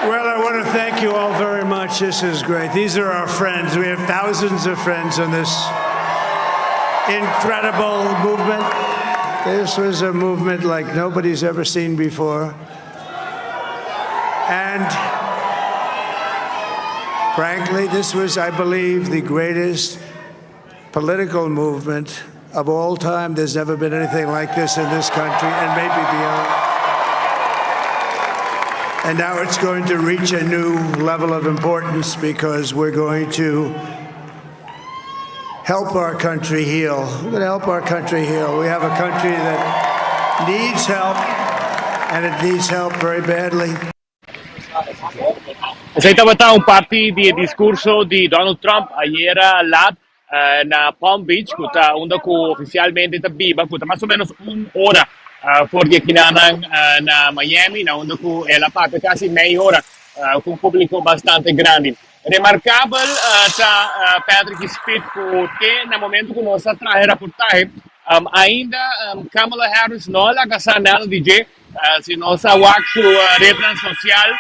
Well, I want to thank you all very much. This is great. These are our friends. We have thousands of friends in this incredible movement. This was a movement like nobody's ever seen before. And frankly, this was, I believe, the greatest political movement of all time. There's never been anything like this in this country, and maybe beyond. And now it's going to reach a new level of importance because we're going to help our country heal. We're going to help our country heal. We have a country that needs help, and it needs help very badly. Ese estaba un parte de discurso de Donald Trump ayer na Palm Beach, que está oficialmente está viva, que está más o menos una hora fuera aquí na Miami, donde es la parte casi media hora, con un público bastante grande. Remarcable está Patrick Speed, que en el momento que nos trae reportaje, ainda Kamala Harris no la casa nada DJ, sino sa su red social.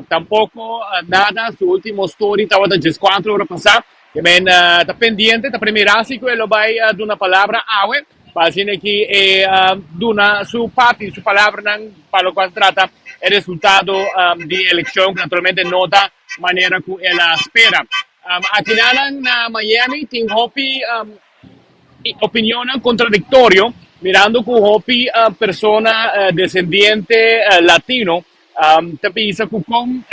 Tampoco nada, su último story estaba de 4 horas pasadas, que está pendiente, está premirando que lo va a dar una palabra agua, para decir que su parte, su palabra para lo cual trata el resultado de elección, que naturalmente no da manera que él espera. Aquí en Miami, tengo opinión contradictoria, mirando que Hopi, persona descendiente latino, te pensa que com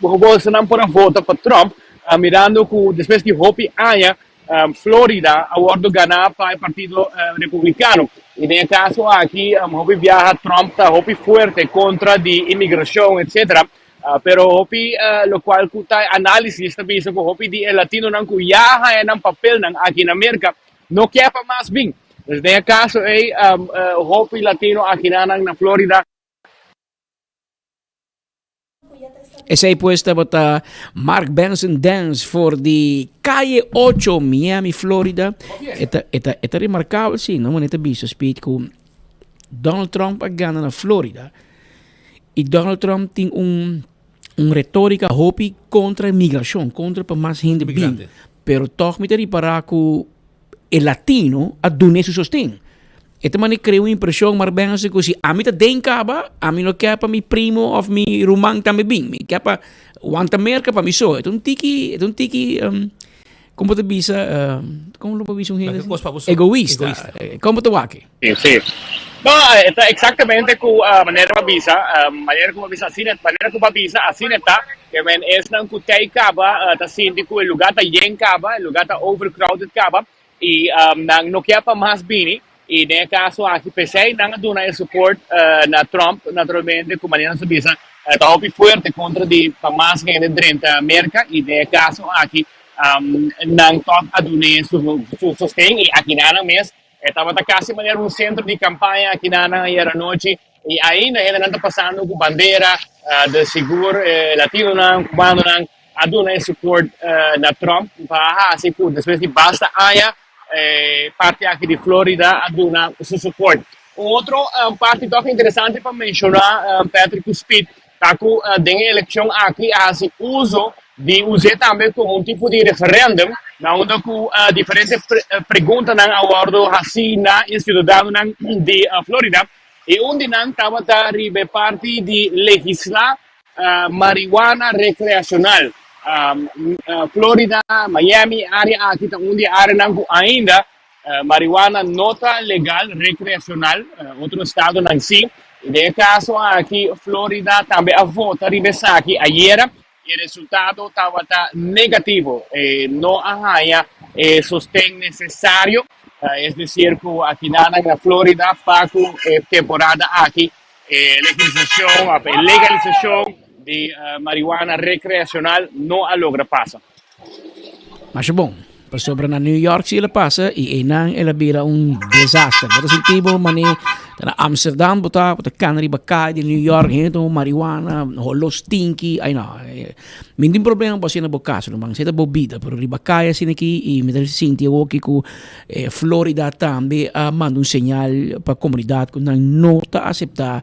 Bolsonaro por vota para Trump, mirando que depois de Hopi haya Florida a bordo ganar para el partido republicano. Y en el caso aquí, Hopi viaja Trump, está Hopi fuerte contra de inmigración, etc. Pero Hopi, lo cual está análisis, te pensa que Hopi de latino não viaja en papel aquí en América, no quepa más bien. En el caso, Hopi latino aquí en Florida. Esa pues estaba Mark Benson Dance for the calle 8 Miami, Florida. Esta remarcable, sí, no manita visto speed con Donald Trump ganha na Florida. E Donald Trump tem retórica hopi contra a migração, contra para mais gente bem. Pero toch me reparar que o latino a donar seu sustento. Ito man crea uma impressão, mas bem assim que se a mim tá dencaba, a mim não quer para mi primo ou mi rumang também bem, me quer para wanta merca para mi so. Ito tiki como te bisa, como lo bisa egoísta. Como te wake? Sí. No, está exactamente con manera visa, manera como visa assim, manera como visa assim está, que men es nang kutay kaba, ta sindi ko lugar ta yen kaba, lugar ta overcrowded kaba, e nang nokia pa mas bini, e nel caso aqui pensei nang dona el support na Trump, naturalmente com manera sa visa, ta hopi fuerte contra di pa mas gente dentro América, e nel caso aqui nang top adune su sostén e aqui na mes estava quase maneira centro de campanha aqui na era noite e ainda não está passando com bandeira de seguro latino não cubano não aduna support na Trump para assim por depois de basta aya parte aqui de Florida aduna su support outro parte toque interessante para mencionar Patrick Speed tá com den eleição aqui assim uso de usar também como tipo de referendum onde com diferentes perguntas a bordo assim na cidadão de Florida e onde não estava a parte de legislar marihuana recreacional Florida, Miami, área aqui onde área não ainda marihuana nota legal recreacional outro estado não sim de caso aqui Florida também a vota ribessa aqui ayer il risultato estava negativo, no haya sostén necesario, es decir, que aquí en Florida, para temporada aquí, legalización de marihuana recreacional no logra pasar. Mas bom, para sobre na New York se ela passa e não ela vira desastre. Por esse tipo, mani na Amsterdam bota canary bacai de New York, então marihuana, holo stinky, ai não. Minding problema passa na bocaso, mas se bobida, pero ribacai assim aqui e me dá sentir que Florida também manda sinal para a comunidade que não está aceitar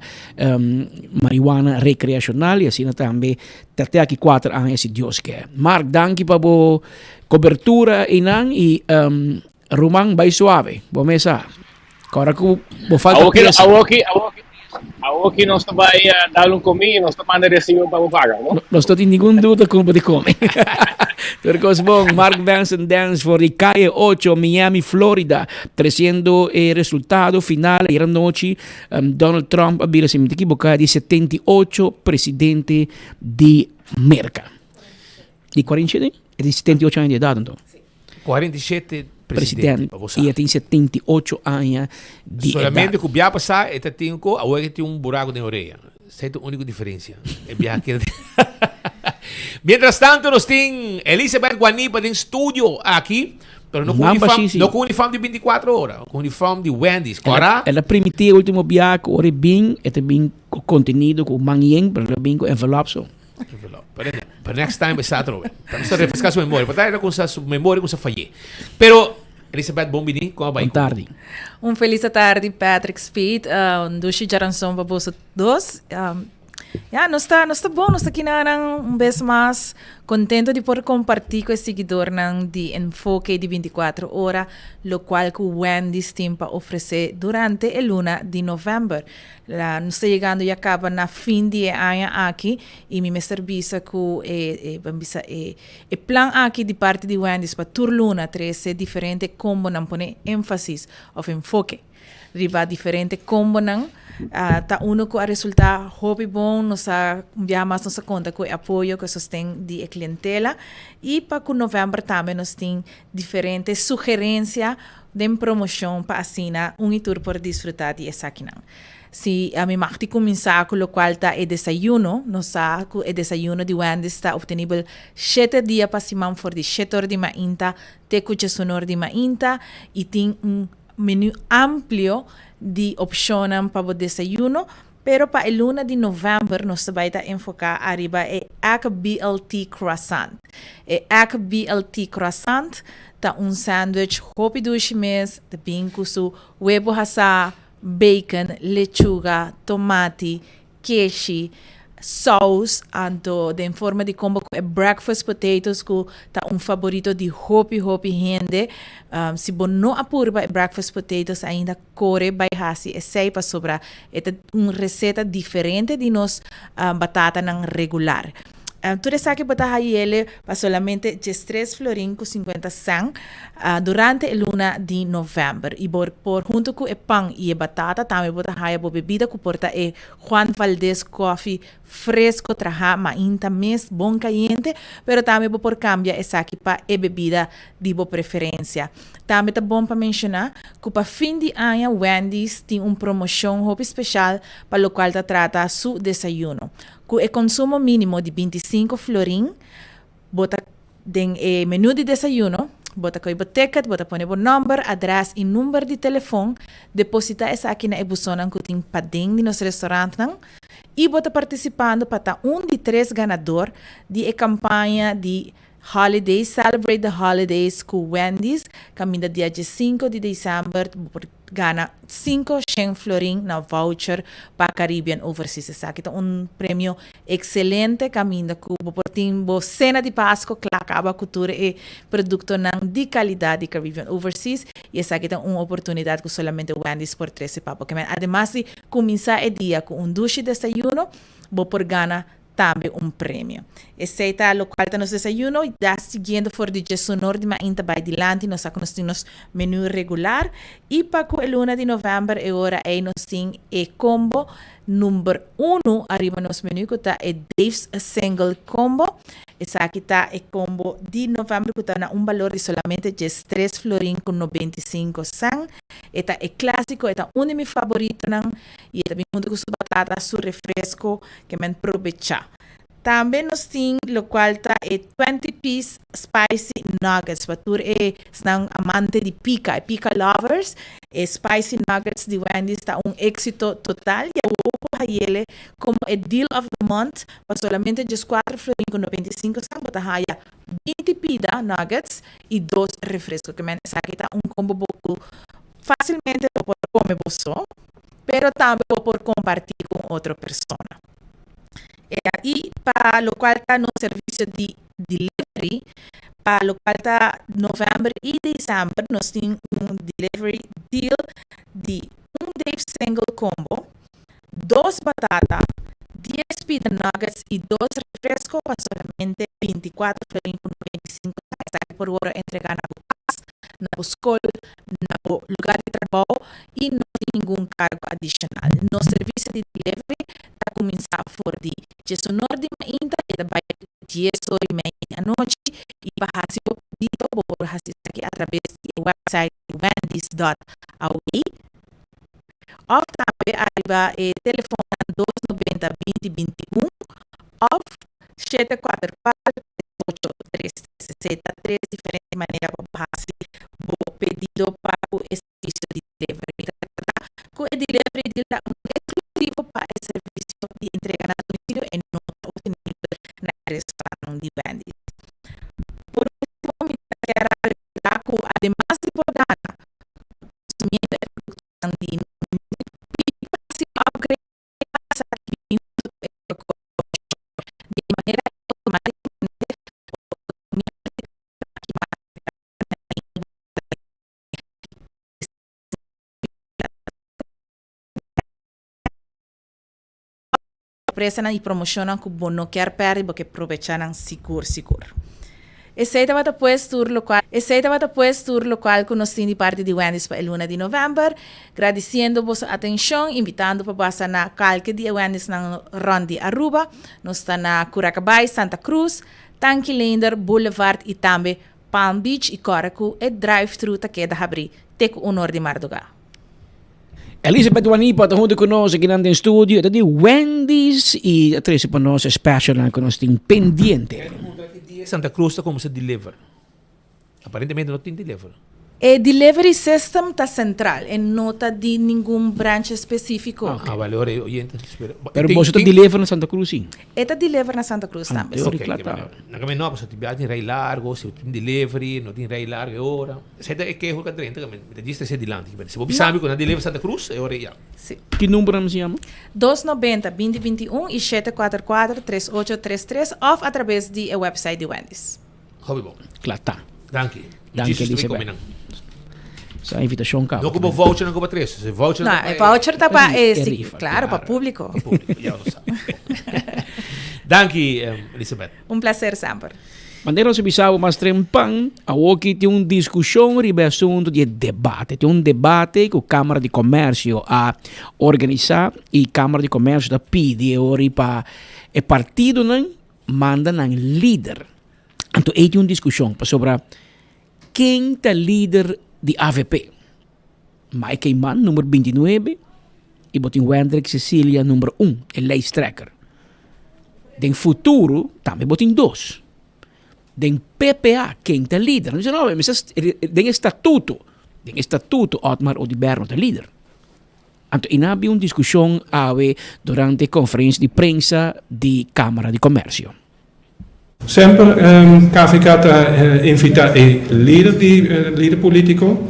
marihuana recreacional e assim também até aqui 4 anos se Deus quer. Mark, danke para bo cobertura inang e rumang bay suave. Bomesa. Agora que vou falta Aqui nós vai dar comigo, nós estamos recebendo para pagar, não? Não estou em nenhuma dúvida como de comer. Porque bom, Mark Benson Dance for the Calle 8, Miami, Florida, trazendo el resultado final ayer noche. Donald Trump había se me equivocar de 78 presidente de América. De 47? É de 78 anos de idade, então? 47 presidente. E tem 78 anos de solamente idade. que o Bia passar, ele tem buraco na orelha. Essa é a única diferença. Mientras tanto, nós temos Elizabeth Guanipa em estúdio aqui, pero não com uniforme de 24 horas, com uniforme de Wendy's. Ela permitiu o último viaje, ora bem, é bem contenido com manhã, pero bem com envelope. Pero next time vai outro. Vamos refrescar sua memória. Para com sua memória com sua falha. Pero Elizabeth, bom dia. Como vai? Boa tarde. Feliz tarde, Patrick Speed. Dushi Jaranson para vocês dois. Não está bom, nós está aqui vez mais contento de poder compartilhar com o seguidor de Enfoque de 24 horas, lo qual que Wendy's tem para oferecer durante a luna de novembro. Nós está chegando e acaba na fim de ano aqui e me serviço com o plan aqui de parte de Wendy's para tur luna 13 diferente como não põe ênfase ou enfoque. Riba diferente como não tá uno com a resultado hobby bom nos enviamos nossa conta com apoio que sustém de clientela e para com novembro também nós tem diferentes sugerências de promoção para assinar tour por desfrutar de essa aqui não. Se a mim marti começar com o qual tá desayuno, nós o desayuno de Wendy's está obtenível 7 dias para cima for de 7 horas de mainta, te cucha sonor de mainta e tem menu amplio de opciones para o desayuno, pero para el 1 de novembro nos vai a enfocar arriba BLT croissant. BLT croissant tá sándwich hopi dushi mes, tá bem com su huevo hasa, bacon, lechuga, tomate, queijo, sauce, anto in forma di combo e breakfast potatoes que tá favorito de hopi gente. Se você não apurba breakfast potatoes ainda corre vai hasi e sei para sobra. É uma receita diferente de nos batata não regular. Tu sabe que botar ele para solamente 3 florin com 50 cent durante a luna de novembro. E por junto com o pão e a batata, também botar a bebida que porta é Juan Valdez Coffee fresco, traja mainta mes bom caliente, pero também por cambia essa aqui para a bebida de boa preferência. Também tá bom para mencionar que para fim de ano Wendy's tem uma promoção especial para o qual trata su desayuno. Com o consumo mínimo de 25 florin, bota den menu de desayuno, bota com o ticket, bota põe o número, address e número de telefone, deposita essa aqui na ebusona que tem padem de nosso restaurante, e bota participando para de 3 ganador de campanha de Holidays, Celebrate the Holidays com Wendy's, caminho dia 5 de dezembro, gana 5 florin na voucher para Caribbean Overseas. Essa aqui é prêmio excelente, caminho com o cena de Páscoa, que acaba cultura e produto de qualidade de Caribbean Overseas. E essa aqui é uma oportunidade que solamente Wendy's por 13 papo. Además de começar o dia com duche de desayuno, vou por gana também prêmio. Esse é o local do nosso desayuno e da seguindo for de sonor de mainta vai dilante, nós temos menu regular e para o luna de novembro e ora nós temos combo número 1 arriba nos menu que está Dave's Single Combo. Essa aqui está combo de novembro que está valor de solamente 3 florin com 95 cent. Esta é clássico, esta é um de meus favoritos e também junto com sua batata, seu refresco que me aproveita. Também nós temos o qual está 20-piece spicy nuggets. Para tu são amante de pica lovers, spicy nuggets de Wendy's está êxito total. E eu vou ele como deal of the month, para solamente 4 florin com 95 cent, botar 20 pida nuggets e 2 refrescos. Que essa aqui está combo pouco facilmente por comer você, pero também por compartilhar com outra pessoa. E para o qual está no serviço de delivery, para o qual está novembro e dezembro, nós temos delivery deal de Dave Single Combo, 2 batata, 10 pita nuggets e 2 refrescos para solamente 24 florin com 95 cent. Por hora entregar na casa, na escola, no lugar de trabalho e não tem nenhum cargo adicional. No serviço de delivery está começando for de sonor de mainta e vai 10h30 da noite e para se pedido por aqui através do website wendys.aui. Ou também arriba telefone 290 2021 ou 744 833 diferentes maneiras para o pedido para o serviço de delivery. Com o delivery de exclusivo para o serviço de entrega na domicílio e não obtenido na restaurante de Wendy's. Por esse momento, quero recordar que, además de podar, consumindo a produção de de maneira automática prestam e promocionam que não quer perder porque aproveitam seguro. Esse estava depois tour local que nós temos de parte de Wendy's para a luna de novembro, agradecendo a vossa atenção, invitando para passar na calque de Wendy's na Ron de Aruba, nós está na Curacabay, Santa Cruz, Tanquilander, Boulevard e também Palm Beach e Coracu e drive-thru ta queda abrir, teco honor de Marduga. Elizabeth Wanipa está junto conosco aqui no estúdio, está de Wendy's e a Tracy para nós special que nós temos pendente. Santa Cruz está como se deliver. Aparentemente não tem deliver. E delivery system está central e não está de nenhum branch específico. Vale, ora oyente. Pero você está deliver na Santa Cruz, sim? Eta deliver na Santa Cruz também. Não caminho não, você tem rei largo, se tem delivery, não tem rei largo, ora. Você tem que erro cadê, também. Me diz se dilante. Se você sabe que na delivery Santa Cruz, é ora já. Sim. Que número nos chama? 290-2021 e 744-3833 ou através do website de Wendy's. Hobby bom. Claro, tá. Danke. Danke, Elizabeth. Essa invitação cá. Não como voucher, não como três. Se voucher não, é voucher está para claro, para público. Já lo sabe. Danke, Elizabeth. Prazer sempre. Maneira se bisava mais trempang, aqui tem uma discussão sobre assunto de debate. Tem um debate que a Câmara de Comércio a organizar e a Câmara de Comércio da pede para o partido não manda um líder. Então, aí tem uma discussão sobre quem é líder de AVP. Mike Mann, número 29, e botin Wendrik Cecilia, número 1, é lijsttrekker. Den futuro, também botin 2. Den PPA, quem é líder? Não, mas den estatuto, Otmar Odiberno é líder. Então, havia uma discussão durante a conferência de prensa de Câmara de Comércio. Sempre KVK invita líder político.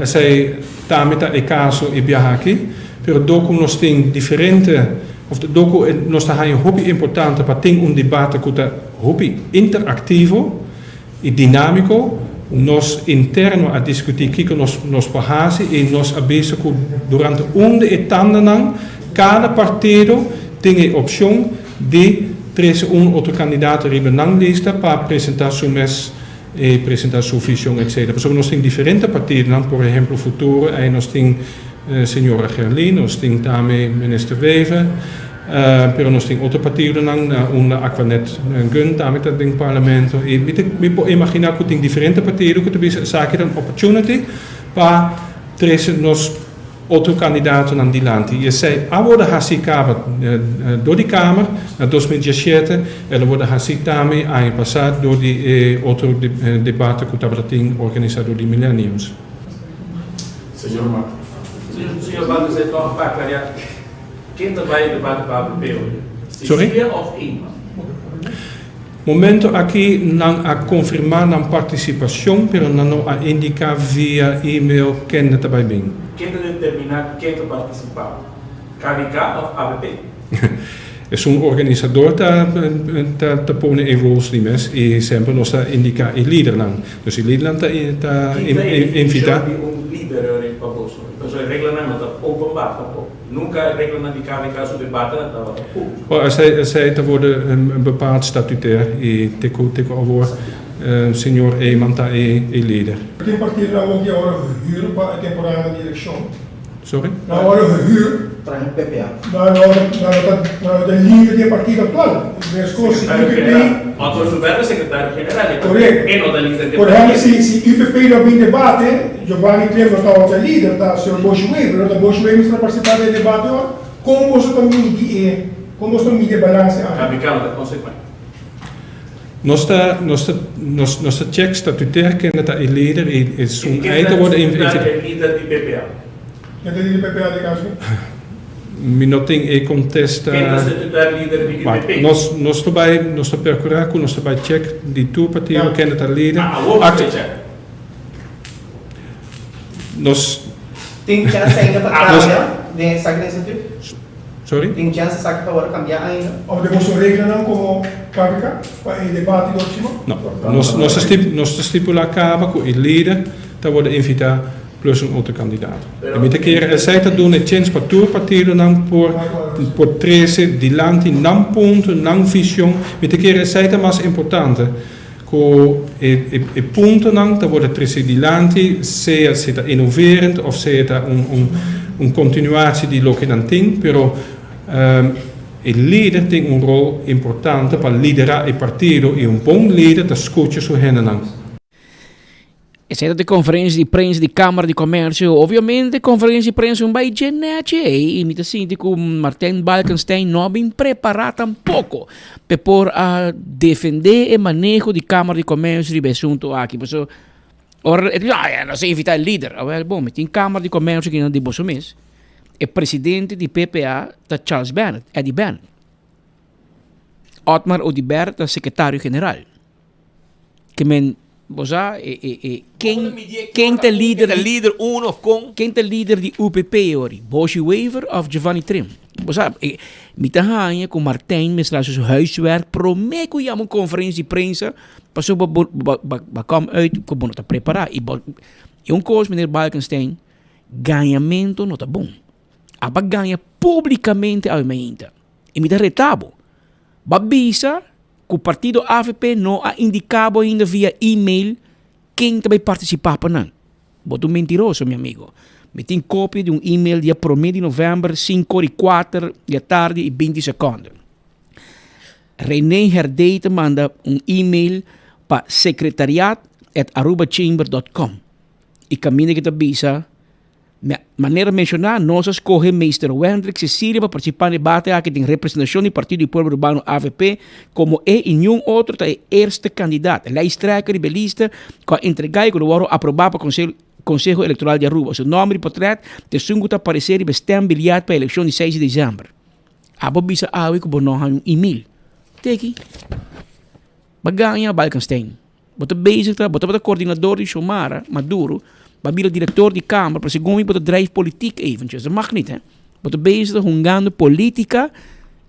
Sei também é caso e aqui, pero docu nós tem diferente, of docu nós tá um hobby importante para ter debate que é hobby interativo e dinâmico. Nós interno a discutir que nós pahasi e nós abisa que durante etapa cada partido tem a opção de trazer outro candidato na lista para apresentar sua e apresentar sua visão, etc. Porque nós temos diferentes partidos, por exemplo, Futuro, e nós temos senhora Gerlin, nós temos também minister Wever, pero nós temos outros partidos, uma Aquanet Gun, também tem parlamento. E me pode imaginar que tem diferentes partidos que também saem uma opportunity para trazer outro candidato na dilante. E sei, agora hasicava do de Câmara, na 2017, ela wurde hasicame ano passado do de outro debate que estava tendo organizado de Millenniums. Senhor Marco. Senhor Marco, você toca para clarear. Quem vai debate para o PPO? Cecília ou Ima? Momento aqui não a confirmar a participação, pero não a indicar via e-mail quem está bem. Quem determinar quem vai participar? KVK ou AVP? É organizador que põe em roles de mes e sempre nós indica o líder não. Então o líder está invitar. Líder para bolso. Então a regra não é open bar, nunca a regra não de KVK sobre debate não estava público. Zij worden bepaald statutair e teko over senhor Eimanta e líder. Tem partido lá que agora huur para a temporada de eleição. Sorry? Na hora huur para o PPA. Na linha de partido atual. Otto Silveira, secretário-geral. Correto. E não da líder de por exemplo, se o UPP não vem debate, Giovanni Trevo está outra líder, está o senhor Bosch Weber, o Bosch Weber está participando do debate, como você também como você também balance a KVK da consequência. Nós check statutair que é o líder e um item wordt invitado. Quem é líder de PPA? Quem é líder de PPA de caso? Mi não tem contesta. Quem é statutair líder de PPA? Nós estamos procurar que nós estamos check de tu partido quem é o líder. Check. Nós tem chance ainda para cambiar nessa agressividade? Sorry? Tem chance para agora cambiar ainda? Ou temos uma regra não como KVK para o debate do último? Não. Nós estipulamos acaba com o líder que wordt invitado plus outro candidato. E met keer zij te doen het chance para tu partido não por 13 dilante não ponto não visão. Met keer zij te mais importante e ponto não te wordt 13 dilante seja innoverend of seja continuatie die lo que não tem, pero il líder tem rol importante para liderar o partido e bom líder da escuta sua não. Essa de conferência de prensa de Câmara de Comércio, obviamente conferência de prensa vai genete e imita assim que Martin Balkenstein não bem preparado tampouco para defender o manejo de Câmara de Comércio de assunto aqui. Por isso, Ora, não sei evitar o líder. Bom, mas tem Câmara de Comércio que não de bolso mês. O presidente de PPA é Charles Bennett, Eddie Bennett. Otmar Odibert é secretário-geral. Que men, bosa, quem é líder de UPP ori? Boshi Wever of Giovanni Trim. Bosa, mita hanya com Martin, mas lá seu huiswerk, promete que uma conferência de prensa, passou para come uit, que bom, tá preparar. E coisa, meneer Balkenstein, ganhamento não tá bom. Aba ganha publicamente a emenda. E mita retabo. Babisa, que o partido AVP não ha indicado ainda via e-mail quem também participar para não. Boto mentiroso, meu amigo. Me tem cópia de e-mail dia 1 de novembro, 5:04 da tarde e 20 segundos. René Herdeite manda e-mail para secretariat@arubachamber.com. E caminho que te avisa, maneira mencionar, nós escolhe Mr. Wendrick Cecília para participar no debate que tem representação do Partido do Povo Urbano AVP, como nenhum outro é este candidato. Lijsttrekker de belista que entregar que o aprovar para o Conselho Eleitoral de Aruba. Seu nome e portret de sunguta aparecer e bestem bilhete para a eleição de 6 de dezembro. Abo bisa awi que não há e-mail. Teki. Baganha Balkenstein. Bota basic, bota coordenador de Xomara, Maduro, babila diretor de Câmara, para segundo bota drive politiek eventjes. Dat mag niet, hè. Bota bezig jungando política.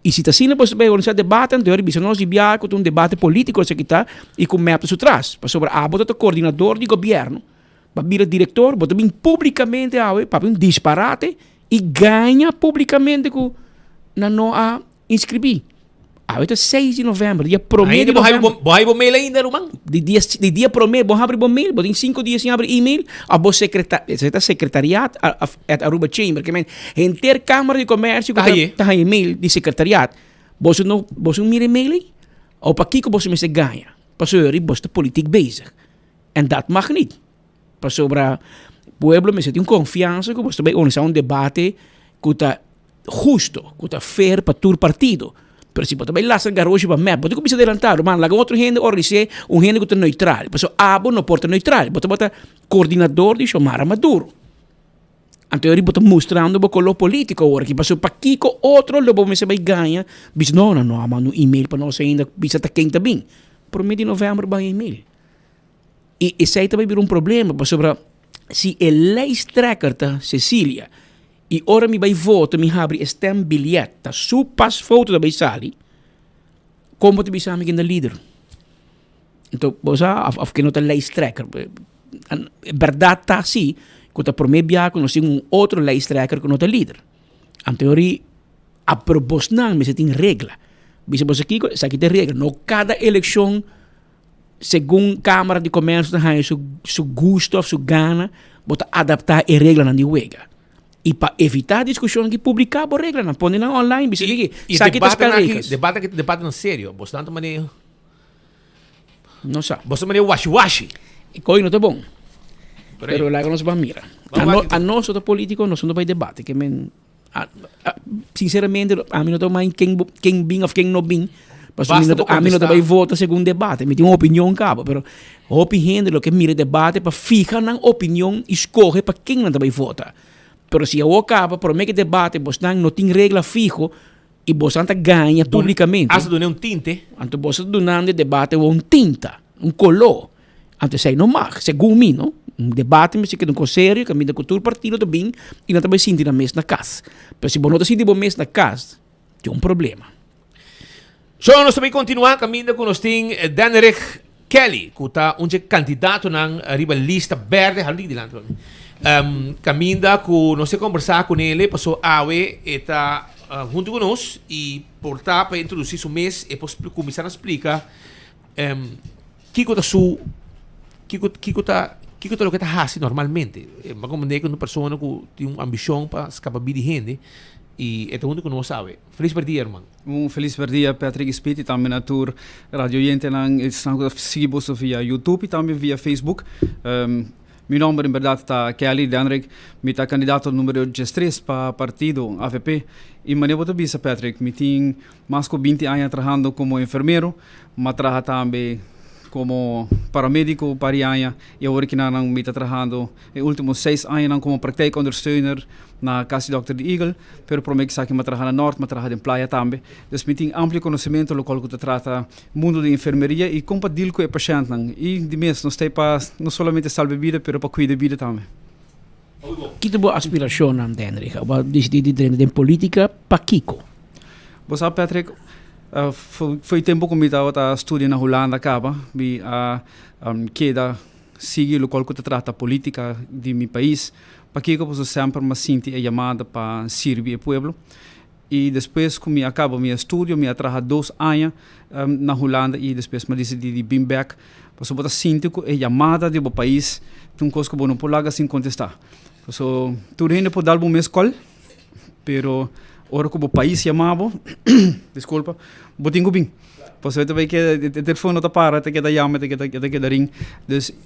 E se está assim, você vai organizar debate, então ele bisa nós de biaco, um debate político que está e com meta su trás. Para sobre bota coordenador de governo. Babila diretor, bota bem publicamente para um disparate e ganha publicamente que não a inscrever. Até 6 de novembro, dia prometo. Ainda mail ainda, Romão? De dia prometo, vou abrir o mail, em 5 dias sem abrir e-mail, a vossa secretariat a Aruba Chamber, que em ter Câmara de Comércio, que está e-mail de secretariat, você não mira e-mail aí? Ou para que você me ganha? Para sobre você política bezig. E dat mag niet. Para sobre o pueblo me tem confiança que você vai organizar um debate que está justo, que está fair para todo partido. Pero se você vai lá se garoche para mim, você começa a adelantar, mano, lá outro gente organiza gente que está neutral. Porque abo não porta neutral, você bota coordenador de Xomara Maduro. Então ele bota mostrando o color político agora, que passou para Kiko, outro lobo me se vai ganhar, diz não, mano, e-mail para nós ainda, bisa tá quem tá bem. Por mês de novembro vai e-mail. E esse aí também virou problema, sobre se ele lijsttrekker tá Cecília, e ora me vai voto, me abre este bilhete, su pas foto da sali, como te bisa me na líder. Então, você que não tá lijsttrekker. Verdade tá assim, que tá por meio que nós temos outro lijsttrekker que não tá líder. Então, a proposta me se tem regra. Bisa você aqui, isso aqui tem regra. Não cada eleição segundo Câmara de Comércio tem seu gosto, sua gana, bota adaptar a regra na niuega. E para evitar a discussão que publicar a regra, não põe na online, bisa ligi. Debate não sério, bastante maneiro. Não sabe. Bastante maneiro washi-washi. E coi não tá bom. Pero lá que nós vamos mirar. A nós, outro político, nós não vai debate, que sinceramente, a mim não tá mais quem bem ou quem não bem. A mim não vai votar segundo debate, me tem uma opinião cabo, pero a opinião do que mira debate para ficar na opinião escolhe para quem não vai votar. Pero se eu acaba por meio que debate, você não tem regra fijo e você não ganha publicamente. Você dá um tinte. Então você dá debate um tinta, um color. Então sei não mag, segundo mim, não? Um debate me se que não conselho, que me da cultura partido também e não também sinto na mesa na casa. Pero se você não sinto na mesa na casa, tem um problema. So, nós também continuamos caminhando com nós tem Danerick Kelly, que está um candidato na lista verde, ali de lá. Caminhando com nós conversar com ele, passou a ver está junto com nós e portar para introduzir o mês e depois começar a explicar que está su que está o que está fazendo normalmente. Mas como é que uma pessoa que tem uma ambição para escapar de gente e é tudo que não sabe. Feliz dia, irmão. Feliz dia, Patrick Speed, e também na tour Radio Yente, estão seguindo via YouTube e também via Facebook. Meu nome, em verdade, está Kelly Danerick, me está candidato número 13 para o partido AVP. E maneira de bisa, Patrick, me tem mais de 20 anos trabalhando como enfermeiro, mas trabalho também como paramédico parianha e agora que nang mita trabajando em últimos 6 anos como praktijkondersteuner na Casa Dr. de Eagle, pero por mim que sabe que trabalha na norte, trabalha em playa também. Então tem amplo conhecimento do qual que trata mundo de enfermeria e como deal com o paciente e de mês não está para não somente salvar vida, pero para cuidar vida também. Que tipo aspiração não tem, Henrique? Você decide de política para Kiko? Você sabe, Patrick, foi tempo que eu estava estudando na Holanda, acaba, e queda seguir o qual que trata política de meu país. Para que eu sempre me sinto chamada para servir o povo. E depois que eu acabo meu estudo, eu trabalho 2 anos na Holanda e depois me decidi de vir back. Porque eu sinto que é chamada do país, tem coisa que eu não posso sem contestar. So, tudo ainda pode dar uma escola, pero ora que o país chamava, desculpa, eu tenho bem. Pois eu também que o telefone não está para, tem que dar chama, tem que dar ring.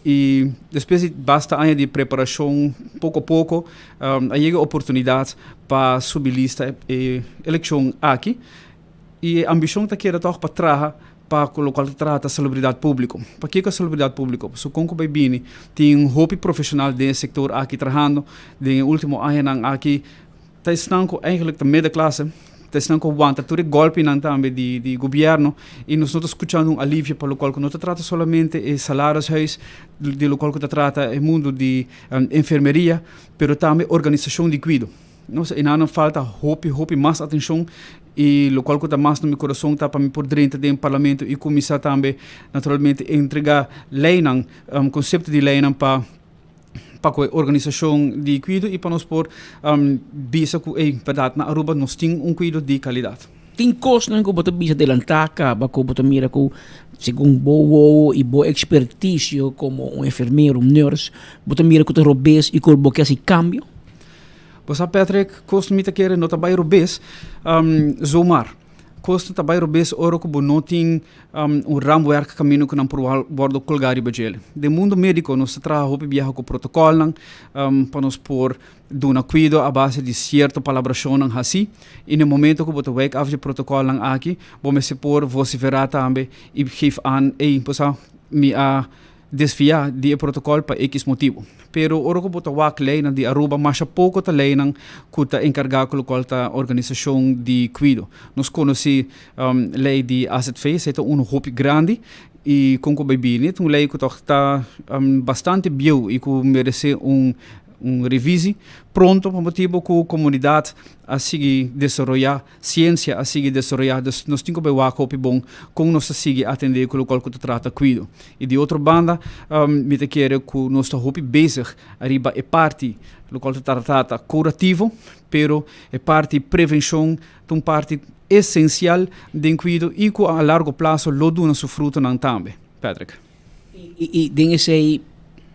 E depois basta anos de preparação, pouco a pouco, aí chega a oportunidade para subir lista e eleição aqui. E a ambição está que para trabalhar para colocar trata a celebridade pública. Para que a celebridade pública? So, com o Baibini, tem um hobby profissional desse setor aqui trabalhando, de último ano aqui, está estando eigenlijk de middenklasse, está estando com o tudo golpe também de governo, e nós estamos escutando um alívio para o qual não trata somente de salários, de lo qual trata o mundo de enfermeria, mas também organização de cuidado. E não falta hobby mais atenção, e o qual está mais no meu coração está para me por dentro do parlamento e começar também, naturalmente, a entregar lei, conceito de lei para a organização de cuidado e para nós por visa que na Aruba nós temos cuidado de qualidade. Tem coisas que você bisa adelantar, que você mira que segundo boa e boa expertise como enfermeiro, nurse, você mira que você robês e que você esse cambio? Você Patrick, costa me querer não trabalhar robês, zomar. Costa trabalhar robês ora que não tem ramwerk caminho que não por bordo colgar e bagel. De mundo médico nós trabalhamos viajar com protocolo, para nós por dar cuidado a base de certa palabração assim. E no momento que você vai fazer protocolo aqui, vamos se por vociferar também e geef aan, você me desviar de protocolo para X motivo. Pero ora que bota wak lei de Aruba, mas pouco ta lei que está encarregado com a organização de cuidado. Nós conhecemos lei de asset face, é um hobby grande e com o bebê, é uma lei que está bastante bio e que merece revise pronto para motivo que a comunidade a seguir desenvolver, ciência a seguir desenvolver, nós temos que ver bom como nós seguir atender com o qual que trata cuido. E de outra banda, me te quero que nós estamos bezig arriba é parte do qual trata curativo, pero é parte prevenção, uma parte essencial de cuido e que a largo prazo lo duna su fruto não também. Patrick. E tem esse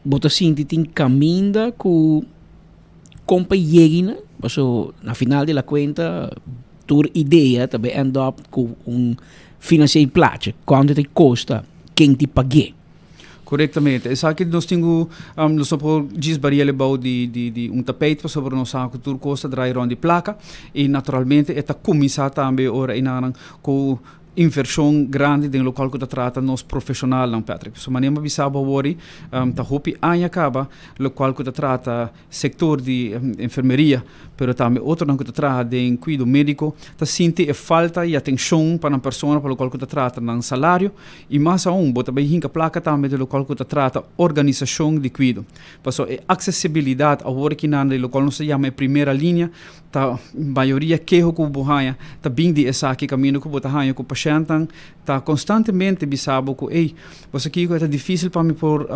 bota sinti tem caminho com companheira, so na final de la cuenta tur ideia também end up com financeiro plate, quanto te custa, quem te pague. Corretamente. E sabe que nós temos nós por diz barriere bau de tapete sobre nós sabe que tur custa drair de placa e naturalmente é começar também ora inaran com inversão grande no local que trata nos profissional não Patrick. So maneira bisaba worry ta hopi anya acaba local que trata setor de enfermeria, pero também outro não que trata de cuidado médico, ta sente falta e atenção para uma pessoa para o qual que trata ng salário e mais bota bem hinca placa também do local que trata organização de cuidado. Passo acessibilidade a worry que na local não se chama primeira linha, ta maioria que o buhaya ta bem de essa que caminho que bota hanha com paciente tá constantemente bisabo que você aqui é difícil para mim por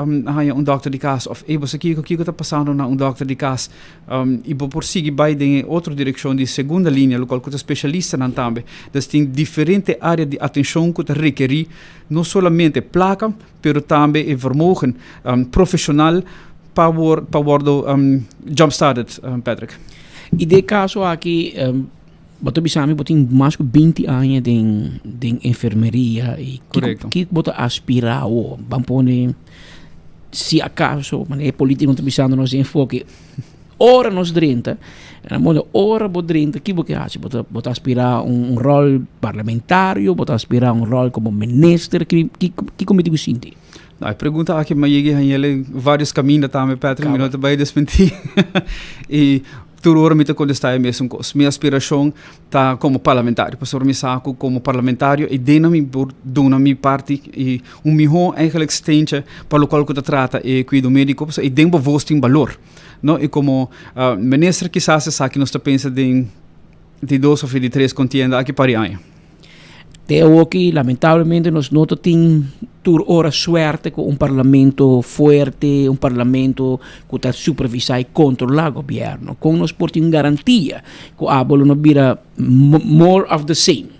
doctor de casa ou você aqui está passando na doctor de casa e por seguir vai em outra direção de segunda linha local que é especialista não também das tem diferente área de atenção que requer não somente placa pero também vermogen profissional para do jump started Patrick. E de caso aqui Boto bisami botin mais de 20 anos de enfermeria e que boto aspirar o bampone se acaso mané político não bisando nos enfoque ora nos 30 na moda ora bo 30 que boque acha boto aspirar rol parlamentário boto aspirar rol como ministro que cometido sinti. A pergunta aqui, mas ele vários caminhos também, Patrick, mas não vai desmentir. E tudo hora me te contestar é mesmo coisa. Minha aspiração tá como parlamentário, pastor me saco como parlamentário e dentro na minha parte e melhor eigenlijk stentje para o qual que trata e cuido médico e dentro vos tem valor, não? E como ministro quizás se sabe que nós pensa de 2 ou de 3 contienda aqui para aí. Teo que lamentavelmente nós não temos por hora suerte com parlamento forte, parlamento que está supervisar e controlar o governo. Com nós por ter garantia que a bola não vira more of the same.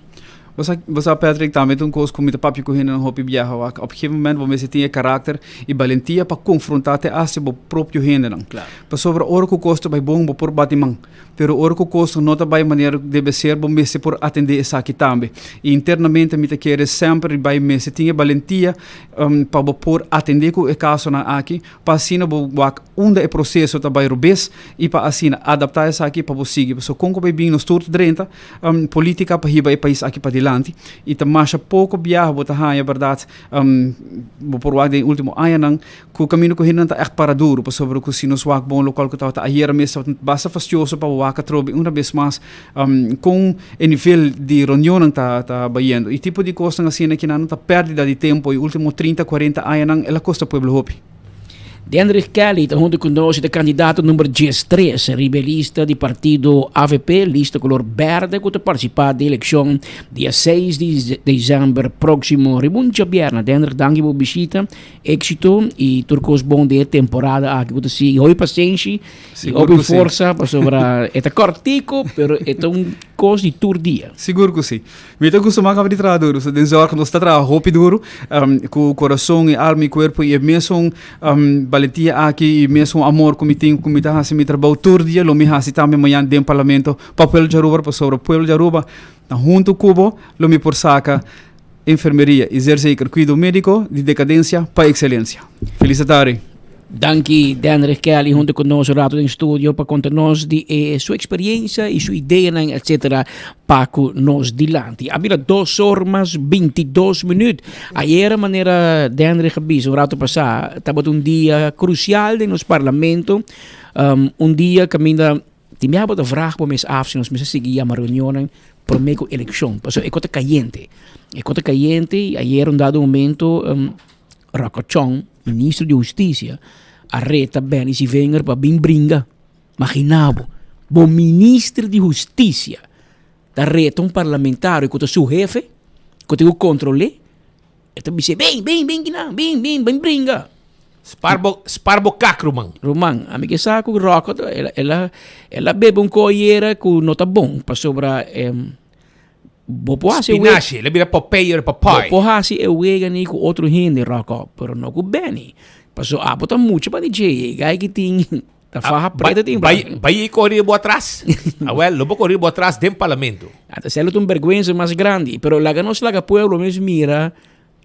Você Patrick também tem coisa como o papi que não hopi viaja. Op een gegeven moment você tem caráter e valentia para confrontar até a seu próprio gênero. Claro. Para sobre o que custa vai bom por batimão. Pero o que custa não vai maneira deve ser bom mesmo por atender essa aqui também. E internamente me te quer sempre vai mesmo tinha valentia para por atender com o caso na aqui para assim não onde o processo tá vai rubes e para assim adaptar essa aqui para você seguir. So com vai bem nos turnos 30 política para riba e país aqui para e também pouco viaja bota a verdade por o último ano que o caminho que não está echt para duro para sobre o que se nos wak bom local que está aí mesmo basta fastioso para o wak trobe uma vez mais com o nível de reunião está baiando e tipo de coisa assim que não está perdida de tempo e último 30 40 anos ela custa pueblo hopi. Dendrich Kelly está junto conosco de candidato número 13, rebelista do partido AVP, lista color verde, que está participar da eleição dia 6 de dezembro próximo. Rebuncha Bierna, Dendrich, danke por visita, êxito e turcos bom de temporada aqui. Que você tem paciência e força para sobre. É cortico, pero é coisa de tour dia. Seguro que sim. Me tenho acostumado a trabalhar duro, so dentro que nós trabalhamos duro, com o coração e alma e corpo e mesmo valentia aqui e mesmo amor que me tenho que me tá assim trabalho todo dia, lo me hasi também amanhã dentro do parlamento, papel de Aruba para sobre o pueblo de Aruba, junto cubo, lo me por saca enfermeria, exercer cuidado médico de decadência para excelência. Feliz tarde. Danke, Dendrich Kelly, junto conosco rato em estúdio para contar-nos de sua experiência e sua ideia, etc. para que nos dilante. Havia 2 horas 22 minutos. Ayer, maneira Dendrich aviso, o rato passado, estava dia crucial no parlamento. Dia que ainda tinha a vraag para mes af, se nós seguir uma reunião por meio da eleição. Porque é coisa caliente. É coisa caliente. Ayer, dado momento, Rocochon, ministro de Justiça, arreta bem se venga para bem brinca. Imaginava, o ministro de Justiça arreta parlamentar que é seu chefe, que tem o controle, e também diz, bem brinca. Sparbo cac, Roman, a minha saco, Rocco, ela bebe coiera que não está bom, para sobrar... Spinaci, ele vira Popeye. Bopohasi é o egani com outro hindi, Rocco, pero não com Benny. Passou a botar muito para dizer, gai que tem da farra preta tem vai correr bo atrás. Well, lobo correr bo atrás dentro do parlamento. Até se ela tem vergonha mais grande, pero lá nos laga pueblo mesmo mira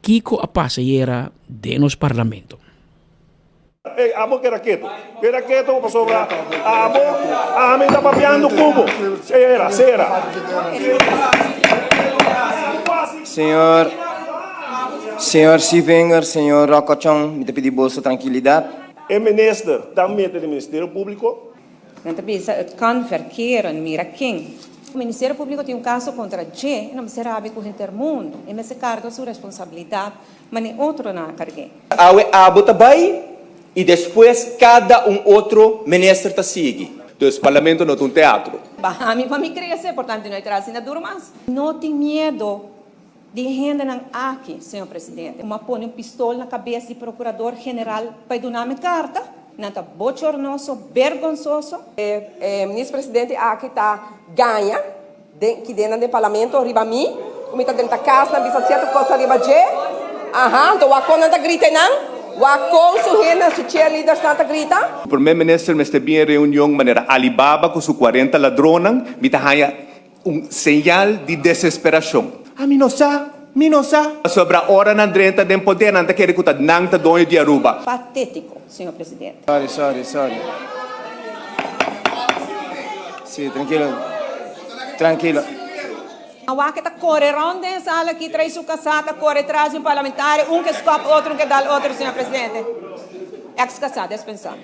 Kiko a passageira de nos parlamento. Amo que era quieto para sobrar. Amo está papeando cubo. Cera. Senhor Sivenger, senhor Rocochon, me pedi bolsa tranquilidade. O ministro também do Ministério Público. Não kan verkeren, mira quem. O Ministério Público tem caso contra G, não se sabe com o intermundo, e me se carga sua responsabilidade, mas nem outro não carregue. Abo também, e depois cada outro ministro está seguindo. Então, o parlamento não é um teatro. Para mim crescer, portanto, não é trazendo duro mais. Não tem medo de gente não aqui, senhor presidente. Uma põe pistola na cabeça do procurador-geral para dar uma carta. Não está bochornoso, vergonzoso. Ministro presidente aqui está ganha, que dentro do parlamento, riba mim, como está dentro da casa, não bisa certo coisa riba G. Então o acon não está gritando. O acon suhena, su cheerleader está grita. O primeiro ministro está bem em reunião maneira Alibaba com seus 40 ladronas, me está sinal de desesperação. Mi não sa. Sobre a hora na drenta de poder, não está querendo que não está dono de Aruba. Patético, senhor presidente. Sorry. Sí, tranquilo. Awa kita corre ronde em sala aqui, traz sua casata, corre atrás de um parlamentar, um que escopa, outro que dá outro, senhor presidente. Ex-casada, é pensar.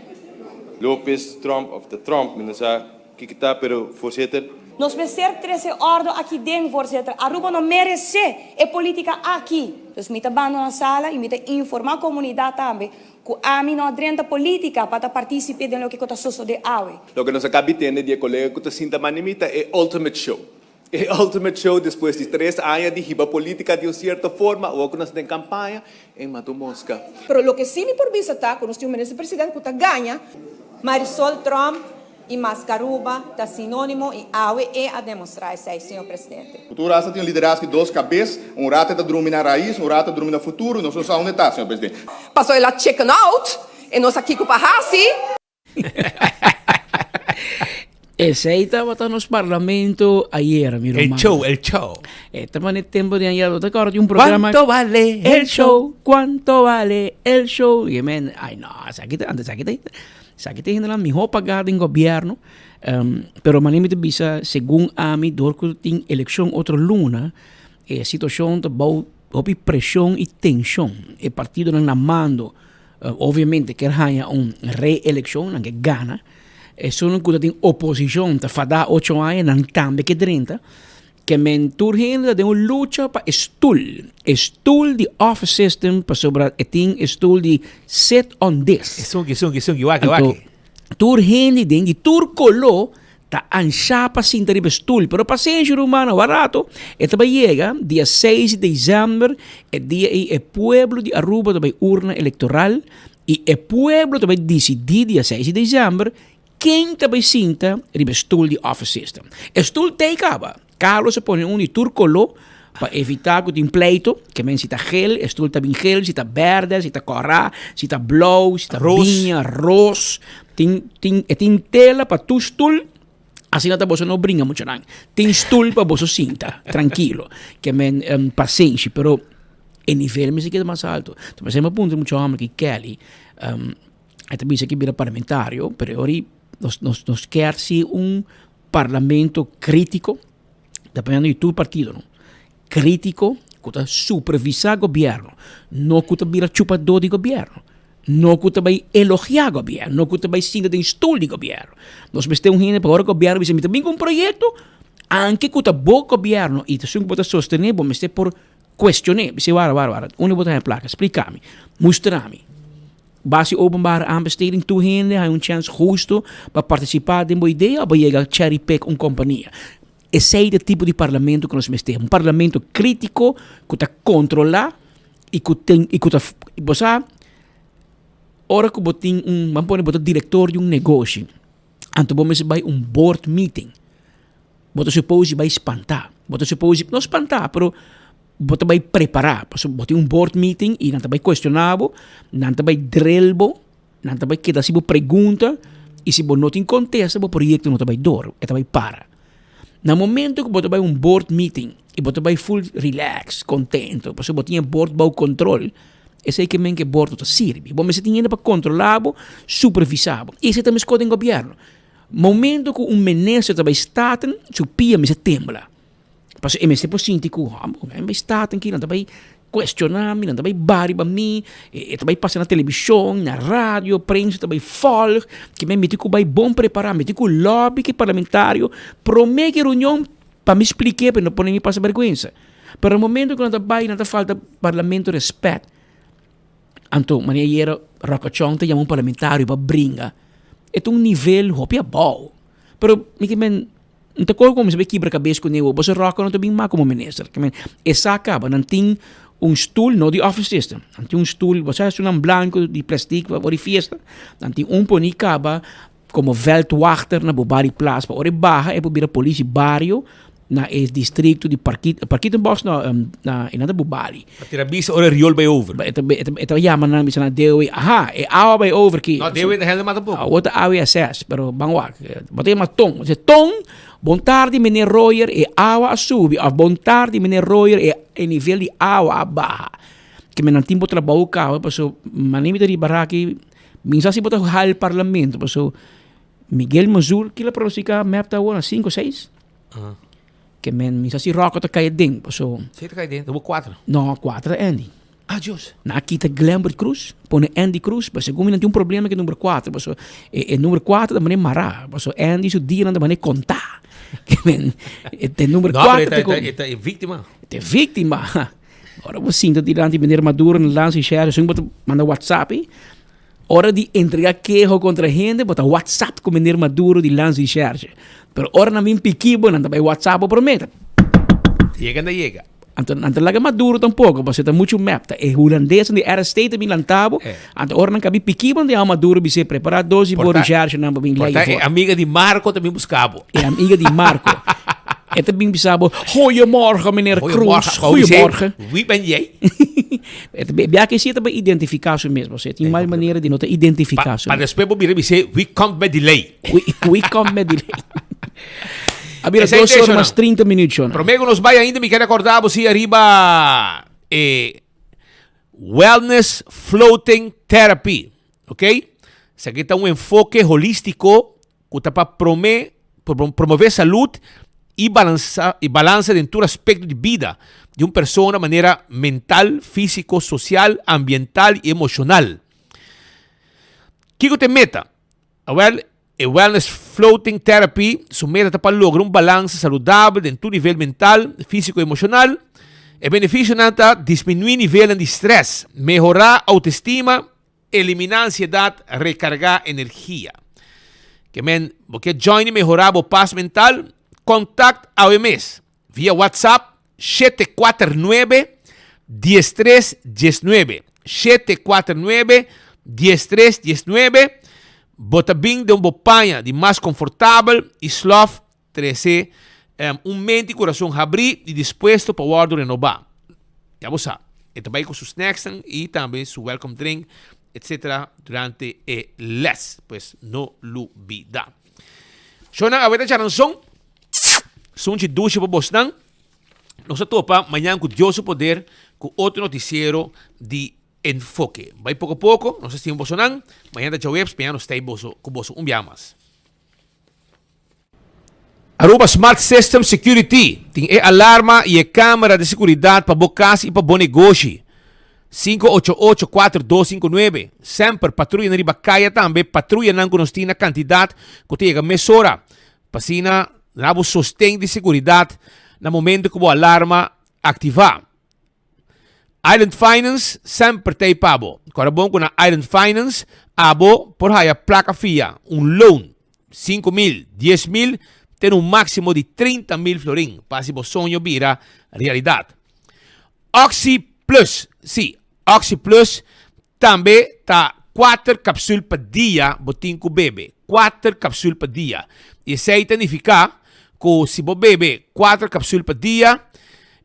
Lopez, Trump of the Trump, minasa kikita, pero voorzitter. Nós precisamos trazer ordem aqui dentro, voorzitter. Aruba não merece a política aqui. Então, me abandonar na sala e me informar a comunidade também que a mim não adianta política para participar no que está sucedendo awe. Lo que nos acaba tendo de colega que está sinta manimita é ultimate show. É ultimate show depois de 3 anos de riba política de uma certa forma ou que nós tem campanha em Mato Mosca. Pero lo que sim me por vista está, quando o ministro presidente que ganha, Marisol Trump e Mascaruba está sinônimo e awe é a demonstrar isso aí, senhor presidente. O raça tem liderança de 2 cabeças, rata está dormindo na raiz, rata dormindo no futuro, não sei onde está, senhor presidente. Passou ela chicken out, e nós aqui com o Pahasi. Esse aí estava no parlamento ayer, mi hermano. El show. Estaba en el tiempo de ayer, ¿te acuerdas de un programa? ¿Cuánto vale el show? ¿Cuánto vale el show? Y man, ay no, sakit hindi lang miho pagado ng gobyerno. Pero manimit bisa, según ami, dorko ting eleksyon otro luna, sitwasyon tabau, hopi presyon y tensión. El partido nang namando, obviamente, que haya un re-eleksyon, nang gana. Sono que tem oposição tá fada 8 anos não tambe que 30 que menturhenda de uma luta para stool de office system para sobre tem stool de sit on this que waki turhenda de turcolo tá anchapa sin ter stool pero paciência humana barato vai chega dia 6 de dezembro dia e pueblo de Aruba vai urna eleitoral e o pueblo vai decidir dia 6 de dezembro quem também sinta ribe stool de office system. Stool teikaba. Carlos se põe um turcolo para evitar que tem pleito, que men sita gel, stool também gel, sita verde, sita corá, sita blauw, sita vinha, ros. Tem tela para tu stool. Assim não você não brinca muito não. Tem stool para você sinta, tranquilo. Que men paciência, pero o nível me queda mais alto. Então, por exemplo, ponto muito homem que Kelly, também se aqui vira parlamentário, pero ori nos quer ser parlamento crítico, dependendo de tu partido, não? Crítico, que supervisar o governo, não que vira chupador de governo, não que vai elogiar o governo, não que vai ser de estudo de governo. Nós precisamos gente para o governo, você também com um projeto, anche que bom governo, e se você sostener, você por questionar, você vara, onde você tem placa, explica-me, mostra-me. Base openbare aanbesteding toegende, hij een chance justo para participar de uma ideia, para chegar cherry pick uma companhia. Esse é o tipo de parlamento que nós temos, parlamento crítico que está controlar e que tem você hora que você tem vamos pôr diretor de negócio, então você vai board meeting, você supose vai espantar, você supose não espantar, pero você vai preparar, você tem board meeting e não vai questionável, não vai drillbo, não vai quedar se pergunta e se você não tem contesta, o projeto não vai dor, vai para. No momento que você vai board meeting e você vai full relax, contento, você tem board bau control, esse é que men que board está serve. Você tem para controlar, supervisar. Esse também escolhe o governo. Momento que ministro vai estar, seu pia me se tembla. Paso MSC po sinti ko, may staten kina, tabay questionar mi, tabay bari ba mi, tabay passa na televisyon, na radio, prensa, tabay folk, que may miti ko bay bom preparar, miti ko lobby que parlamentário, promete reunião para me explicar, para não pôr me passa vergonha. Pero no momento que não tabay, não falta parlamento respeito. Anto, mania era Rocachong, te chamam parlamentário para brinca. É nível, hopia bom. Pero, me que não te como se quebra a cabeça com ele, você roca não te bem má como ministro. Essa acaba, não tem stool, não de office system. Não tem stool, você é um branco de plástico para a festa. Não tem poni acaba como Weltwachter na Bobari Plaza, para a barra é para a polícia barrio na distrito de Parkitenbos na Bobari. Tira bisa ora riol by over. Ito yaman na bisa na dewi. Aha, awa by over ki. No, dewi na helma ta po. Wata awi assess, pero bangwak. Batay matong. Se tong bon tardi meneer Royer e awa asubi, of bon tardi meneer Royer e nível de awa baha. Que men timpo trabalho ka, paso manimita di baraki, minsan si bota hal parlamento, paso Miguel Mazur, kila prosika map ta wala 5 6. Que men misa si rocket kaya ding. So, Zit er dentro? Doe 4. no, 4 Andy. Ah, Diyos. Nakita Glambert Cruz, pone Andy Cruz, basta kung nanti un problema que número 4, basta número 4 da maneira mará, basta Andy su dia da maneira contar. Que men, número 4 Esta é vítima. é vítima. Ora você sinta tirando de maneira madura no lance e share, assim bota manda WhatsApp. Ora de entregar queijo contra a gente, bota WhatsApp com maneira madura de lance e share. Pero ora na minha piquibo, não vai WhatsApp prometa. Llega. Ante laga maduro tampouco, você tá muito map, tá? É holandês de era state bem lantabo. Ante ora não cabe piquibo de maduro be se preparar 12 por charge não bem lei. É amiga de Marco também buscava. É amiga de Marco. É também bisabo. Goeiemorgen meneer Cruz. Goeiemorgen. Wie ben jij? Ja, que se também identificar isso mesmo, você tem mais maneira de nota identificar isso. Para depois vou dizer, we come met delay. We come met delay. Abira 2 horas mais 30 minutos. Promego nos vai ainda, me quero acordar você arriba Wellness Floating Therapy, ok? Isso aqui está um enfoque holístico que está para promover saúde e balança dentro do aspecto de vida de uma pessoa de maneira mental, físico, social, ambiental e emocional. O que te meta? Wellness Floating Therapy, sua meta está para lograr balanço saudável dentro do nível mental, físico e emocional. O benefício é diminuir o nível de estresse, melhorar a autoestima, eliminar a ansiedade, recargar energia. Que porque join melhorar a paz mental, contact ao mês via WhatsApp 749-1319 749-1319. Bota bem de bopanha de mais confortável e slof 13 mente e coração abrir e disposto para o guardo renovar. Já você sabe. E também com seus snacks e também seu welcome drink, etc. durante o les. Pues não lubida. Shona, a verdade, Jaranson. Sunchi duche para Boston. Nos topa amanhã com Deus o poder com outro noticiero de enfoque. Vai pouco a pouco, nós estamos Bolsonaro. Amanhã da Jawebs, amanhã nós estamos com Bolsonaro. Biamas. Aruba Smart System Security. Tem alarma e câmera de segurança para bocas e para bom negócio. 588-4259. Sempre patrulha na riba caia também. Patrulha não conostina na quantidade que tem mesura. Passina, nabo sostém de segurança no momento que o alarma ativar. Island Finance sempre tem pabo. Agora bom com a Island Finance, abo por aí a placa fia, loan, 5.000, 10.000, tem máximo de 30.000 florin, para se o sonho vira realidade. Oxy Plus, sim, Oxy Plus também tá 4 cápsulas por dia, botin com bebê, 4 cápsulas por dia. E isso aí significa que se você bebe 4 cápsulas por dia,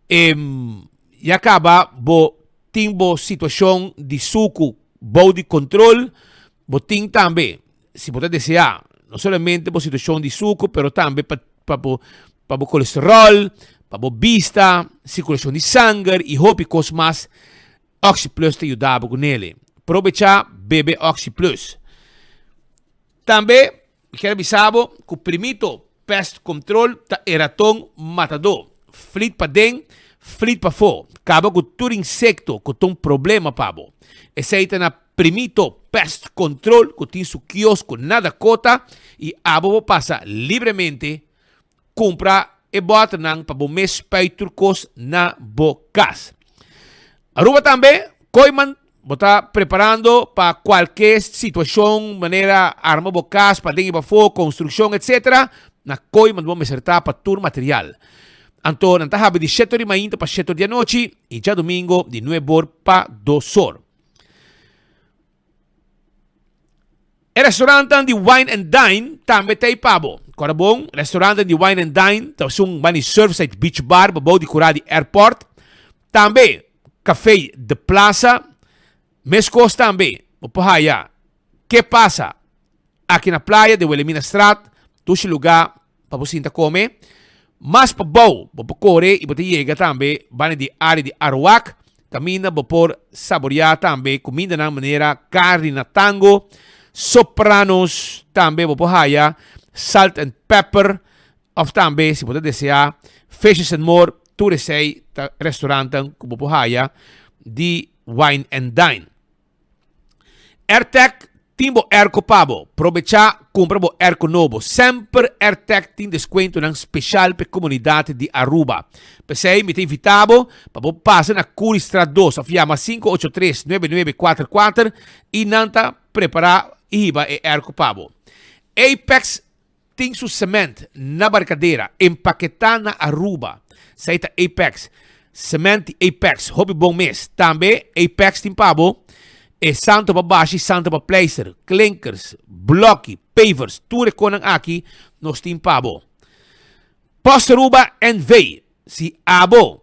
e acaba timbo situação de suco body control, botin também, se você desejar, não somente por situação de suco, mas também para o colesterol, para a vista, circulação de sangue e outras mais. Oxy Plus te ajuda com ele. Aproveita, bebe Oxy Plus. Também, quero avisar que o primeiro pest control era tão matador. Flit para dentro, flit para fora. Acaba com todo insecto que tem problema, pabo. Esse aí na primeiro pest control que tem seu quiosco nada cota e abo passa livremente compra e bota nang para o mês turcos na bocas. Aruba também, Coiman está preparando para qualquer situação, maneira arma bocas, para dentro e para fora, construção, etc. Na Coiman vamos acertar para todo material. Então, nós estamos de 7 da manhã para 7 da noite e já domingo de 9 horas para 2 horas. O restaurante de Wine and Dine também tem pabo. Agora bom, restaurante de Wine and Dine, é um surfside beach bar, para de curar de airport. Também, café de plaza, mescos também. O que passa aqui na praia de Wilhelmina Strat, todo lugar para você comer. Mas para bom, para correr e para chegar também, vai de área de Arawak, caminha para saborear também comida na maneira carne na tango, sopranos também para salt and pepper, ou também, se você desejar, Fishes and More, Turesay, restaurantan kububuhaya di Wine and Dine. AirTech, timbo Erco Pabo, probecha, comprabo Erco Novo. Sempre AirTech tem desconto ng special pe comunidade de Aruba. Pesei, mi te invitabo, pabo passa na Curi Strat 2, afiama 583-9944 e nanta prepara iba e Erco Pabo. Apex tem su cement na barcadeira, empaquetar na Aruba. Saita Apex, cement Apex, hobby bom mês. Também Apex tem pabo, e santo pa bashi, santo pa placer, clinkers, blocky, pavers, tudo com aqui, nós tem pabo. Postaruba and Vey, se abo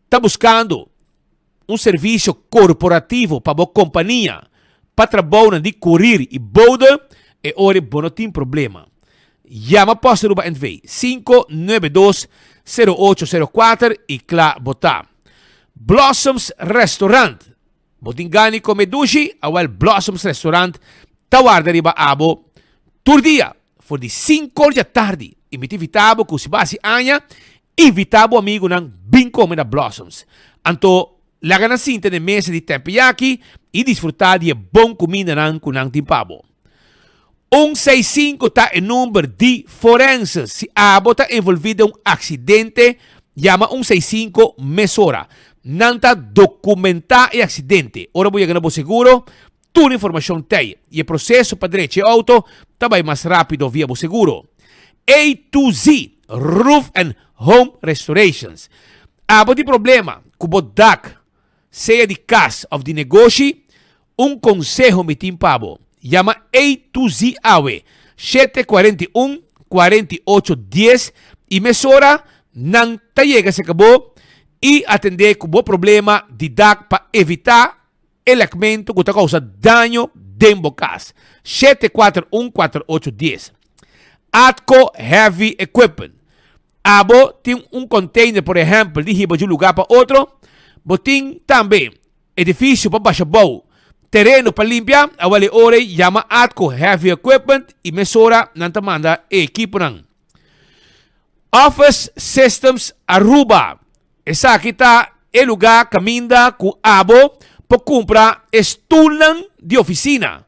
tá buscando serviço corporativo para a companhia, para trabalhar de correr e boda, e ora não tem problema. Llama Postaruba and Vey, 592-0804 e clá botar. Blossoms Restaurant, Botingani come dushi, awal Blossoms Restaurant, tawarda riba abo, turdia, for di 5 da tarde. Invitavo com si basi anya, invitavo amigo ng bingkome na Blossoms. Anto, laga na sinta de mesa di tempiyaki, e disfrutar di bom comida ng kunang timpabo. 165 ta e number di forenses. Si abo ta envolvido un accidente, llama 165 mesora. Nanta documenta e accidente. Ora voy a ganar seguro. Toda informação tem. E o processo para direito de auto também mais rápido via o seguro. A to Z Roof and Home Restorations. Abo de problema com o DAC, seja de casa ou de negócio, consejo me timpabo. Llama A to Z AWE 741-4810 e mesura não tayega se acabou e atender com o problema de DAC para evitar elemento que causa dano dentro casa. 741-4810. Atco Heavy Equipment. Abo tem container, por exemplo, de riba de um lugar para outro. Botim também edifício para baixar boa. Terreno para limpar, awali ore llama Atco Heavy Equipment e mesura nanta manda equipo nang. Office Systems Aruba. Esa kita e lugar caminda ku abo para comprar estulan de oficina.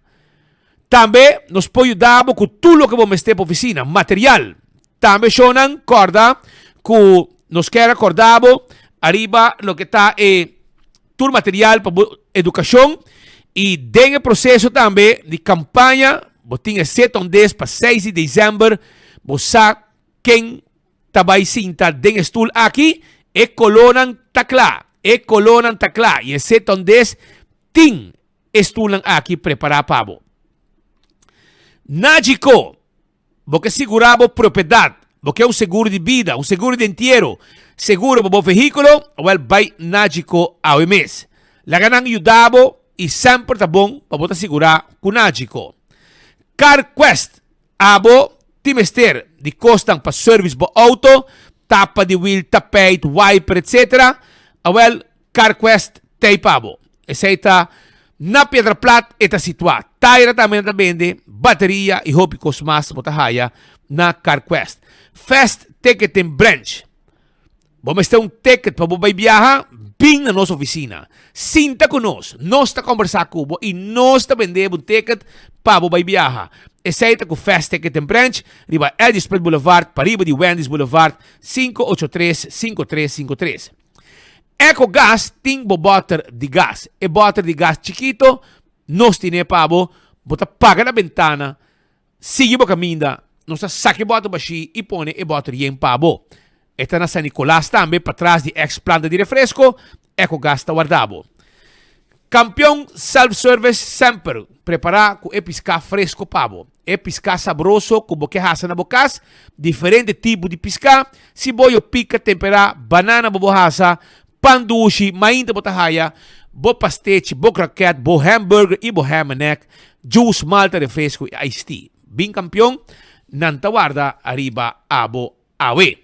Também nos pode ajudar com tudo que vamos ter para oficina, material. Também shonan corda que nos quer acordar arriba lo que está todo material para educação. E tem o processo também de campanha, botinha 7 para 6 de dezembro, você quem trabalha cinta den estul aqui, e colonan takla, e 7 ting estulan aqui preparar para Nagico, porque segurava propriedade, porque é seguro de vida, seguro de inteiro, seguro para o veículo, ou vai Nagico ao mês. La ganang yudabo e sempre tá bom para botar segurar com Nagico. CarQuest, abo, timester de costam para service bo auto, tapa de wheel, tapete, wiper, etc. Awel, CarQuest tapeabo. Essa na Pedra Plata está situada. Taira também vende bateria e hópicos mais botahaya na CarQuest. Fast Ticket and Branch. Vamos ter ticket para você viajar bem na nossa oficina. Sinta conosco. Nós está conversando com você e nós está vendendo ticket para você viajar. Aceita com Fast Ticket and Branch. Riba Elgin Boulevard, pariba de Wendy's Boulevard, 583-5353. EcoGas tem botar de gás. E botar de gás chiquito, nós temos para você paga na ventana, sigue o caminho, nós saque bota baixi e põe e botar em pabo. Está na San Nicolás também, para trás de ex-planta de refresco, EcoGas está guardado. Campeão self-service sempre, preparar com piscar fresco pabo. Piscar sabroso, com boque raça na bocas, diferente tipo de piscar, se boio pica, temperar, banana bobohasa, pandushi, mainda botahaya, bo pastete, bo croquette, bo hamburger e bo ham and neck, juice, malta, refresco e iced tea. Bing campeão, nanta guarda, arriba, abo, awe.